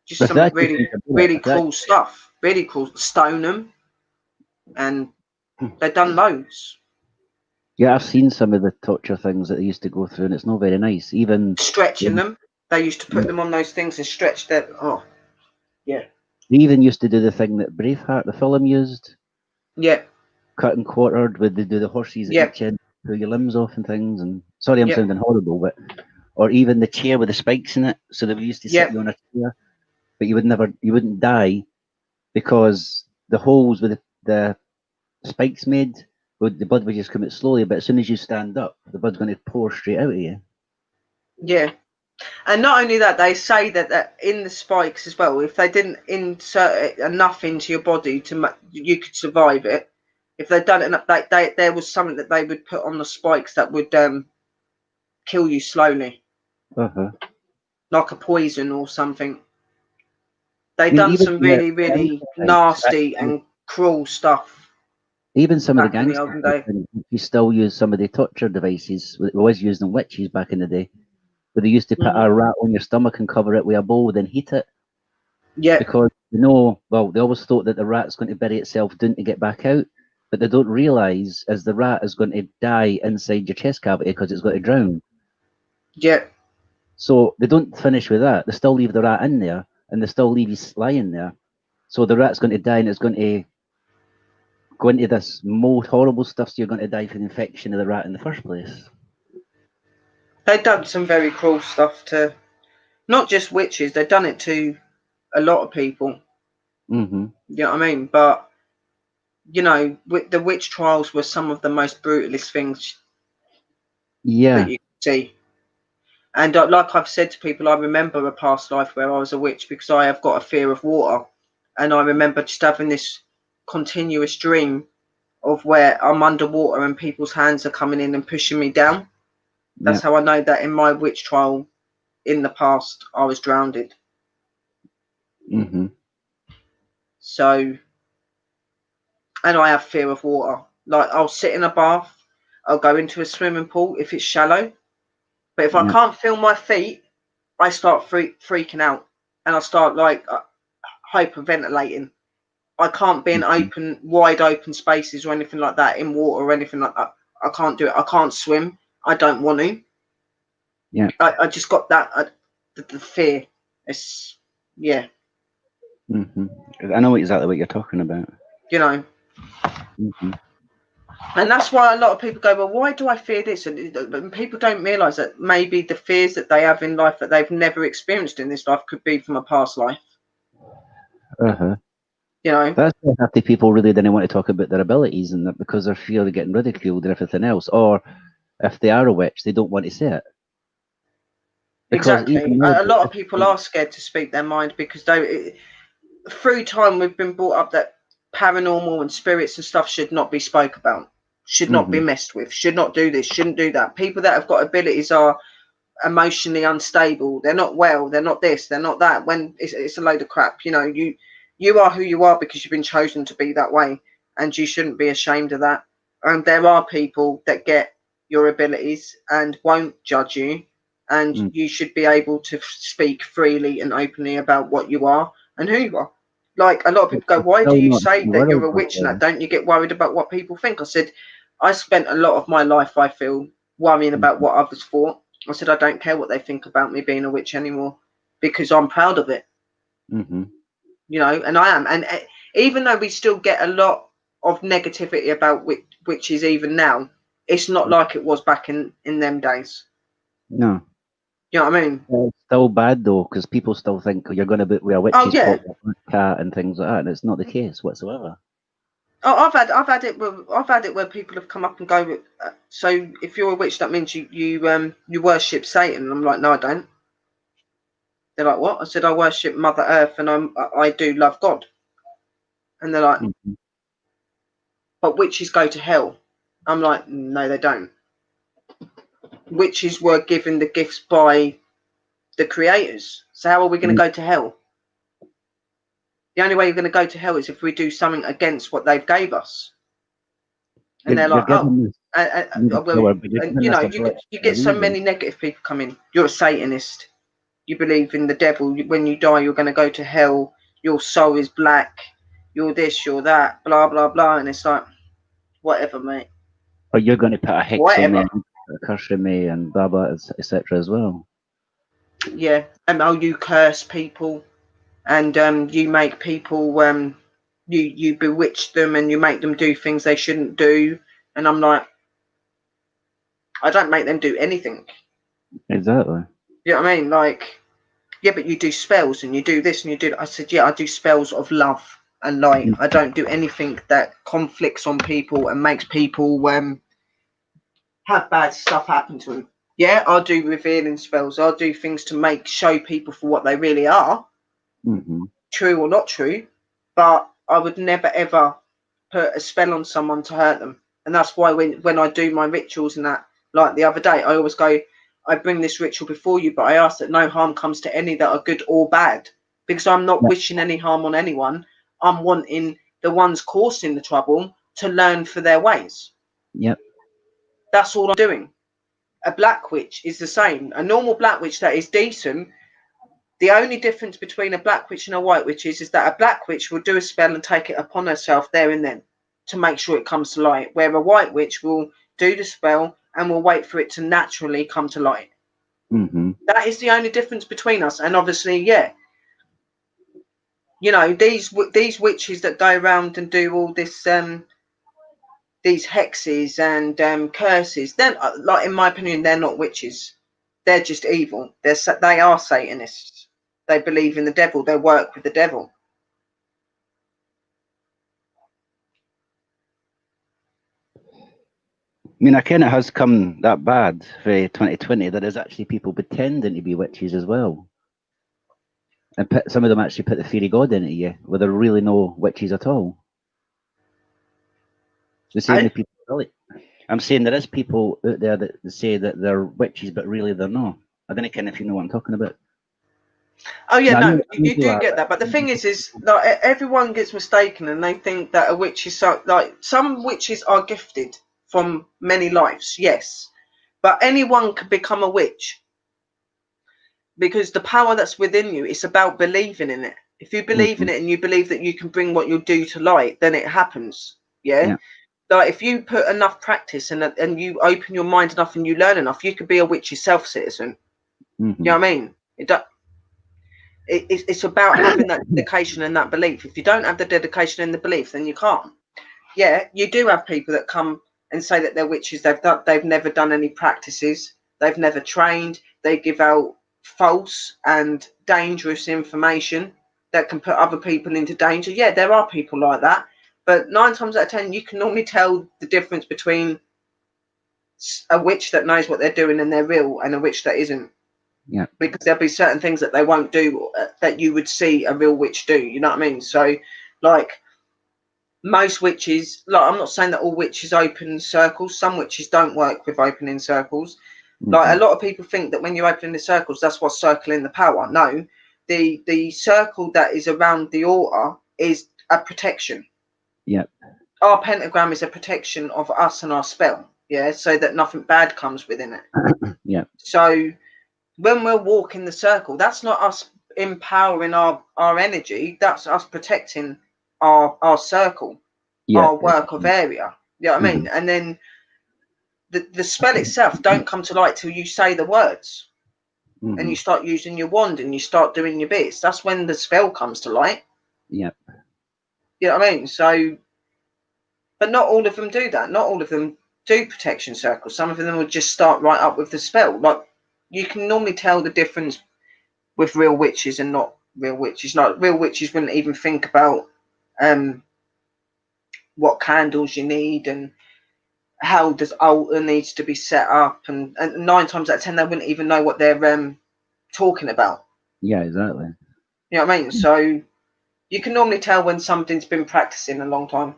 Just some really cool stuff. Really cool. Stone them. And they've done loads.
Yeah, I've seen some of the torture things that they used to go through, and it's not very nice. Even
stretching them. They used to put them on those things and stretch them. Oh, yeah.
They even used to do the thing that Braveheart, the film, used.
Yeah.
Cut and quartered, where they do the horses at each end, pull your limbs off and things. And sorry, I'm sounding horrible, but or even the chair with the spikes in it. So they used to sit you on a chair, but you wouldn't die because the holes with the spikes made, the blood would just come out slowly. But as soon as you stand up, the blood's going to pour straight out of you.
Yeah. And not only that, they say that in the spikes as well, if they didn't insert enough into your body you could survive it. If they'd done it enough, there was something that they would put on the spikes that would kill you slowly, like a poison or something. They've done some really, really nasty and cruel stuff.
Even some of the gangsters, we still use some of the torture devices we always used on witches back in the day. Where they used to put a rat on your stomach and cover it with a bowl, then heat it.
Yeah.
Because they always thought that the rat's going to bury itself down to get back out. but they don't realise is the rat is going to die inside your chest cavity because it's going to drown.
Yeah.
So they don't finish with that. They still leave the rat in there, and they still leave you lying there. So the rat's going to die, and it's going to go into this most horrible stuff. So you're going to die from the infection of the rat in the first place.
They've done some very cruel stuff to not just witches. They've done it to a lot of people.
Mm-hmm.
You know what I mean? But you know, the witch trials were some of the most brutalist things
Yeah,
that you could see. And like I've said to people, I remember a past life where I was a witch because I have got a fear of water. And I remember just having this continuous dream of where I'm underwater and people's hands are coming in and pushing me down. That's
yeah,
how I know that in my witch trial in the past, I was drowned.
mm-hmm.
So, and I have fear of water. Like I'll sit in a bath, I'll go into a swimming pool if it's shallow. But if I
Yeah,
can't feel my feet, I start freaking out and I start like hyperventilating. I can't be in
mm-hmm.
wide open spaces or anything like that in water or anything like that. I can't do it. I can't swim. I don't want to.
Yeah,
I just got that the fear. It's yeah,
mm-hmm. I know exactly what you're talking about.
you know,
Mm-hmm.
and that's why a lot of people go, well, why do I fear this? And people don't realise that maybe the fears that they have in life that they've never experienced in this life could be from a past life.
Uh-huh.
You know,
That's why half the people really didn't want to talk about their abilities and that because they're fear of getting ridiculed and everything else. Or if they are a witch, they don't want to say it. Because
exactly.
even
A
though
lot of people are scared to speak their mind because through time we've been brought up that paranormal and spirits and stuff should not be spoke about, should not be
mm-hmm.
messed with, should not do this, shouldn't do that. People that have got abilities are emotionally unstable. They're not well. They're not this. They're not that. When it's a load of crap. You know, you are who you are because you've been chosen to be that way, and you shouldn't be ashamed of that. And there are people that get your abilities and won't judge you, and
Mm.
you should be able to speak freely and openly about what you are and who you are. Like a lot of people go,
It's
why do
still
you
not
say
the
that you're
world
a
of
witch and that? Don't you get worried about what people think? I said, I spent a lot of my life, I feel, worrying about what others thought. I said, I don't care what they think about me being a witch anymore because I'm proud of it,
mm-hmm.
you know, and I am. And even though we still get a lot of negativity about witches even now, it's not like it was back in them days.
No.
You know what I mean?
It's still bad though, because people still think you're going to be where
Oh
witches
yeah.
talk with a cat and things like that, and it's not the case whatsoever.
Oh, I've had it where people have come up and go. So if you're a witch, that means you worship Satan. And I'm like, no, I don't. They're like, what? I said, I worship Mother Earth, and I do love God. And they're like,
Mm-hmm.
but witches go to hell. I'm like, no, they don't. Witches were given the gifts by the creators. So how are we going to go to hell? The only way you're going to go to hell is if we do something against what they've gave us. And they're
You're
like, oh,
given this
well,
power, but you're
and
given
you know,
this ability
you
for a
get so
reason.
many negative people come in. You're a Satanist. You believe in the devil. When you die, you're going to go to hell. Your soul is black. You're this, you're that, blah blah blah. And it's like, whatever, mate.
Or you're going to put a hex on me,
Whatever.
and a curse on me, and blah blah, etc. as well.
Yeah. And oh, you curse people, and you make people you bewitch them, and you make them do things they shouldn't do. And I'm like, I don't make them do anything.
Exactly.
You know what I mean? Like, yeah, but you do spells and you do this and you do that. I said, yeah, I do spells of love and light. I don't do anything that conflicts on people and makes people have bad stuff happen to them. Yeah, I'll do revealing spells. I'll do things to show people for what they really are,
Mm-hmm.
true or not true. But I would never ever put a spell on someone to hurt them. And that's why when I do my rituals and that, like the other day, I always go, I bring this ritual before you, but I ask that no harm comes to any that are good or bad, because I'm not
Yep.
wishing any harm on anyone. I'm wanting the ones causing the trouble to learn for their ways.
Yep.
That's all I'm doing. A black witch is the same. A normal black witch that is decent. The only difference between a black witch and a white witch is that a black witch will do a spell and take it upon herself there and then. to make sure it comes to light, where a white witch will do the spell and will wait for it to naturally come to light. That is the only difference between us. And obviously, yeah, you know, these witches that go around and do all this these hexes and curses, then like in my opinion, they're not witches. They're just evil. They are Satanists. They believe in the devil. They work with the devil.
I mean, I kind of has come that bad for 2020 that there's actually people pretending to be witches as well. And some of them actually put the fairy god into you, where there are really no witches at all. The same with people, really. I'm saying there is people out there that say that they're witches, but really they're not. I don't know if you know what I'm talking about.
Oh yeah, no, you do get that. But the thing is like everyone gets mistaken, and they think that a witch is so, like, some witches are gifted from many lives, yes, but anyone can become a witch because the power that's within you, it's about believing in it. If you believe in it and you believe that you can bring what you do to light, then it happens. Yeah. Like if you put enough practice and you open your mind enough and you learn enough, you could be a witch yourself, citizen. You know what I mean? It's about having that dedication and that belief. If you don't have the dedication and the belief, then you can't. Yeah, you do have people that come and say that they're witches. They've never done any practices. They've never trained. They give out false and dangerous information that can put other people into danger. Yeah, there are people like that. But 9 times out of 10, you can normally tell the difference between a witch that knows what they're doing and they're real and a witch that isn't.
Yeah.
Because there'll be certain things that they won't do that you would see a real witch do. You know what I mean? So, like, most witches, like, I'm not saying that all witches open circles. Some witches don't work with opening circles. Like, a lot of people think that when you open the circles, that's what's circling the power. No, the circle that is around the altar is a protection.
Yeah.
Our pentagram is a protection of us and our spell. Yeah, so that nothing bad comes within it.
Yeah.
So when we're walking the circle, that's not us empowering our energy. That's us protecting our circle, our work of area. You know what I mean? And then the spell itself don't come to light till you say the words. And you start using your wand and you start doing your bits. That's when the spell comes to light.
Yeah.
You know what I mean? So, but not all of them do that. Not all of them do protection circles. Some of them will just start right up with the spell. Like, you can normally tell the difference with real witches and not real witches. Like, real witches wouldn't even think about what candles you need and how does altar needs to be set up, and 9 times out of 10 they wouldn't even know what they're talking about.
Yeah, exactly.
You know what I mean? So you can normally tell when something's been practicing a long time.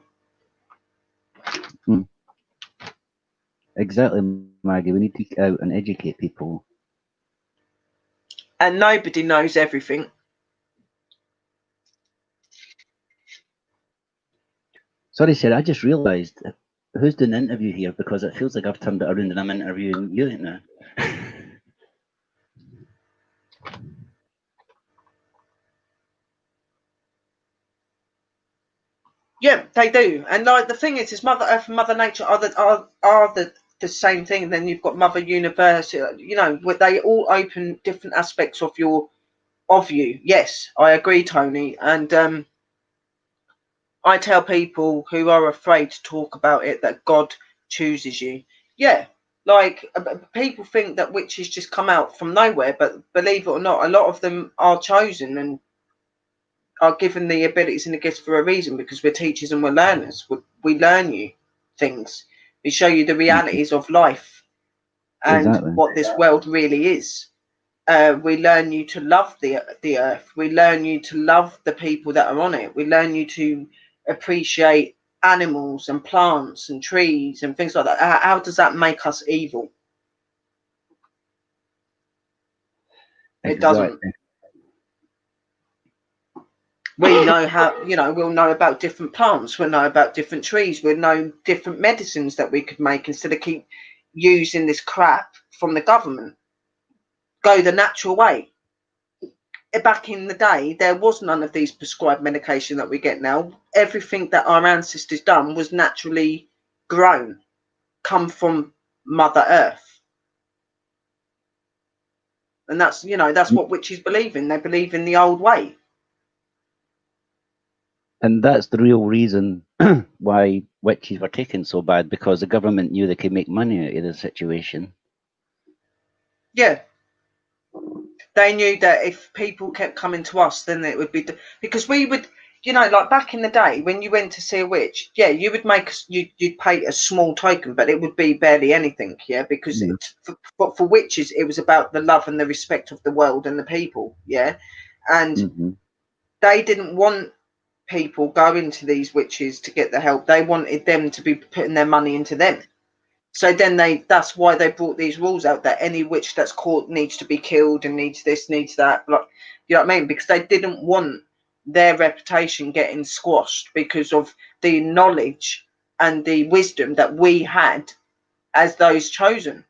Exactly, Maggie. We need to get out and educate people.
And nobody knows everything.
Sorry, Sarah, I just realised who's doing the interview here, because it feels like I've turned it around and I'm interviewing you now.
Yeah, they do. And like the thing is Mother Earth and Mother Nature are the same thing. And then you've got Mother Universe, you know, where they all open different aspects of you. Yes, I agree, Tony. And I tell people who are afraid to talk about it that God chooses you. Yeah, like people think that witches just come out from nowhere, but believe it or not, a lot of them are chosen and are given the abilities and the gifts for a reason, because we're teachers and we're learners. We learn you things. We show you the realities of life and what this world really is. We learn you to love the earth. We learn you to love the people that are on it. We learn you to appreciate animals and plants and trees and things like that. How does that make us evil? It doesn't. We know how, you know, we'll know about different plants, we'll know about different trees, we'll know different medicines that we could make instead of keep using this crap from the government. Go the natural way. back in the day, there was none of these prescribed medication that we get now. Everything that our ancestors done was naturally grown, come from Mother Earth. And that's, you know, that's what witches believe in. They believe in the old way.
And that's the real reason why witches were taken so bad, because the government knew they could make money out of the situation.
Yeah. They knew that if people kept coming to us, then it would be because we would, you know, like back in the day when you went to see a witch, yeah, you would make you'd pay a small token, but it would be barely anything, yeah, because for witches it was about the love and the respect of the world and the people, yeah, and they didn't want people going to these witches to get the help. They wanted them to be putting their money into them. So then that's why they brought these rules out that any witch that's caught needs to be killed and needs this, needs that. Like, you know what I mean? Because they didn't want their reputation getting squashed because of the knowledge and the wisdom that we had as those chosen.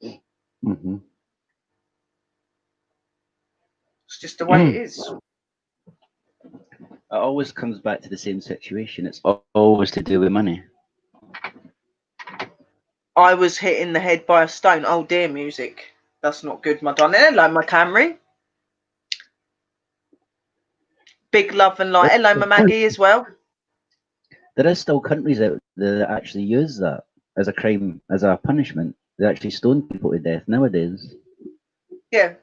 Mm-hmm.
It's just the way it is.
It always comes back to the same situation. It's always to do with money.
I was hit in the head by a stone. Oh dear, music. That's not good, my darling. Hello, my Camry. Big love and light. Hello, my Maggie as well.
There is still countries out there that actually use that as a crime, as a punishment. They actually stone people to death nowadays.
Yeah.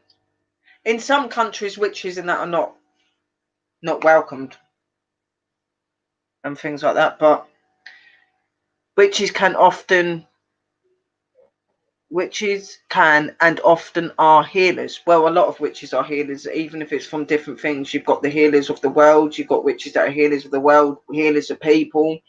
In some countries, witches and that are not welcomed and things like that, but witches can and often are healers. Well, a lot of witches are healers, even if it's from different things. You've got the healers of the world, you've got witches that are healers of the world, healers of people,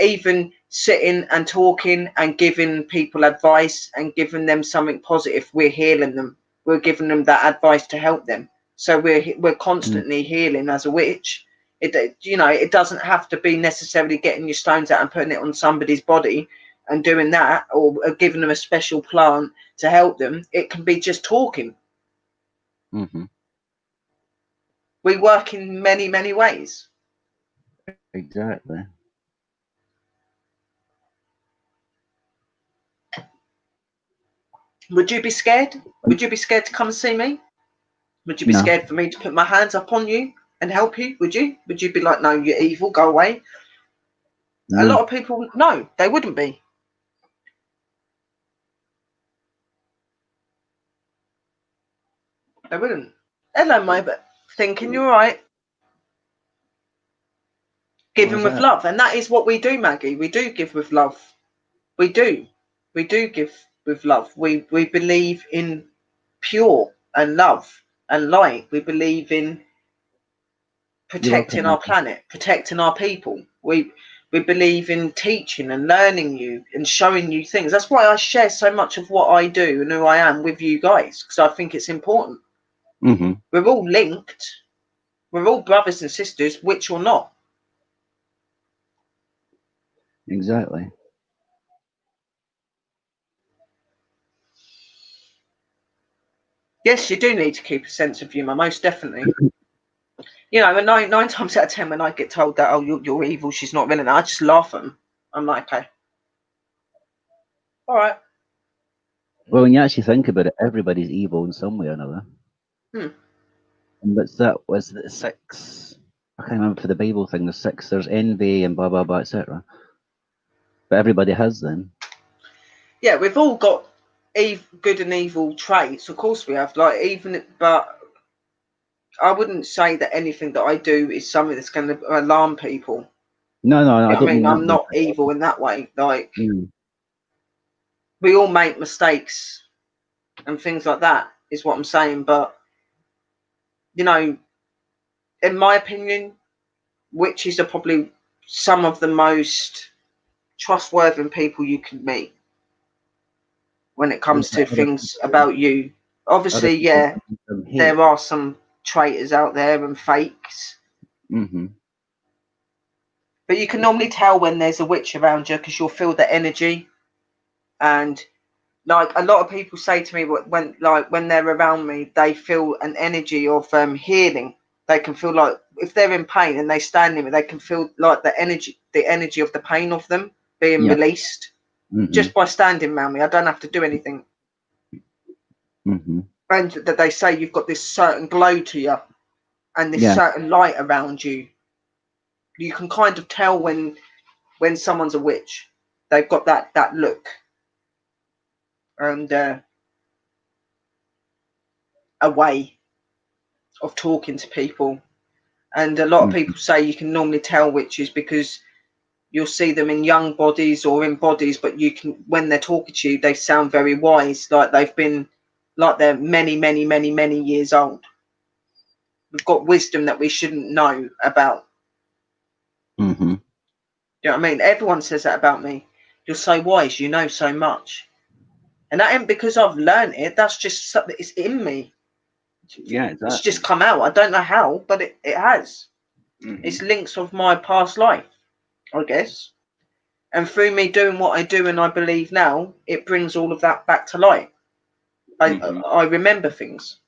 even sitting and talking and giving people advice and giving them something positive. We're healing them, we're giving them that advice to help them. So we're constantly healing as a witch. It doesn't have to be necessarily getting your stones out and putting it on somebody's body and doing that, or giving them a special plant to help them. It can be just talking. We work in many, many ways.
Exactly.
Would you be scared? Would you be scared to come and see me? Would you be scared for me to put my hands up on you and help you? Would you? Would you be like, no, you're evil, go away? No. A lot of people, no, they wouldn't be. They wouldn't. Hello, mate, but thinking you're right. Giving with love. And that is what we do, Maggie. We do give with love. We do. We do give with love. We believe in pure and love and light. We believe in protecting our planet, protecting our people. We believe in teaching and learning you and showing you things. That's why I share so much of what I do and who I am with you guys, because I think it's important. We're all linked. We're all brothers and sisters, witch or not.
Exactly.
Yes, you do need to keep a sense of humour, most definitely. You know, and nine times out of 10, when I get told that, oh, you're evil, she's not villain, I just laugh at them. I'm like, okay. All right.
Well, when you actually think about it, everybody's evil in some way or another. And was the 6? I can't remember for the Bible thing. The 6, there's envy and blah blah blah, etc. But everybody has them.
Yeah, we've all got good and evil traits. Of course we have. But I wouldn't say that anything that I do is something that's going to alarm people.
No,
I don't mean I'm not evil in that way. Like, we all make mistakes and things like that, is what I'm saying. But, you know, in my opinion, witches are probably some of the most trustworthy people you can meet when it comes to things about you. Obviously, yeah, there are some traitors out there and fakes. But you can normally tell when there's a witch around you because you'll feel the energy, and Like a lot of people say to me when they're around me, they feel an energy of healing. They can feel like if they're in pain and they stand near me, they can feel like the energy of the pain of them being
Yeah.
released
Mm-hmm.
just by standing around me. I don't have to do anything.
Mm-hmm.
And that they say you've got this certain glow to you and this
Yeah.
certain light around you. You can kind of tell when someone's a witch. They've got that look and a way of talking to people. And a lot of
Mm-hmm.
people say you can normally tell witches because you'll see them in young bodies or in bodies, but you can, when they're talking to you, they sound very wise, like they're many, many, many, many years old. We've got wisdom that we shouldn't know about.
Mm-hmm.
You know what I mean? Everyone says that about me. You're so wise, you know so much. And that ain't because I've learned it. That's just something, it's in me.
Yeah,
It's
exactly.
just come out. I don't know how, but it has.
Mm-hmm.
It's links of my past life, I guess. And through me doing what I do and I believe now, it brings all of that back to light.
Mm-hmm.
I remember things.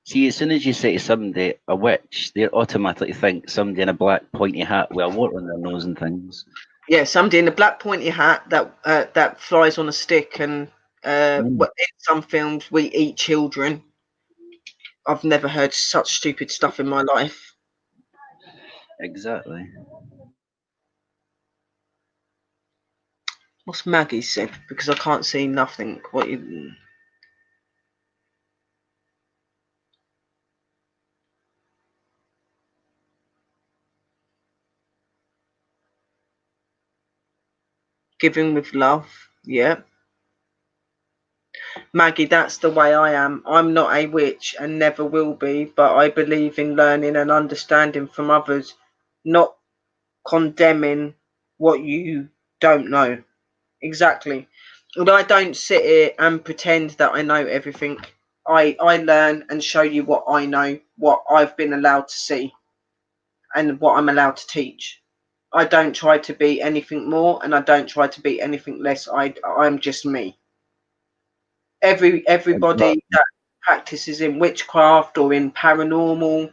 See, as soon as you say to somebody a witch, they automatically think somebody in a black pointy hat with a wart on their nose and things.
Yeah, somebody in a black pointy hat that flies on a stick, and
Mm.
in some films we eat children. I've never heard such stupid stuff in my life.
Exactly.
What's Maggie said? Because I can't see nothing. What you? Giving with love. Yeah. Maggie, that's the way I am. I'm not a witch and never will be, but I believe in learning and understanding from others, not condemning what you don't know. Exactly. And I don't sit here and pretend that I know everything. I learn and show you what I know, what I've been allowed to see, and what I'm allowed to teach. I don't try to be anything more and I don't try to be anything less. I'm just me. Everybody
Exactly.
that practices in witchcraft or in paranormal,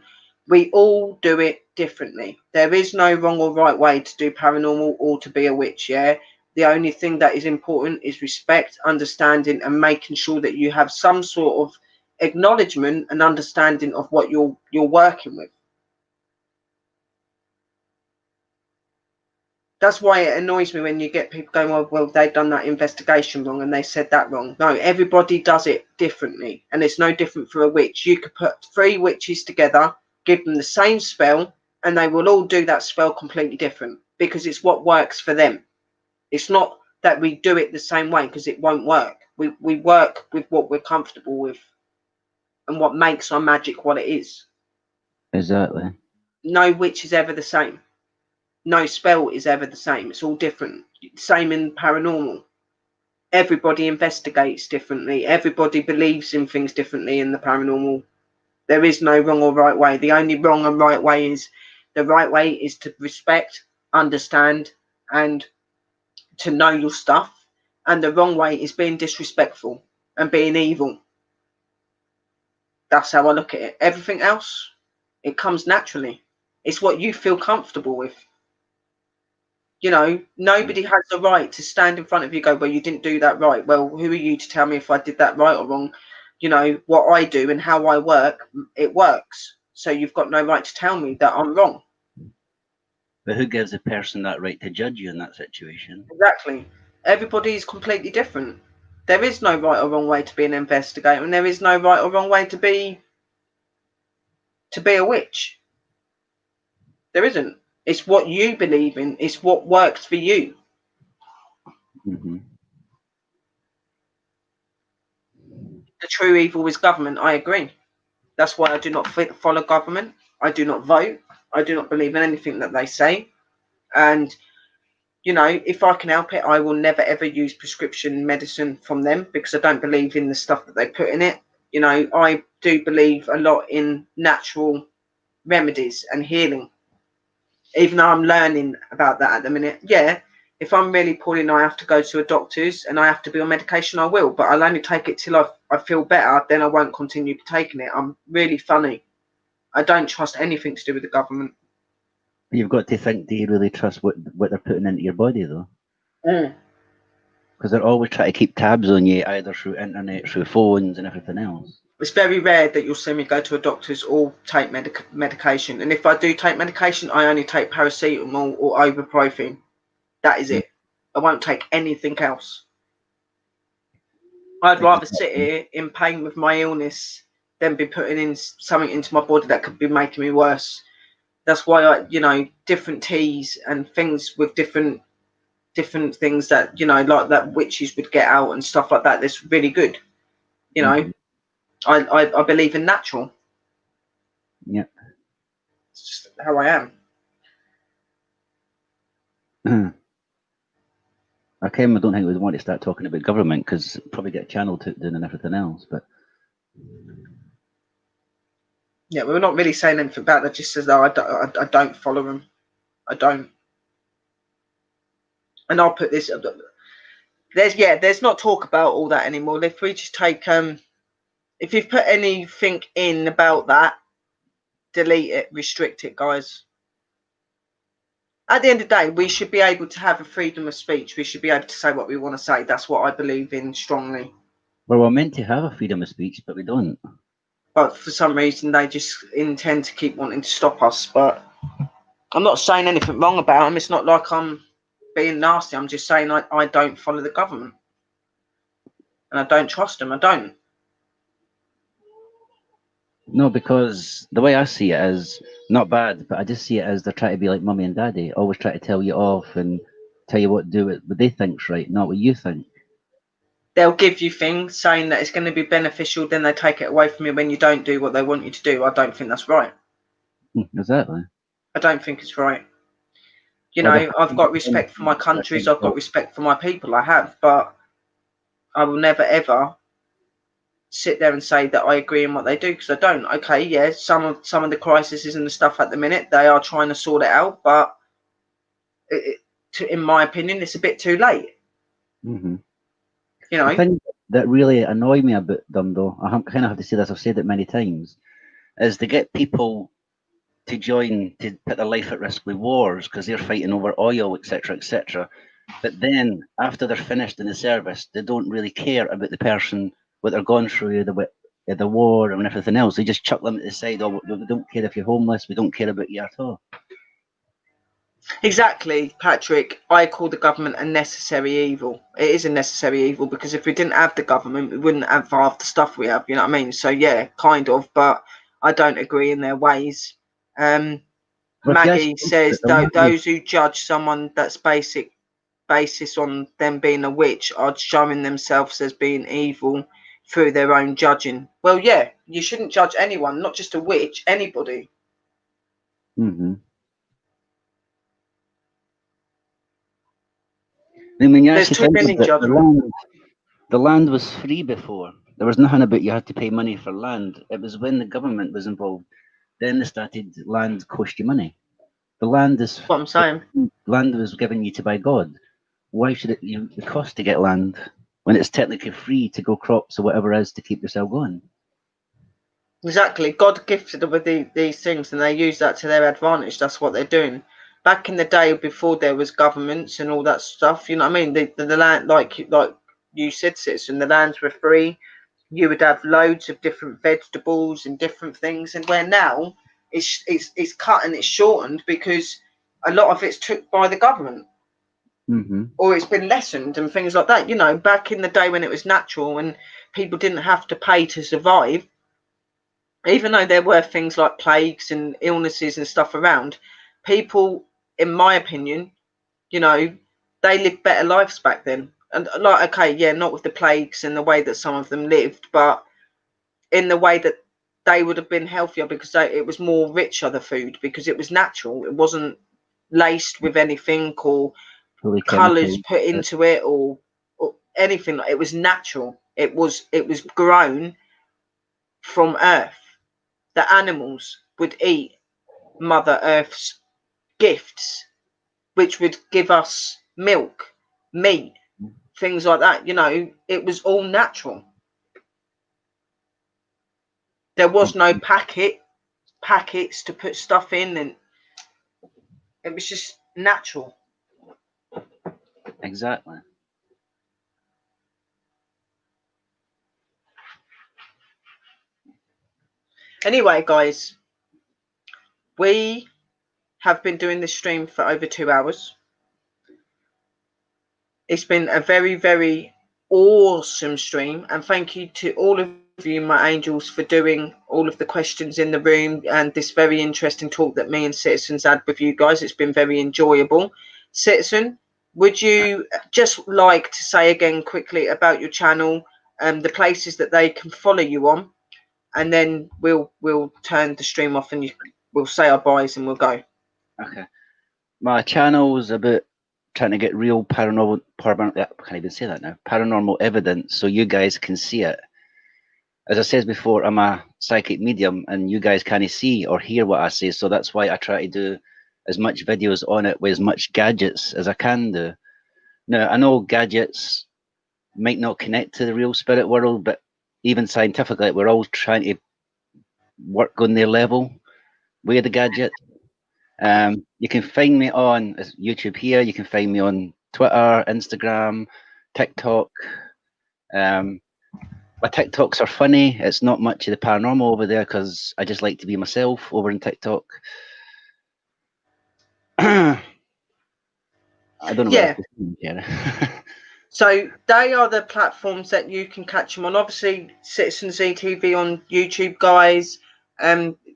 we all do it differently. There is no wrong or right way to do paranormal or to be a witch. Yeah, the only thing that is important is respect, understanding, and making sure that you have some sort of acknowledgement and understanding of what you're working with. That's why it annoys me when you get people going, well, they've done that investigation wrong and they said that wrong. No, everybody does it differently. And it's no different for a witch. You could put 3 witches together, give them the same spell, and they will all do that spell completely different because it's what works for them. It's not that we do it the same way because it won't work. We work with what we're comfortable with and what makes our magic what it is.
Exactly.
No witch is ever the same. No spell is ever the same. It's all different. Same in paranormal. Everybody investigates differently. Everybody believes in things differently in the paranormal. There is no wrong or right way. The only wrong and right way is the right way is to respect, understand, and to know your stuff. And the wrong way is being disrespectful and being evil. That's how I look at it. Everything else, it comes naturally. It's what you feel comfortable with. You know, nobody has the right to stand in front of you and go, well, you didn't do that right. Well, who are you to tell me if I did that right or wrong? You know, what I do and how I work, it works. So you've got no right to tell me that I'm wrong.
But who gives a person that right to judge you in that situation?
Exactly. Everybody is completely different. There is no right or wrong way to be an investigator, and there is no right or wrong way to be a witch. There isn't. It's what you believe in. It's what works for you.
Mm-hmm.
The true evil is government. I agree. That's why I do not follow government. I do not vote. I do not believe in anything that they say. And, you know, if I can help it, I will never ever use prescription medicine from them because I don't believe in the stuff that they put in it. You know, I do believe a lot in natural remedies and healing, even though I'm learning about that at the minute. Yeah, If I'm really poorly and I have to go to a doctor's and I have to be on medication, I will. But I'll only take it till I feel better. Then I won't continue taking it. I'm really funny. I don't trust anything to do with the government.
You've got to think, do you really trust what they're putting into your body, though? Because they're always trying to keep tabs on you, either through internet, through phones, and everything else.
It's very rare that you'll see me go to a doctor's or take medication. And if I do take medication, I only take paracetamol or ibuprofen. That is it. I won't take anything else. I'd rather sit here in pain with my illness than be putting in something into my body that could be making me worse. That's why I, different teas and things with different things that, like that witches would get out and stuff like that. That's really good. I believe in natural.
Yeah.
It's just how I am.
I don't think we'd want to start talking about government because probably get channeled to doing and everything else. But
yeah, we're not really saying anything about that. Just says, I don't follow them. I don't. And I'll put this. There's not talk about all that anymore. If we just take if you've put anything in about that, delete it, restrict it, guys. At the end of the day, we should be able to have a freedom of speech. We should be able to say what we want to say. That's what I believe in strongly.
Well, we're meant to have a freedom of speech, but we don't.
But for some reason, they just intend to keep wanting to stop us. But I'm not saying anything wrong about them. It's not like I'm being nasty. I'm just saying I don't follow the government. And I don't trust them. I don't.
No, because the way I see it is not bad, but I just see it as they're trying to be like mummy and daddy, always try to tell you off and tell you what to do, what they think's right, not what you think.
They'll give you things saying that it's going to be beneficial, then they take it away from you when you don't do what they want you to do. I don't think that's right.
Exactly.
I don't think it's right. I've got respect for my countries. I've got respect for my people. I have, but I will never ever sit there and say that I agree in what they do, because I don't. Okay, yeah, some of the crises and the stuff at the minute, they are trying to sort it out, but in my opinion, it's a bit too late.
The thing that really annoyed me about them, though, I kind of have to say this, I've said it many times, is to get people to join, to put their life at risk with wars because they're fighting over oil, etc., etc. But then, after they're finished in the service, they don't really care about the person, what they're going through, the war and everything else. They just chuck them to the side. Oh, we don't care if you're homeless. We don't care about you at all.
Exactly, Patrick. I call the government a necessary evil. It is a necessary evil because if we didn't have the government, we wouldn't have half the stuff we have. You know what I mean? So yeah, kind of, but I don't agree in their ways. Maggie says those who judge someone that's basis on them being a witch are showing themselves as being evil through their own judging. Well, yeah, you shouldn't judge anyone, not just a witch, anybody.
I mean,
there's too many judgments.
The land was free before. There was nothing about you had to pay money for land. It was when the government was involved, then they started land cost you money. The land is
what I'm saying.
Land was given you to by God. Why should it cost to get land when it's technically free to grow crops or whatever it is to keep yourself going?
Exactly. God gifted them with these things and they use that to their advantage. That's what they're doing. Back in the day before there was governments and all that stuff, you know what I mean? The land, like you said, Citizen, the lands were free. You would have loads of different vegetables and different things. And where now it's cut and it's shortened because a lot of it's took by the government. Or it's been lessened and things like that. Back in the day when it was natural and people didn't have to pay to survive, even though there were things like plagues and illnesses and stuff around, people, in my opinion, they lived better lives back then. And okay, yeah, not with the plagues and the way that some of them lived, but in the way that they would have been healthier because it was more richer, the food, because it was natural. It wasn't laced with anything or colours put into it or anything. It was natural. It was grown from earth. The animals would eat Mother Earth's gifts, which would give us milk, meat, things like that. You know, it was all natural. There was no packets to put stuff in, and it was just natural.
Exactly.
Anyway, guys, we have been doing this stream for over 2 hours. It's been a very, very awesome stream, and thank you to all of you, my angels, for doing all of the questions in the room and this very interesting talk that me and Citizens had with you guys. It's been very enjoyable. Citizen, would you just like to say again quickly about your channel and the places that they can follow you on, and then we'll turn the stream off and we'll say our byes and we'll go.
Okay. My channel's about trying to get real paranormal, I can't even say that now, paranormal evidence so you guys can see it. As I said before, I'm a psychic medium and you guys can't see or hear what I say, so that's why I try to do as much videos on it with as much gadgets as I can do. Now, I know gadgets might not connect to the real spirit world, but even scientifically, we're all trying to work on their level with the gadget. You can find me on YouTube here. You can find me on Twitter, Instagram, TikTok. My TikToks are funny. It's not much of the paranormal over there because I just like to be myself over in TikTok. I don't know
Yeah.
where
So they are the platforms that you can catch them on. Obviously, Citizen Z TV on YouTube, guys.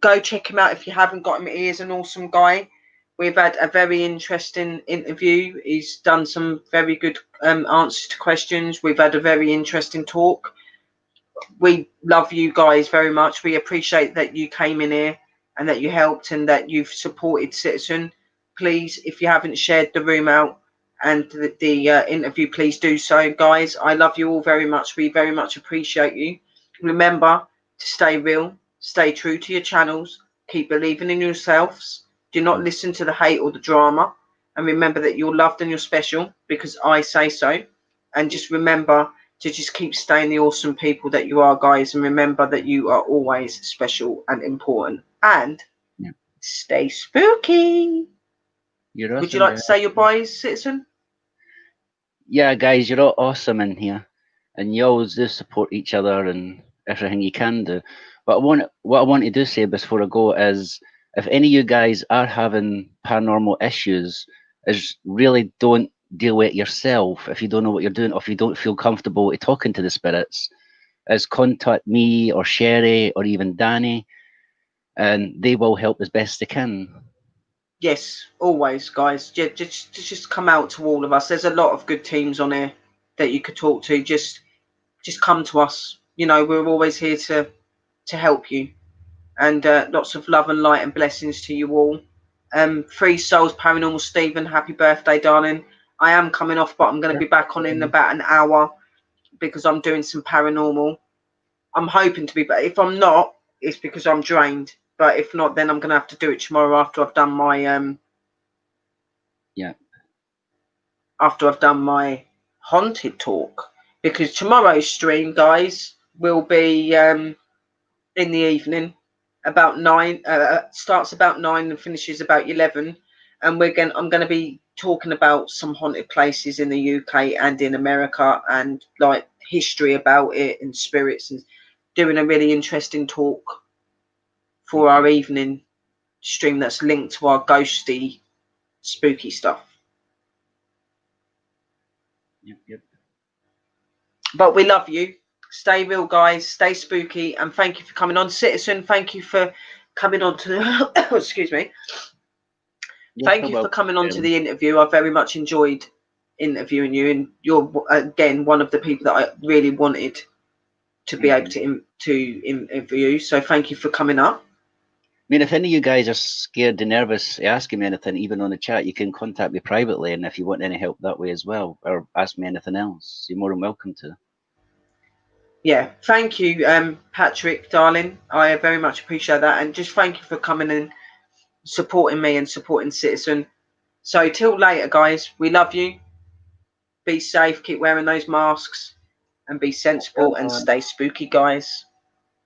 Go check him out if you haven't got him. He is an awesome guy. We've had a very interesting interview. He's done some very good answers to questions. We've had a very interesting talk. We love you guys very much. We appreciate that you came in here and that you helped and that you've supported Citizen. Please, if you haven't shared the room out and the interview, please do so, guys. I love you all very much. We very much appreciate you. Remember to stay real, stay true to your channels, keep believing in yourselves. Do not listen to the hate or the drama, and remember that you're loved and you're special because I say so. And just remember to just keep staying the awesome people that you are, guys, and remember that you are always special and important. And stay spooky.
You're
Would you
awesome,
like to say your byes, Citizen?
Yeah, guys, you're all awesome in here, and you always do support each other and everything you can do. But what I want to do say before I go is, if any of you guys are having paranormal issues, is really don't deal with it yourself if you don't know what you're doing, or if you don't feel comfortable to talking to the spirits. Is contact me or Sherry or even Danny, and they will help as best they can.
Yes, always, guys. Just come out to all of us. There's a lot of good teams on here that you could talk to. Just come to us. You know, we're always here to help you. And lots of love and light and blessings to you all. Free Souls Paranormal Stephen, happy birthday, darling. I am coming off, but I'm going to be back on in about an hour because I'm doing some paranormal. I'm hoping to be, but if I'm not, it's because I'm drained. But if not, then I'm going to have to do it tomorrow after I've done my after I've done my haunted talk, because tomorrow's stream, guys, will be in the evening about 9. Starts about 9 and finishes about 11, and I'm going to be talking about some haunted places in the UK and in America, and like history about it and spirits, and doing a really interesting talk for our evening stream that's linked to our ghosty, spooky stuff.
Yep.
But we love you. Stay real, guys. Stay spooky, and thank you for coming on, Citizen. Thank you for coming on to excuse me. Thank you for coming on to the interview. I very much enjoyed interviewing you, and you're again one of the people that I really wanted to be able to interview. So thank you for coming up.
I mean, if any of you guys are scared and nervous asking me anything, even on the chat, you can contact me privately, and if you want any help that way as well, or ask me anything else, you're more than welcome to.
Yeah, thank you, Patrick, darling. I very much appreciate that, and just thank you for coming and supporting me and supporting Citizen. So till later, guys. We love you. Be safe, keep wearing those masks, and be sensible and stay spooky, guys.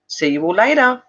See you all later.